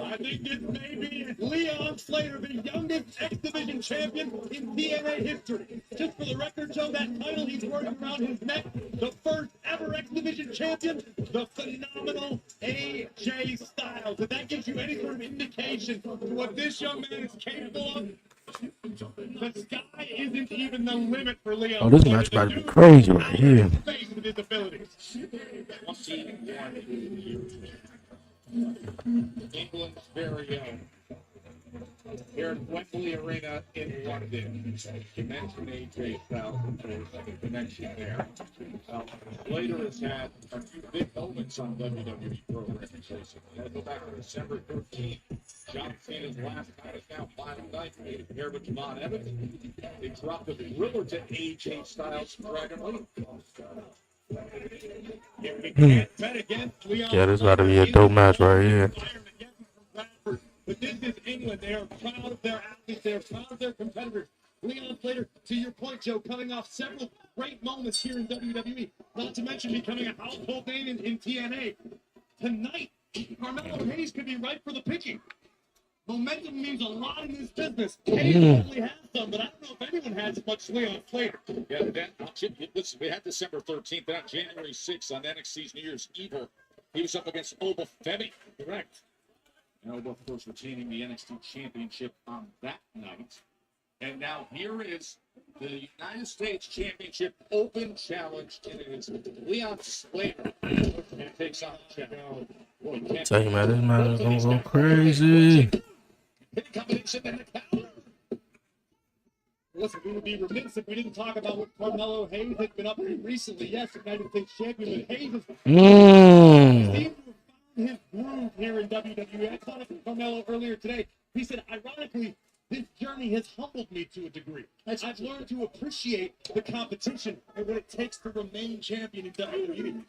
I think this may be Leon Slater, the youngest X Division champion in TNA history. Just for the record, Joe, that title he's wearing around his neck, the first ever X Division champion, the phenomenal AJ Styles. If that gives you any sort of indication to what this young man is capable of, the sky isn't even the limit for Leon.
Oh, this match about to be crazy right here.
England's very own. Here at Wembley Arena in London. You mentioned AJ Styles, the connection there. Slater has had a few big moments on WWE programs recently. Let's go back to December 13th. John Cena's last night is now final night. Here with Javon Evans. They dropped the thriller to AJ Styles surprisingly.
Yeah, this about to be a dope match right here.
But this is England. They are proud of their athletes. They are proud of their competitors. Leon Slater, to your point, Joe, coming off several great moments here in WWE, not to mention becoming a household name in TNA. Tonight, Carmelo Hayes could be ripe for the picking. Momentum means a lot in this business. Hayes probably has some, but I don't know if anyone has as much Leon Slater. Yeah, listen, we had December 13th, then on January 6th on NXT's New Year's Eve. He was up against Oba Femi, correct? And Oba, of course, retaining the NXT Championship on that night. And now here is the United States Championship Open Challenge, and it is Leon Slater and takes on
Tell you, man, this man is gonna go crazy.
Listen, we would be remiss if we didn't talk about what Carmelo Hayes has been up to recently. Yes, United States champion, but Hayes has seemed to have found his groove here in WWE. I talked to Carmelo earlier today. He said, ironically, this journey has humbled me to a degree. I've learned to appreciate the competition and what it takes to remain champion in WWE.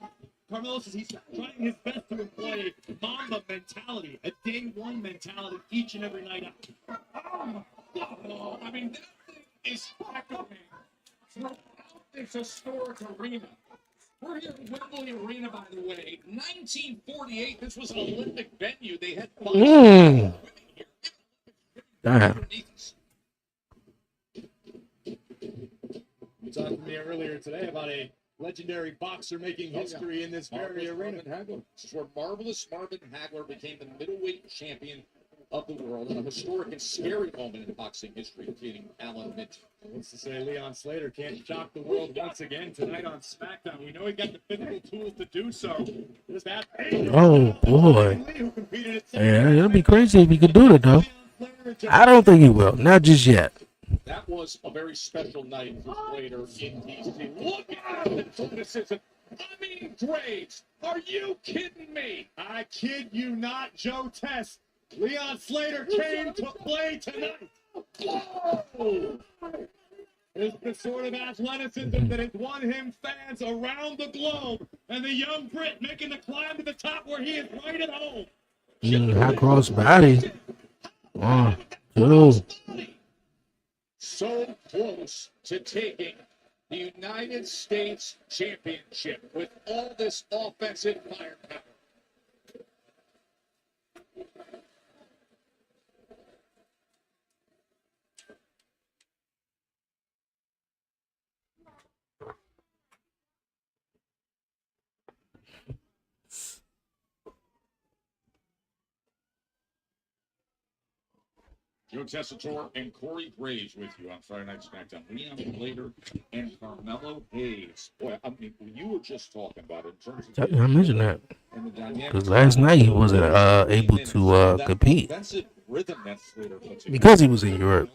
Carmelo says he's trying his best to employ a Mamba mentality, a day one mentality each and every night out. Oh, I mean, that thing is echoing throughout this historic arena. We're here at Wembley Arena, by the way. 1948, this was an Olympic venue. They had five women here.
Damn.
We talked to me earlier today about a legendary boxer making history in this very arena. This is where Marvelous Marvin Hagler became the middleweight champion of the world in a historic and scary moment in boxing history, defeating Alan Mint. What's to say Leon Slater can't shock the world once again tonight on SmackDown? We know he got the physical tools to do so.
Oh boy. Yeah, it'll be crazy if he could do it though. I don't think he will. Not just yet.
That was a very special night for Slater in DC. Look at the athleticism. I mean, Graves, are you kidding me? I kid you not, Joe Tess. Leon Slater came to play tonight. Whoa! It's the sort of athleticism that has won him fans around the globe. And the young Brit making the climb to the top where he is right at home.
High cross body. 1, 2.
So close to taking the United States Championship with all this offensive firepower. Joe Tessitore and Corey Graves with you on Friday Night SmackDown. Leon Slater and Carmelo Hayes. Boy, I mean, you were just talking about it in terms of...
I mentioned that. Because last night he wasn't able to compete. Because he was in Europe.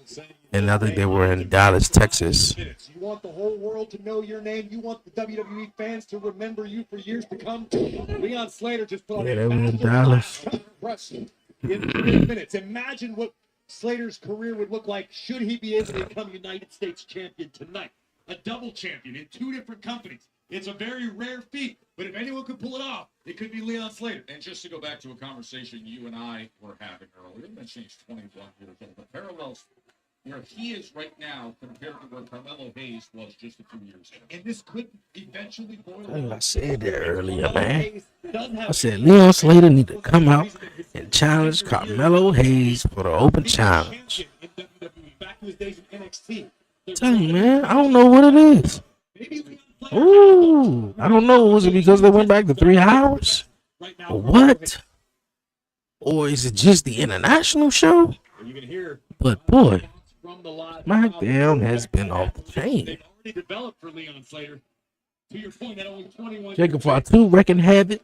And I think they were in Dallas, Texas.
You want the whole world to know your name. You want the WWE fans to remember you for years to come. Leon Slater just put on
they were in Dallas.
in 3 minutes. Imagine what Slater's career would look like should he be able to become United States champion tonight. A double champion in 2 different companies. It's a very rare feat, but if anyone could pull it off, it could be Leon Slater. And just to go back to a conversation you and I were having earlier, I'm going to change 21 years old, but parallels where he is right now compared to where Carmelo Hayes was just a few years ago. And this could eventually boil.
I said that earlier, man. I said Leon Slater need to come out and challenge Carmelo Hayes for the open challenge. Tell you, man, I don't know what it is. Ooh, I don't know. Was it because they went back to 3 hours? Or what? Or is it just the international show? But boy, SmackDown has been off the chain. Jacob Fatu wrecking havoc.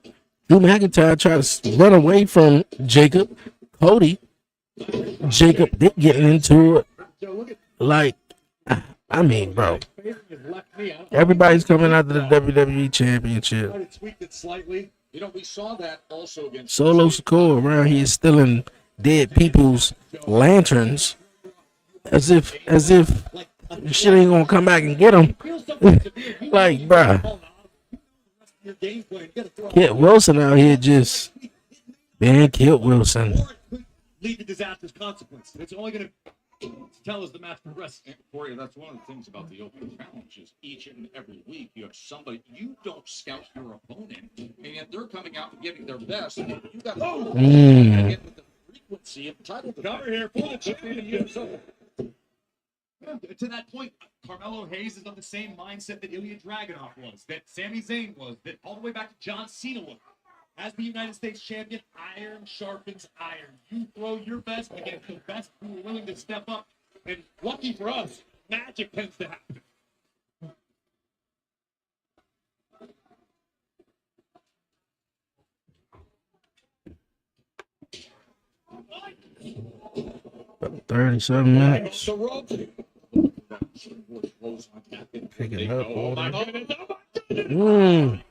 Drew McIntyre tried to run away from Jacob. Cody. Jacob getting into it. Like, I mean, bro. Everybody's coming out to the WWE Championship.
We saw that also against
Solo Sikoa around here stealing dead people's lanterns. As if shit ain't gonna come back and get him. Like, bruh. Kit Wilson out here just being Kit Wilson.
Lead to disastrous consequences. It's only going to tell us the match progresses. Corey, that's one of the things about the open challenge is each and every week you have somebody, you don't scout your opponent, and yet they're coming out and giving their best. You got to get with the Let's see if title cover here for the champion.
To that point, Carmelo Hayes is of the same mindset that Ilya Dragunov was, that Sami Zayn was, that all the way back to John Cena was. As the United States champion, iron sharpens iron. You throw your best against the best who are willing to step up. And lucky for us, magic tends to happen.
About 37 minutes.
The rope.
Picking up
Oh my
order.
goodness. Oh my goodness.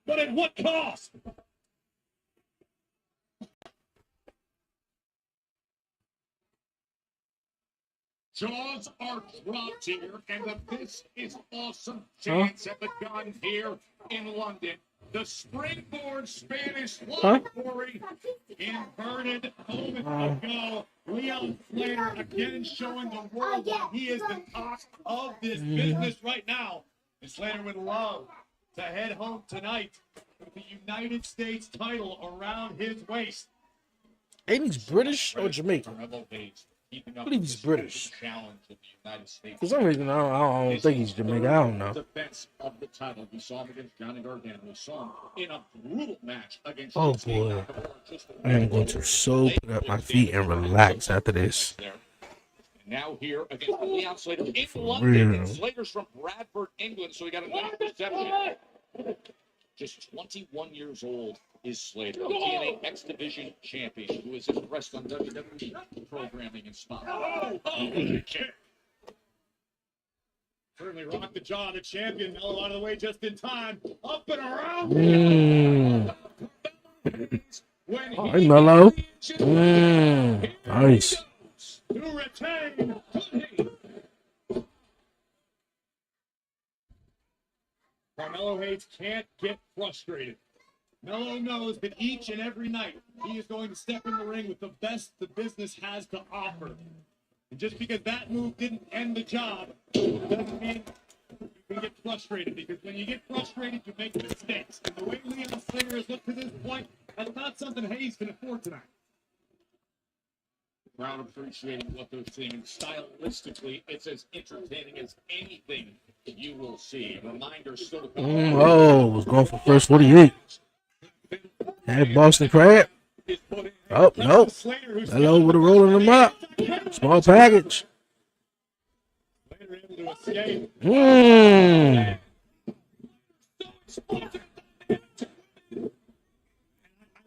But at what cost? Jaws are dropped here, and this is awesome chance have begun here in London. The springboard Spanish love story inverted moments ago. Leon Flair again showing the world that he is the top of this business right now. And Slater would love to head home tonight with the United States title around his waist.
Ain't he's British or Jamaican? I believe he's British. For some reason, I don't think he's Jamaican. I don't know.
Defense of the title. We saw him against Johnny Gargano. We saw him in a brutal match against.
Oh boy, I am going to so put up my feet and relax after this.
Now here against Leon Slater in London. And Slater's from Bradford, England, so he got a nice reception. Just 21 years old is Slater, the TNA X Division champion, who is impressed on WWE programming and spotlight. Certainly rocked the jaw of the champion. Melo out of the way just in time. Up and around.
Hey, Melo. Nice.
To retain. Carmelo Hayes can't get frustrated. Melo knows that each and every night he is going to step in the ring with the best the business has to offer. And just because that move didn't end the job doesn't mean you can get frustrated, because when you get frustrated, you make mistakes. And the way Leon Slater has looked to this point, that's not something Hayes can afford tonight. Crowd appreciating what they're seeing, and stylistically, it's as entertaining as anything you will see. A reminder still to
Oh, was going for first 48. Had Boston Crab. Oh, nope. Hello, with a rolling them up. Small package.
I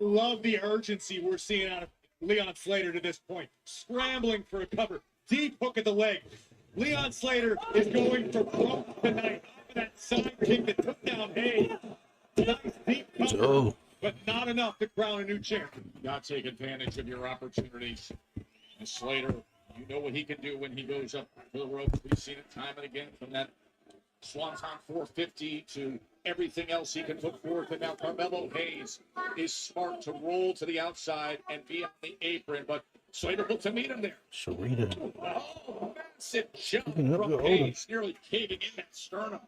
love the urgency we're seeing out of Leon Slater to this point. Scrambling for a cover. Deep hook at the leg. Leon Slater is going for broke tonight. That side kick that took down Hayes. Nice deep cover, but not enough to crown a new champion. You got to take advantage of your opportunities. And Slater, you know what he can do when he goes up to the ropes. We've seen it time and again, from that Swanton 450 to everything else he can put forth. And now Carmelo Hayes is smart to roll to the outside and be on the apron, but Slater looks to meet him there.
Sharita.
Oh, massive jump from Hayes, nearly caving in that sternum.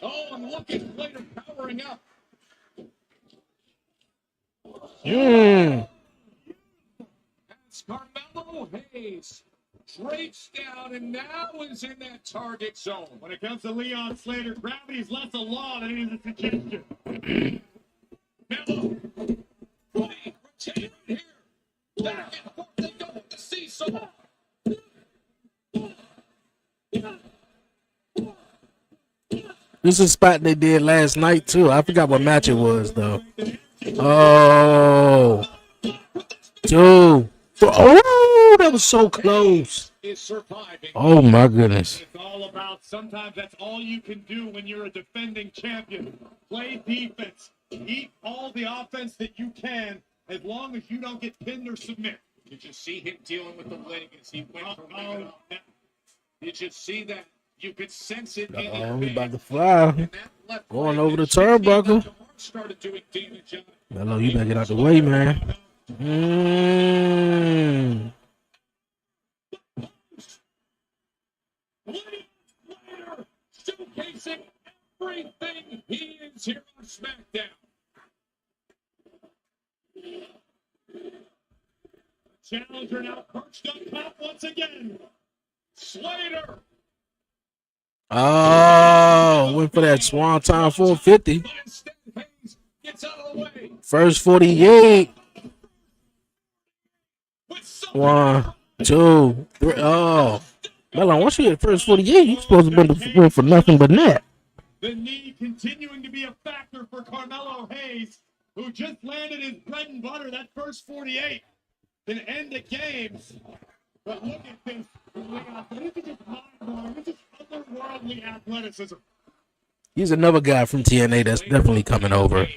Oh, and look at Slater powering up. That's Carmelo Hayes. Drapes down and now is in that target zone. When it comes to Leon Slater, gravity's less a law than it is a suggestion. Melo, footy, rotate here. Back and forth they go with the seesaw.
This is a spot they did last night, too. I forgot what match it was, though. Oh. Dude. Oh, that was so close. Oh, my goodness.
It's all about, sometimes that's all you can do when you're a defending champion. Play defense. Eat all the offense that you can, as long as you don't get pinned or submit. Did you see him dealing with the leg as he went from Did you see that? You could sense it in his
He's about to fly. Going over the turnbuckle. Melo, you better get out the way, man.
Showcasing everything he is here on SmackDown. Challenger now perched up top once again. Slater.
Oh, went for that Swanton 450.
But instead, Hayes gets out of the way.
First 48.
With something
1, 2, 3. Oh. Melon, once you hit first 48, you're supposed to be win for nothing but net.
the knee continuing to be a factor for Carmelo Hayes, who just landed his bread and butter, that first 48, can end the game. But look at this. This is just mind-blowing. This is otherworldly athleticism.
He's another guy from TNA that's definitely coming over.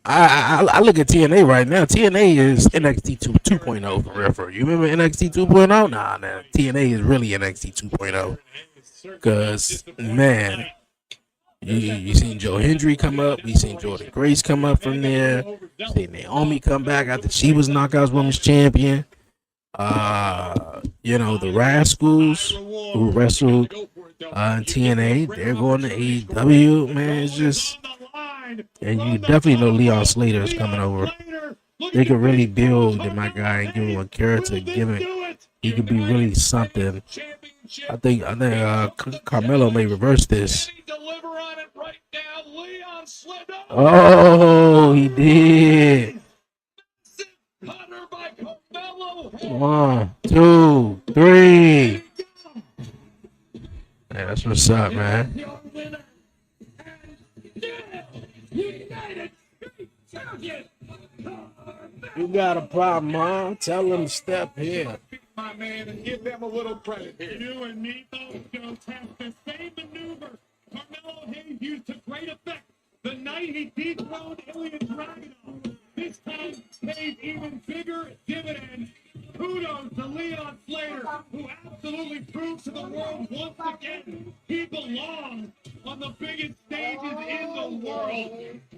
I look at TNA right now. TNA is NXT 2.0 for real. For you remember NXT 2.0? Nah, TNA is really NXT 2.0. Because, man, you seen Joe Hendry come up. We seen Jordan Grace come up from there. Seen Naomi come back after she was Knockouts Women's Champion. The Rascals who wrestled in TNA, they're going to AEW. Man, it's just, and you definitely know Leon Slater is coming over. They could really build my guy and give him a character, he could be really something. I think Carmelo may reverse this. Oh, he did. 1, 2, 3. Hey, that's what's up, man. You got a problem, huh? Tell him to step here.
My man, and give them a little credit here. You and me both gonna test the same maneuver Carmelo Hayes used to great effect the night he dethroned Ilya Dragunov. This time pays even bigger dividends. Kudos to Leon Slater, who absolutely proves to the world once again he belongs on the biggest stages in the world.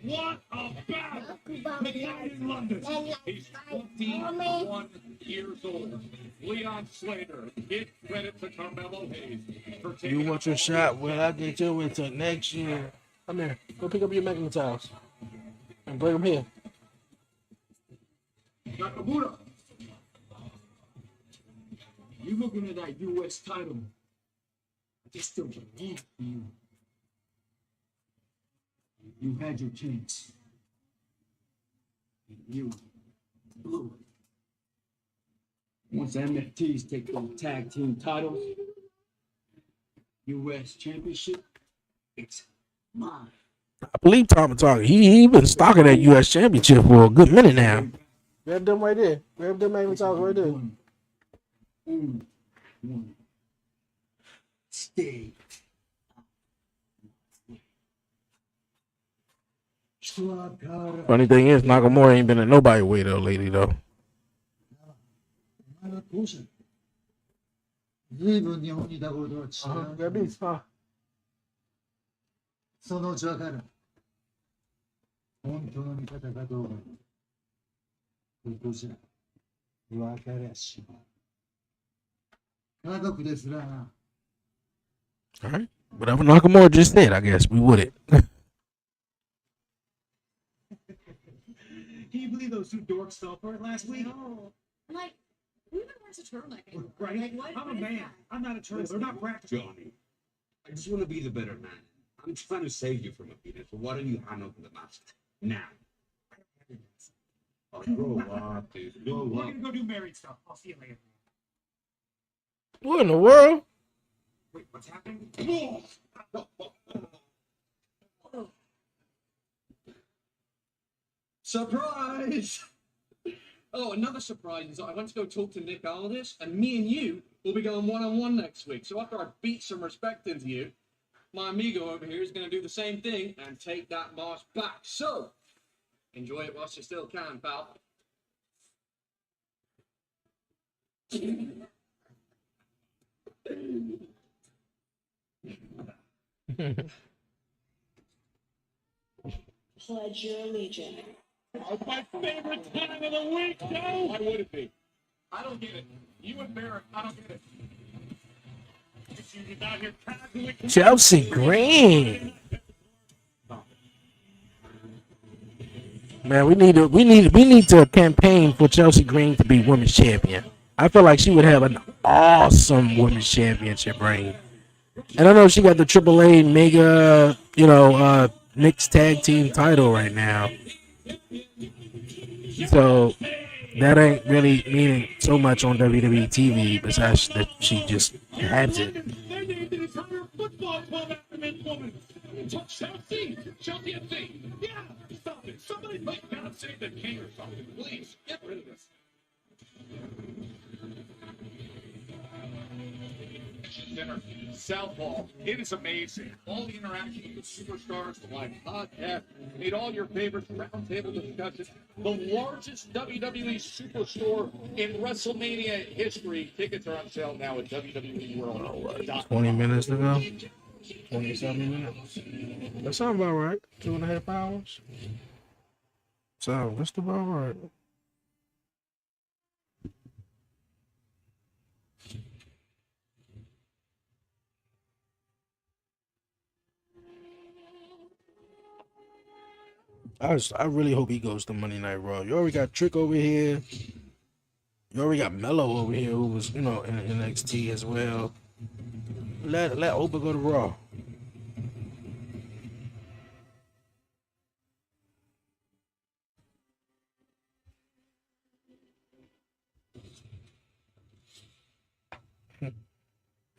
What a battle tonight in London. He's 21 years old. Leon Slater, give credit to Carmelo Hayes for taking.
You want your shot? Well, I'll get you until next year. Come here. Go pick up your magnetiles and bring them here.
Nakamura. You looking at that U.S. title? I just still believe in you. You had your chance. You blew it. Once MFTs take those tag team titles, U.S. Championship, it's mine.
I believe Tom is talking. He been stalking that U.S. Championship for a good minute now. Grab them right there. Grab them magnetiles right there.
Stay.
Funny thing is, Nakamura ain't been in nobody way though lately though. Grab these, huh?
そのうちわかる。本当の味方かどうか。ここじゃわかりゃしまう。家族ですらな。
All right. Whatever Nakamura just said, I guess we would it.
Can you believe those two dorks fell for it last week?
No. I'm like, who even wears a turtleneck anymore?
Right?
Like, what?
I'm a man. I'm not a turtle. They're not practicing.
Johnny, I just want to be the better man. I'm trying to save you from a beating, so why don't you hand over the mask now? Oh, grow up, dude.
We're
Grow up.
gonna go do married stuff. I'll see you later.
What in the world?
Wait, what's happening?
Surprise! Oh, another surprise is I went to go talk to Nick Aldis, and me and you will be going one-on-one next week. So after I beat some respect into you, my amigo over here is going to do the same thing and take that mask back. So, enjoy it whilst you still can, pal.
Pledge your allegiance.
Oh, my favorite time of the week, Joe. Why would it be? I don't get it. You and Barrett, I don't get it. You're out here casually.
Chelsea Green. Man, we need to campaign for Chelsea Green to be women's champion. I feel like she would have an awesome women's championship reign. And I know she got the AAA mega, mixed tag team title right now. So that ain't really meaning so much on WWE TV besides that she just has it.
They named an entire football club after this woman. Chelsea? Chelsea FC? Yeah, stop it. Somebody make God Save the King or something, please. Get rid of this. Center, Southpaw. It is amazing. All the interaction with the superstars, the live podcast, made all your favorites, roundtable discussions. The largest WWE superstore in WrestleMania history. Tickets are on sale now at WWEWorld.com.
20 minutes to go. 27 minutes. That sounds about right. 2.5 hours. So that's about right. I really hope he goes to Monday Night Raw. You already got Trick over here. You already got Mello over here, who was, in NXT as well. Let Oba go to Raw.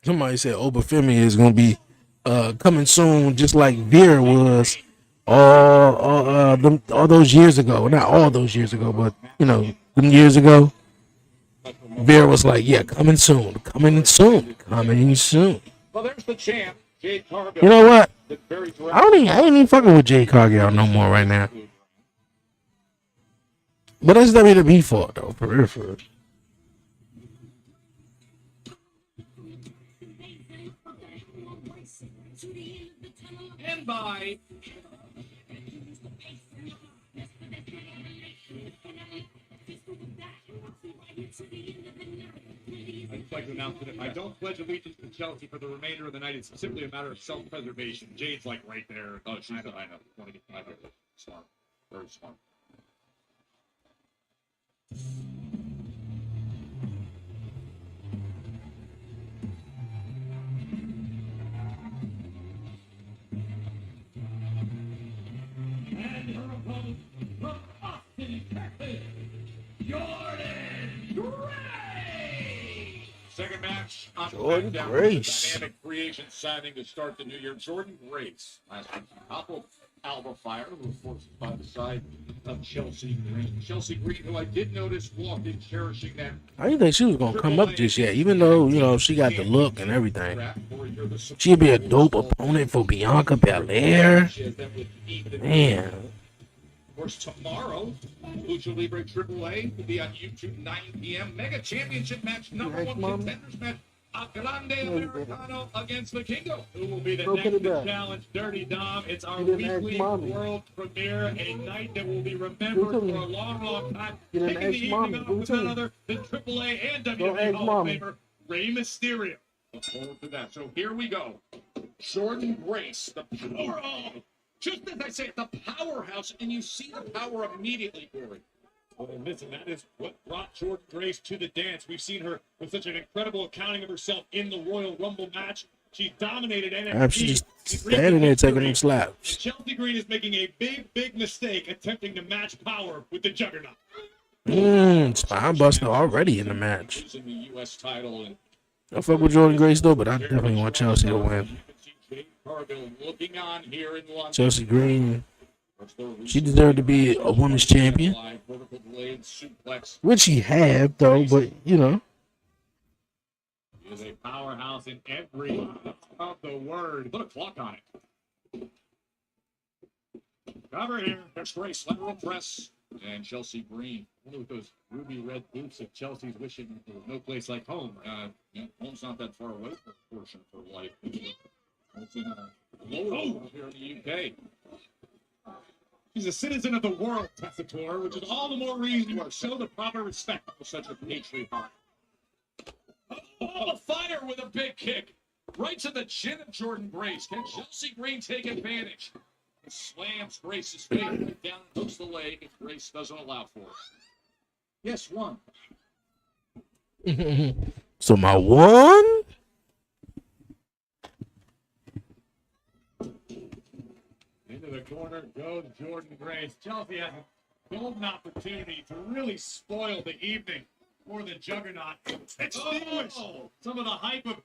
Somebody said Obafemi is gonna be coming soon, just like Veer was all those years ago. Not all those years ago, but them years ago. Veer was like, "Yeah, coming soon, coming soon, coming soon."
Well, there's the champ, Jade Cargill.
You know what? I ain't even fucking with Jade Cargill no more right now. But that's WWE fault though, for real, for real.
And by I'd like to announce that if I don't pledge allegiance to Chelsea for the remainder of the night, it's simply a matter of self-preservation. Jade's like right there. Oh, she's I know. Want to get smart, very smart. And her opponent from Austin, Texas, Jordan Gray. Second match on
Jordan
SmackDown.
Grace.
Dynamic creation signing to start the new year. Jordan Grace. Last week, toppled Alba Fire, who of course is by the side of Chelsea Green. Chelsea Green, who I did notice walked in cherishing that.
I didn't think she was gonna come up just yet, even though she got the look and everything. She'd be a dope opponent for Bianca Belair. Man.
Of course, tomorrow, Lucha Libre AAA will be on YouTube 9 p.m. Mega Championship match, number one contenders match. A Grande Americano against the Kingo, who will be the next to challenge Dirty Dom. It's our weekly world premiere, a night that will be remembered for a long, long time. Kicking the evening off with none other than AAA and WWE Hall of Famer Rey Mysterio. Look forward to that. So here we go. Jordan Grace, the power of, just as I say, the powerhouse, and you see the power immediately, Corey. Well, listen, that is what brought Jordan Grace to the dance. We've seen her with such an incredible accounting of herself in the Royal Rumble match. She's dominated NXT.
She's just standing there taking them slaps.
Chelsea Green is making a big, big mistake attempting to match power with the Juggernaut.
Spine buster already in the match.
Losing the U.S. title and
I fuck with Jordan Grace though, but I definitely want Chelsea to win.
looking on here in London.
Chelsea Green, she deserved to be a women's champion, which she had though. But
She is a powerhouse in every of the word. Put a clock on it. Cover here. There's Grace, lateral press, and Chelsea Green. One of those ruby red boots of Chelsea's wishing there was no place like home. Home's not that far away from a portion of her life. It's in Lowell here in the UK. She's a citizen of the world, Tessitor, which is all the more reason to show the proper respect for such a patriot. Oh, fire with a big kick. Right to the chin of Jordan Grace. Can Chelsea Green take advantage? Slams Grace's face right down and hooks the leg if Grace doesn't allow for it. Yes, one.
So my one.
Into the corner goes Jordan Grace. Chelsea has a golden opportunity to really spoil the evening for the juggernaut. Extinguish some of the hype of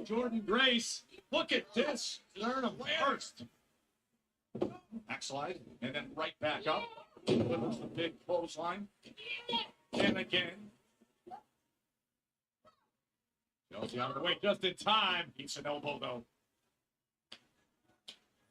Jordan Grace. Look at this. Learn him first. Backslide and then right back up. Delivers the big clothesline. And again. Chelsea out of the way just in time. Keeps an elbow though.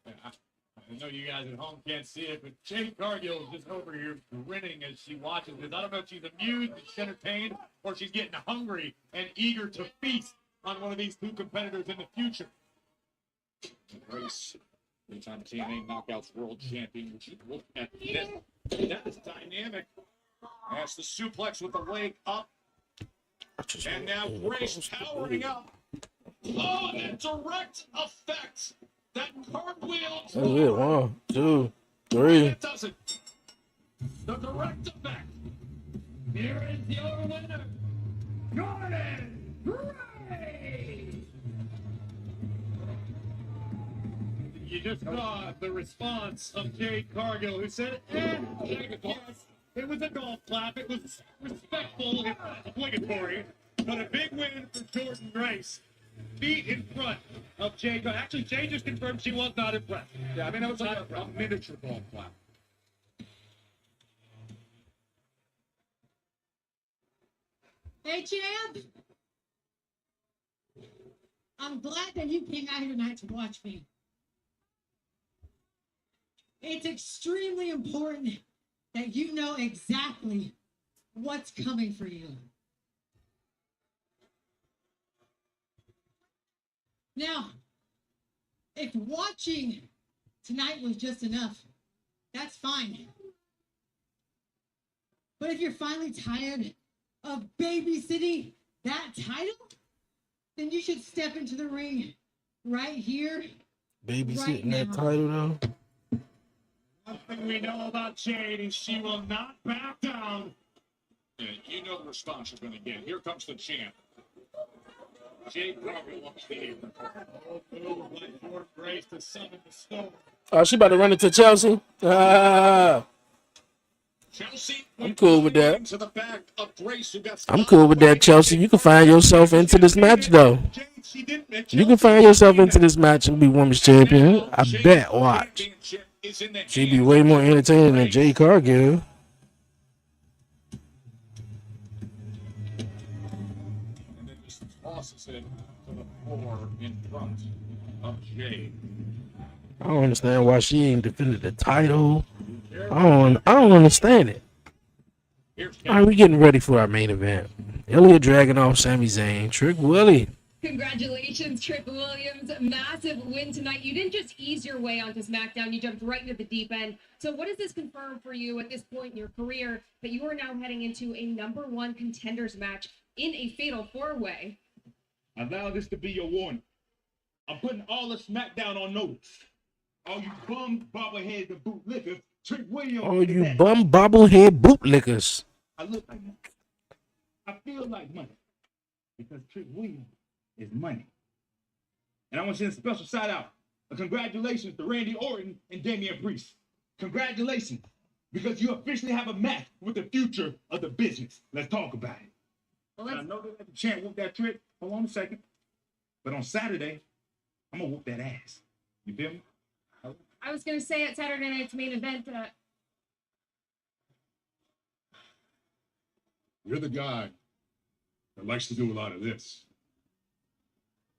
I know you guys at home can't see it, but Jade Cargill is just over here grinning as she watches this. I don't know if she's amused, she's entertained, or she's getting hungry and eager to feast on one of these two competitors in the future. Grace, three-time TNA Knockouts World Champion. Would you look at this? That is dynamic. That's the suplex with the leg up. And now Grace powering up. Oh, and direct effect. That cartwheel.
That's it. 1, 2, 3.
It doesn't. The direct effect. Here is your winner, Jordan Grace. You just saw the response of Jade Cargill, who said, yes, it was a golf clap. It was respectful, if not obligatory, but a big win for Jordan Grace. Feet in front of Jade. Actually, Jade just confirmed she was not impressed. Yeah, I mean, that was like a miniature golf clap.
Hey, champ. I'm glad that you came out here tonight to watch me. It's extremely important that you know exactly what's coming for you. Now, if watching tonight was just enough, that's fine. But if you're finally tired of babysitting that title, then you should step into the ring right here.
Babysitting that title though.
One thing we know about Jade is she will not back down. And you know the response you're going to get. Here comes the champ. Jade Cargill up the apron. Oh, like Jordan Grace to summon the storm.
Oh, she about to run into Chelsea.
Chelsea,
I'm cool with that.
to the back of Grace, who got
I'm cool with that, Chelsea. You can find yourself into this match though. You can find yourself into this match and be women's champion. I bet. Watch. She'd be way more entertaining than Jade Cargill.
And then just tosses it to the floor in front of Jade.
I don't understand why she ain't defended the title. I don't understand it. All right, we getting ready for our main event. Ilya Dragunov, Sami Zayn, Trick Willie.
Congratulations, Trick Williams. Massive win tonight. You didn't just ease your way onto SmackDown. You jumped right into the deep end. So what does this confirm for you at this point in your career that you are now heading into a #1 contenders match in a fatal four-way?
Allow this to be your warning. I'm putting all of SmackDown on notice. All you bum bobbleheads and bootlickers, Trick Williams.
Oh, you bum bobblehead bootlickers.
I look like money. I feel like money. Because Trick Williams is money. And I want to send a special shout out. Congratulations to Randy Orton and Damian Priest. Congratulations. Because you officially have a match with the future of the business. Let's talk about it. Well, I know that the champ whooped that trick. Hold on a second. But on Saturday, I'm going to whoop that ass. You feel me?
I was going to say at Saturday night's main event,
You're the guy that likes to do a lot of this.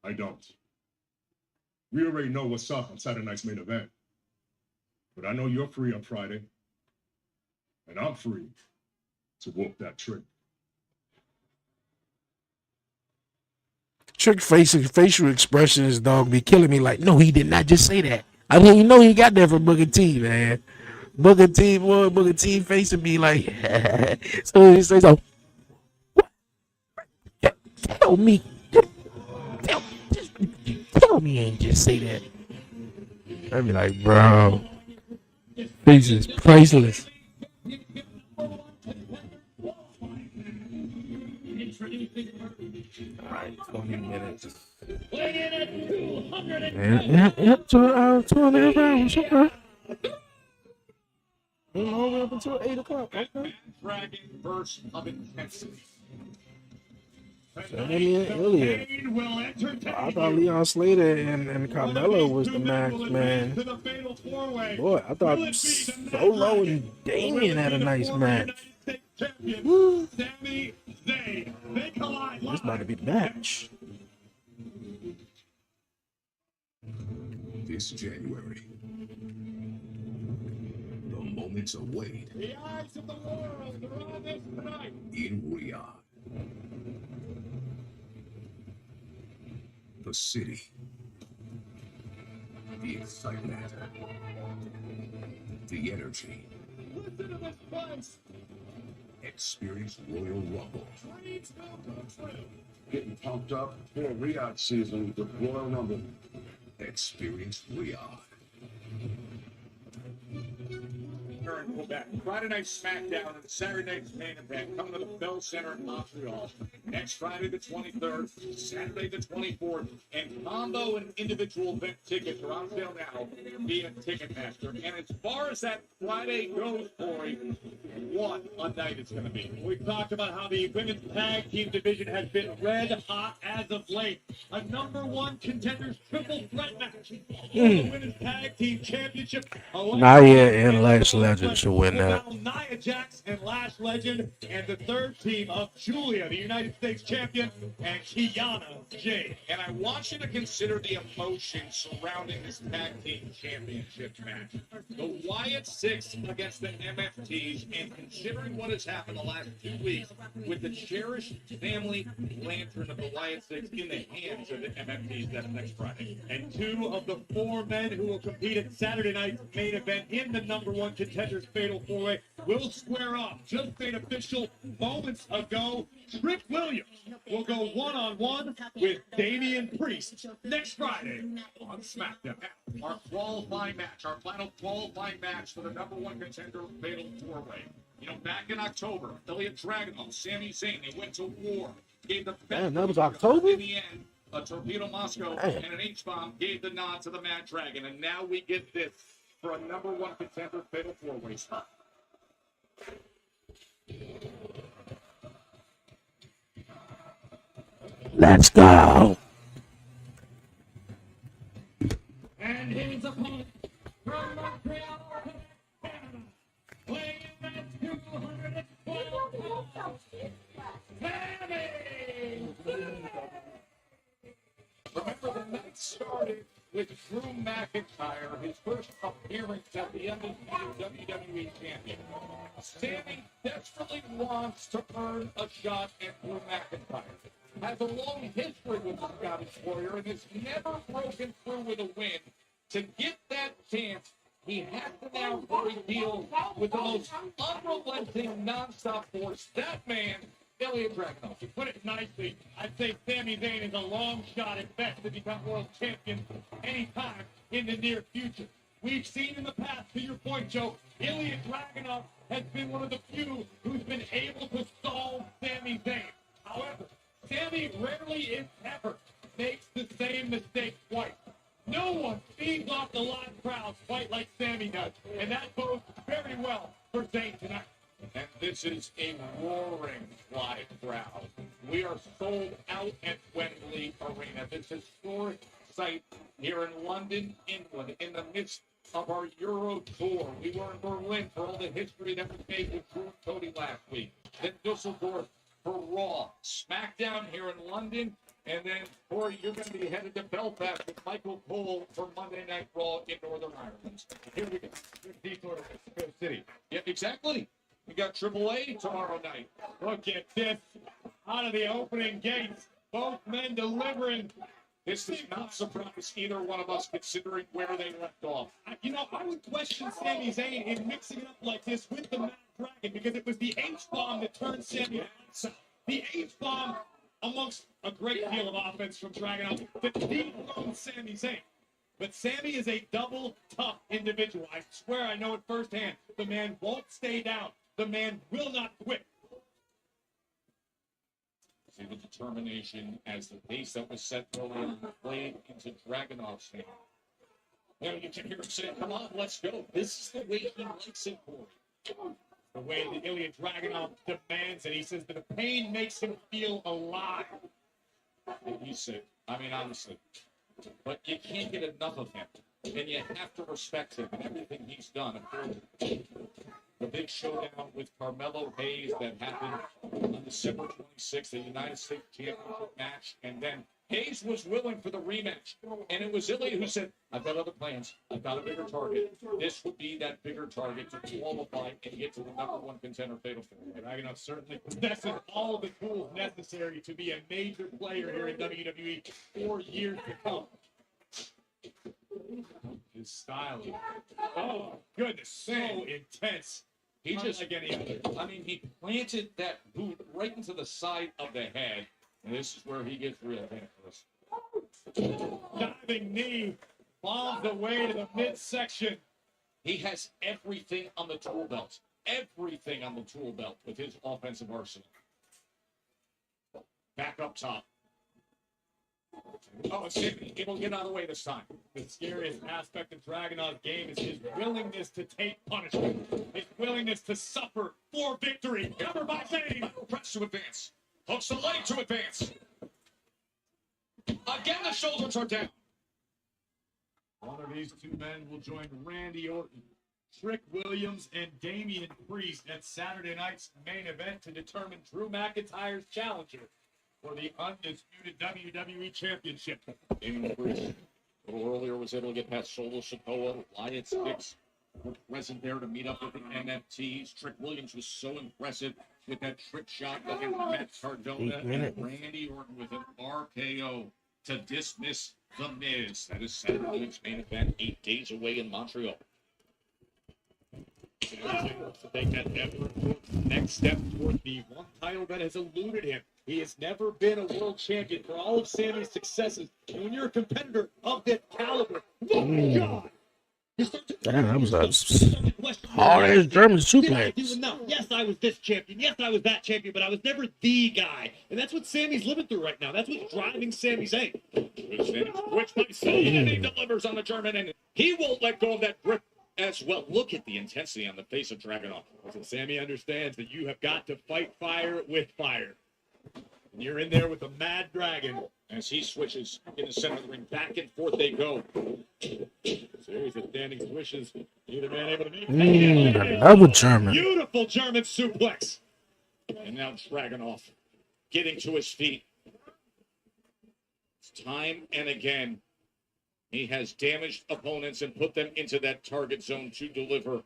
I don't. We already know what's up on Saturday night's main event. But I know you're free on Friday. And I'm free to whoop that trick.
Trick facial expressions, dog, be killing me. Like, no, he did not just say that. I mean, you know he got that from Booker T, man. Booker T face would be like, so he says, "Oh, tell me he ain't just say that." I'd be like, bro, face is priceless.
Introducing
Yeah, 2.5 hours. Okay. All the way up until 8 o'clock. Okay.
Dragon burst of intensity.
Sammy and Ilya. I thought Leon Slater and Carmelo was the match, man. Boy, I thought Solo and Damien had a nice match. Woo. It's about to be the match.
This January, the moments await
The eyes of the world are on this tonight.
in Riyadh. The city, the excitement, the energy.
Listen to this place.
Experience Royal Rumble.
Dreams come true.
Getting pumped up for Riyadh season with Royal Rumble.
Experience Riyadh.
During Quebec, Friday night SmackDown and Saturday night's main event coming to the Bell Center in Montreal. Next Friday the 23rd, Saturday the 24th, and combo and individual event tickets are on sale now via Ticketmaster. And as far as that Friday goes, Corey, what a night it's going to be. We've talked about how the women's tag team division has been red hot as of late. A #1 contenders triple threat match for the women's tag team championship.
Nia and Lash Legend should win that.
Nia Jax and Lash Legend, and the third team of Julia, the United States champion, and Kiana Jade. And I want you to consider the emotion surrounding this tag team championship match. The Wyatt Six against the MFTs, and considering what has happened the last 2 weeks with the cherished family lantern of the Wyatt Six in the hands of the MFTs, that's next Friday. And 2 of the 4 men who will compete at Saturday night's main event in the #1 contenders fatal 4-way will square off. Just made official moments ago. Trick Williams will go one-on-one with Damian Priest next Friday on SmackDown. Our qualifying match, our final qualifying match for the #1 contender fatal 4-way. You know, back in October, Ilya Dragunov, Sami Zayn, they went to war. Gave the best
That was October?
in the end. A Torpedo Moscow and an H-bomb gave the nod to the Mad Dragon, and now we get this for a #1 contender fatal 4-way spot.
Let's go.
And his opponent from Montreal, Canada, weighing in at 212 pounds, Sammy! Remember, the night started with Drew McIntyre, his first appearance at the undisputed WWE champion. Sammy desperately wants to earn a shot at Drew McIntyre. Has a long history with the Scottish Warrior and has never broken through with a win. To get that chance, he has to now deal with the most unrelenting, nonstop force. That man, Ilya Dragunov. To put it nicely, I'd say Sami Zayn is a long shot at best to become world champion anytime in the near future. We've seen in the past, to your point, Joe, Ilya Dragunov has been one of the few who's been able to solve Sami Zayn. However, Sammy rarely, if ever, makes the same mistake twice. No one feeds off the live crowd quite like Sammy does, and that bodes very well for Zayn tonight. And this is a roaring live crowd. We are sold out at Wembley Arena, this historic site here in London, England, in the midst of our Euro tour. We were in Berlin for all the history that was made with Drew and Cody last week. Then Dusseldorf for Raw, SmackDown here in London, and then, Corey, you're going to be headed to Belfast with Michael Cole for Monday Night Raw in Northern Ireland. Here we go. Detroit, Mexico City. Yep, exactly. We got AAA tomorrow night. Look at this. Out of the opening gates, both men delivering. This does not surprise either one of us, considering where they left off. I would question Sami Zayn in mixing it up like this with the Mad Dragon, because it was the H-bomb that turned Sami Zayn. The H-bomb, amongst a great deal of offense from Dragunov, that dethroned Sami Zayn. But Sammy is a double tough individual. I swear I know it firsthand. The man won't stay down. The man will not quit. See the determination as the pace that was set earlier played into Dragunov's hand. Now you can hear him saying, come on, let's go. This is the way he likes it, Corey. The way that Ilya Dragunov demands it. He says that the pain makes him feel alive. And he said, I mean, honestly, but you can't get enough of him. And you have to respect him and everything he's done. Of course, the big showdown with Carmelo Hayes that happened on December 26th, the United States Championship match. And then Hayes was willing for the rematch. And it was Ilya who said, I've got other plans. I've got a bigger target. This would be that bigger target to qualify and get to the #1 contender fatal four. Dragunov certainly possesses all the tools necessary to be a major player here in WWE for years to come. His style, oh goodness, so intense. He just like any other. I mean, he planted that boot right into the side of the head, and this is where he gets real dangerous. Diving knee, bombs away to the midsection. He has everything on the tool belt. Everything on the tool belt with his offensive arsenal. Back up top. Oh, it's able to get out of the way this time. The scariest aspect of Dragunov's game is his willingness to take punishment. His willingness to suffer for victory. Covered by Zane. Press to advance. Hooks the leg to advance. Again, the shoulders are down. One of these two men will join Randy Orton, Trick Williams, and Damian Priest at Saturday night's main event to determine Drew McIntyre's challenger for the undisputed WWE Championship. Damian Priest, a little earlier, was able to get past Solo Sikoa. Wyatt Sticks were present there to meet up with the NFTs. Trick Williams was so impressive with that trick shot against Matt Cardona. And Randy Orton with an RKO to dismiss The Miz. That is Saturday night's main event, 8 days away in Montreal. To take that next step toward the one title that has eluded him. He has never been a world champion for all of Sammy's successes. And when you're a competitor of that caliber, oh my God!
Damn, that was a hard-ass German suplex.
Yes, I was this champion. Yes, I was that champion, but I was never the guy. And that's what Sammy's living through right now. That's what's driving Sami Zayn. Which by so many delivers on the German, and he won't let go of that grip as well. Look at the intensity on the face of Dragunov. Listen, Sami understands that you have got to fight fire with fire. And you're in there with the Mad Dragon as he switches in the center of the ring. Back and forth they go. Series of standing swishes. Neither man able to meet.
Another German.
Beautiful German suplex. And now Dragunov getting to his feet. It's time and again. He has damaged opponents and put them into that target zone to deliver.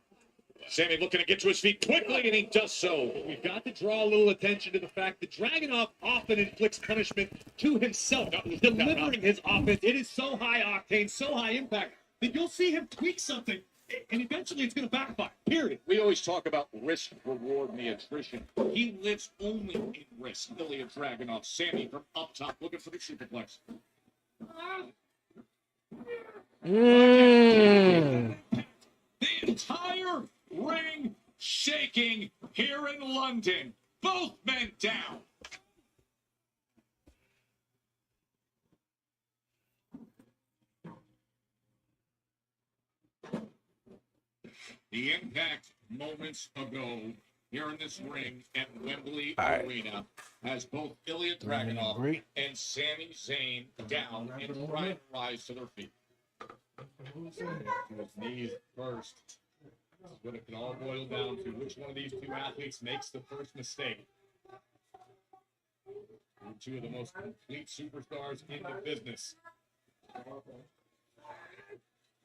Sami looking to get to his feet quickly, and he does so. We've got to draw a little attention to the fact that Dragunov often inflicts punishment to himself, delivering his offense. It is so high octane, so high impact, that you'll see him tweak something, and eventually it's going to backfire, period. We always talk about risk, reward, and the attrition. He lives only in risk. Ilya Dragunov, Sami from up top, looking for the superplex. The entire ring shaking here in London. Both men down. The impact moments ago here in this ring at Wembley Arena has both Ilya Dragunov and Sami Zayn down and trying to rise to their feet. To his knees first. This is what it can all boil down to. Which one of these two athletes makes the first mistake? They're two of the most complete superstars in the business.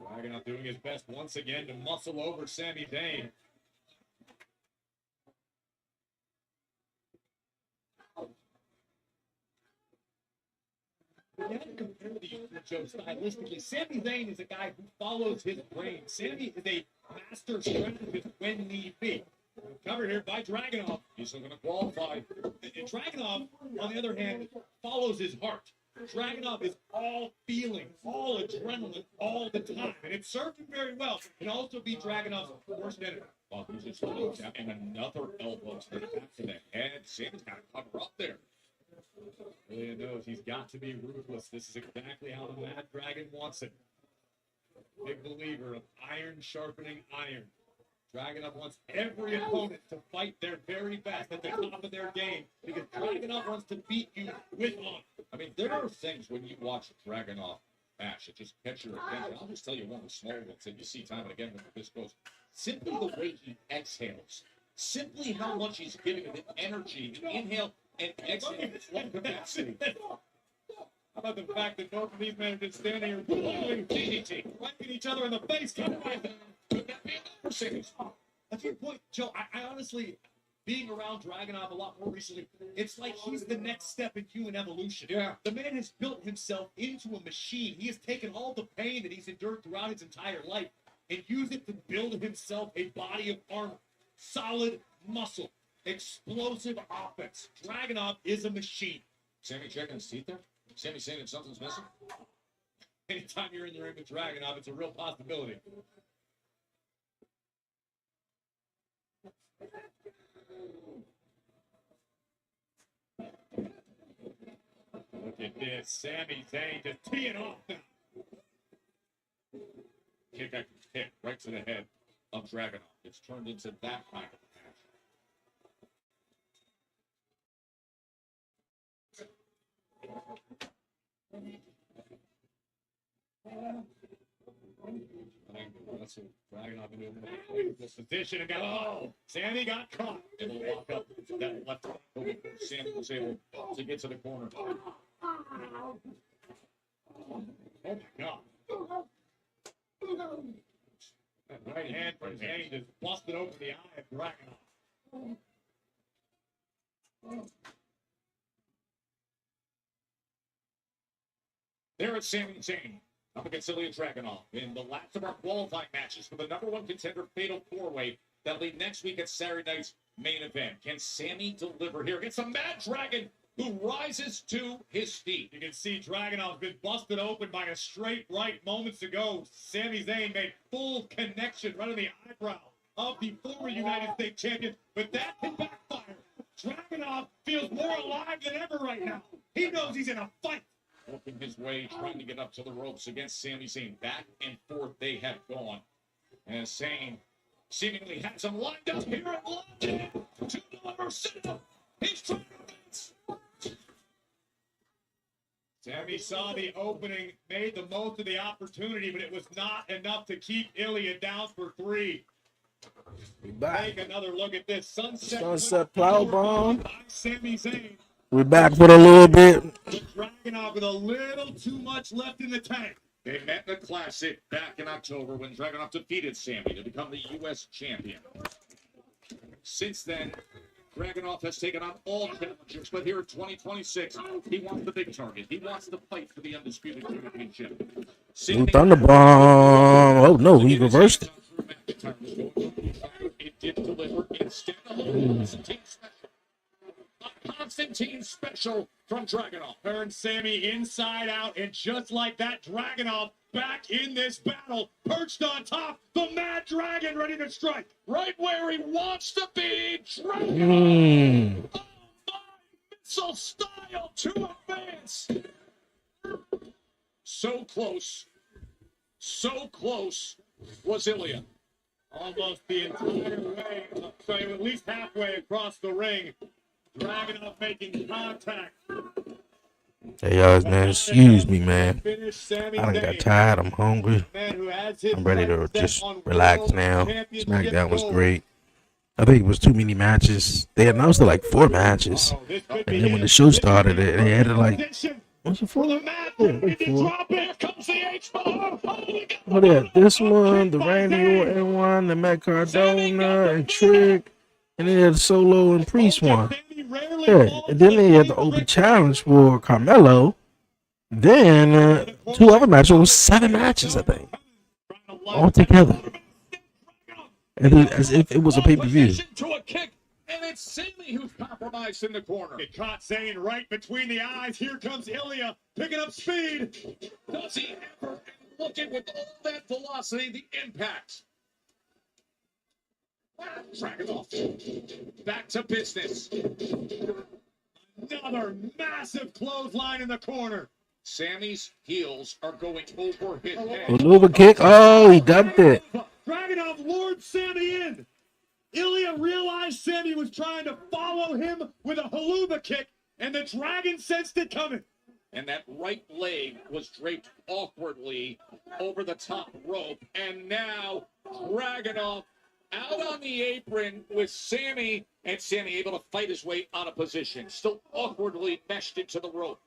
Dragunov doing his best once again to muscle over Sami Zayn. You have to compare these two, Joe, stylistically. Sami Zayn is a guy who follows his brain. Sami is a master strategist when need be. Covered here by Dragunov. He's still going to qualify. And Dragunov, on the other hand, follows his heart. Dragunov is all feeling, all adrenaline, all the time. And it served him very well. It can also be Dragunov's worst enemy. Well, he's just and another elbow to the back of the head. Sami's got to cover up there. Ilya knows he's got to be ruthless. This is exactly how the Mad Dragon wants it. Big believer of iron sharpening iron. Dragunov wants every opponent to fight their very best at the top of their game because Dragunov wants to beat you with honor. I mean, there are things when you watch Dragunov match that just catch your attention. I'll just tell you one of the small ones that you see time and again when this goes. Simply the way he exhales. Simply how much he's giving it energy. Inhale and exhale. It's one capacity. How about the fact that both of these men are just standing here blowing DDT, whacking each other in the face? Could that be a percentage? That's your point, Joe. I honestly, being around Dragunov a lot more recently, it's like he's the next step in human evolution. Yeah. The man has built himself into a machine. He has taken all the pain that he's endured throughout his entire life and used it to build himself a body of armor, solid muscle, explosive offense. Dragunov is a machine.
Sammy checking his teeth there? Sammy saying that something's missing?
Anytime you're in the ring with Dragunov, it's a real possibility. Look at this. Sami Zayn just teeing off now. Kick after kick right to the head of Dragunov. It's turned into that kind of match. That's Dragunov into this position and got Sami got caught and the walk up that left before Sami was able to get to the corner. Oh my God. That right hand from Zayn just busted open the eye of Dragunov. There it's Sami Zayn up against Ilya Dragunov in the last of our qualifying matches for the #1 contender fatal 4-way that lead next week at Saturday night's main event. Can Sami deliver here against a Mad Dragon who rises to his feet? You can see Dragunov's been busted open by a straight right moments ago. Sami Zayn made full connection right on the eyebrow of the former United States champion, but that can backfire. Dragunov feels more alive than ever right now. He knows he's in a fight. Working his way, trying to get up to the ropes against Sami Zayn. Back and forth they have gone. And Zayn seemingly has him lined up here at London to deliver sit-up. He's trying to advance. Sami saw the opening, made the most of the opportunity, but it was not enough to keep Ilya down for 3. Take another look at this sunset
plow bomb.
Sami Zayn.
We're back for a little bit.
Dragunov with a little too much left in the tank. They met in the Classic back in October when Dragunov defeated Sami to become the U.S. champion. Since then, Dragunov has taken on all challengers, but here in 2026, he wants the big target. He wants to fight for the undisputed championship.
New Thunderbomb. Oh no, he reversed it.
It did deliver instead of a Constantine special from Dragunov. Turned Sami inside out, and just like that, Dragunov back in this battle, perched on top, the Mad Dragon ready to strike, right where he wants to be. Dragunov, oh my, missile style to advance. So close was Ilya. Almost the entire way, so at least halfway across the ring. Dragunov making contact.
Hey guys, man, excuse me, man. I done got tired. I'm hungry. I'm ready to just relax now. SmackDown was great. I think it was too many matches. They announced it like 4 matches, and then when the show started, they added like, what's it for? Like 4. Oh yeah, this one, the Randy Orton one, the Matt Cardona and Trick, and then they had the Solo and Priest one. Yeah, and then they had the open challenge for Carmelo. Then 2 other matches. It was 7 matches, I think, all together, and then, as if it was a pay-per-view.
And it's Sami who's compromised in the corner. It caught Zayn right between the eyes. Here comes Ilya picking up speed. Does he ever look at with all that velocity, the impact? Dragunov back to business. Another massive clothesline in the corner. Sammy's heels are going over his head.
Haluva kick. Oh, he ducked it.
Dragunov lured Sammy in. Ilya realized Sammy was trying to follow him with a haluva kick, and the Dragon sensed it coming. And that right leg was draped awkwardly over the top rope. And now Dragunov out on the apron with Sammy, and Sammy able to fight his way out of position. Still awkwardly meshed into the rope.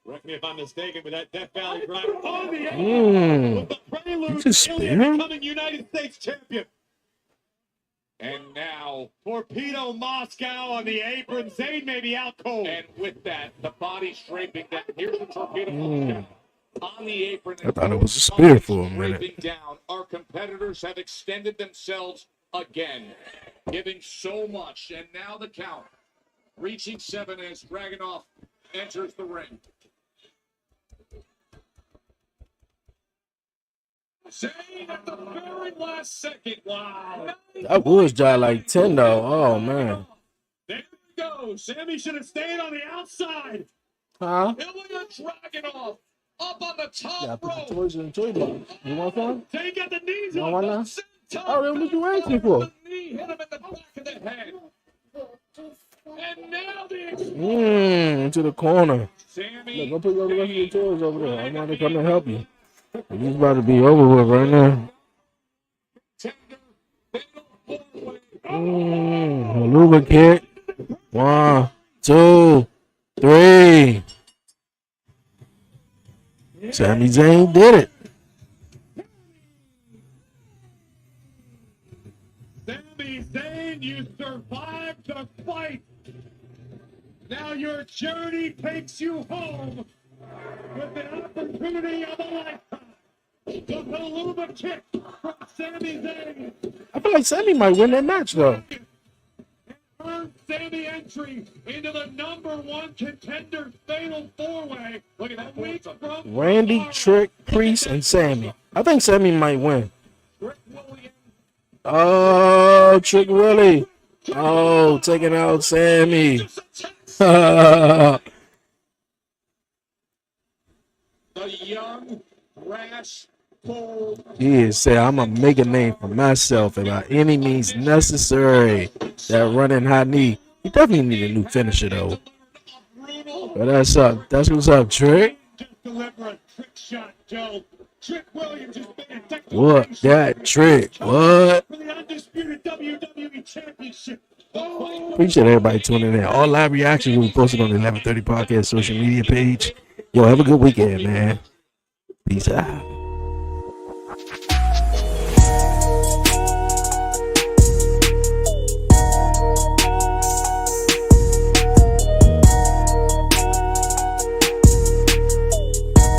Correct me if I'm mistaken, with that Death Valley driver on the apron with the prelude, Ilya becoming United States champion. And now, Torpedo Moscow on the apron. Zayn may be out cold. And with that, the body scraping down. Here's the Torpedo Moscow on the apron.
I thought it was a spear for a minute.
Scraping down. Our competitors have extended themselves again, giving so much. And now the count, reaching 7 as Dragunov enters the ring. Zayn at the very last second. Wow.
That was just like 10 though. Oh man.
There we go. Sammy should have stayed on the outside.
Huh?
Ilya Dragunov up on the top
Yeah, put the
rope.
toys in the toy box. You want some?
Take out the knees
You
off
want
the
one
same
now?
time.
Oh, then what you asking for?
Knee hit him in the back of the head. And now the
Into the corner.
Sammy.
Look, go put the rest of your toys over there. I'm about to come and help you. He's about to be over with right now. Haluva kick. 1, 2, 3. Sami Zayn did it.
Sami Zayn, you survived the fight. Now your journey takes you home with an opportunity of a lifetime. The Haluva kick from Sami Zayn.
I feel like Sami might win that match though.
Earned Sami entry into the #1 contender fatal 4-way. Look at that week from
Randy, Trick, Priest, and Sami. I think Sami might win. Oh, Trick Willie. Oh, taking out Sami.
the young, rash, bold.
He said, I'm going to make a name for myself and by any means necessary. That running high knee. He definitely need a new finisher, though. But that's up. That's what's up, Trick.
Deliver a trick shot, Joe. Trick Williams has been a
What? That Trick. What?
for the undisputed WWE Championship.
Appreciate everybody tuning in. All live reactions will be posted on the 1130 Podcast social media page. Yo, have a good weekend, man. Peace out.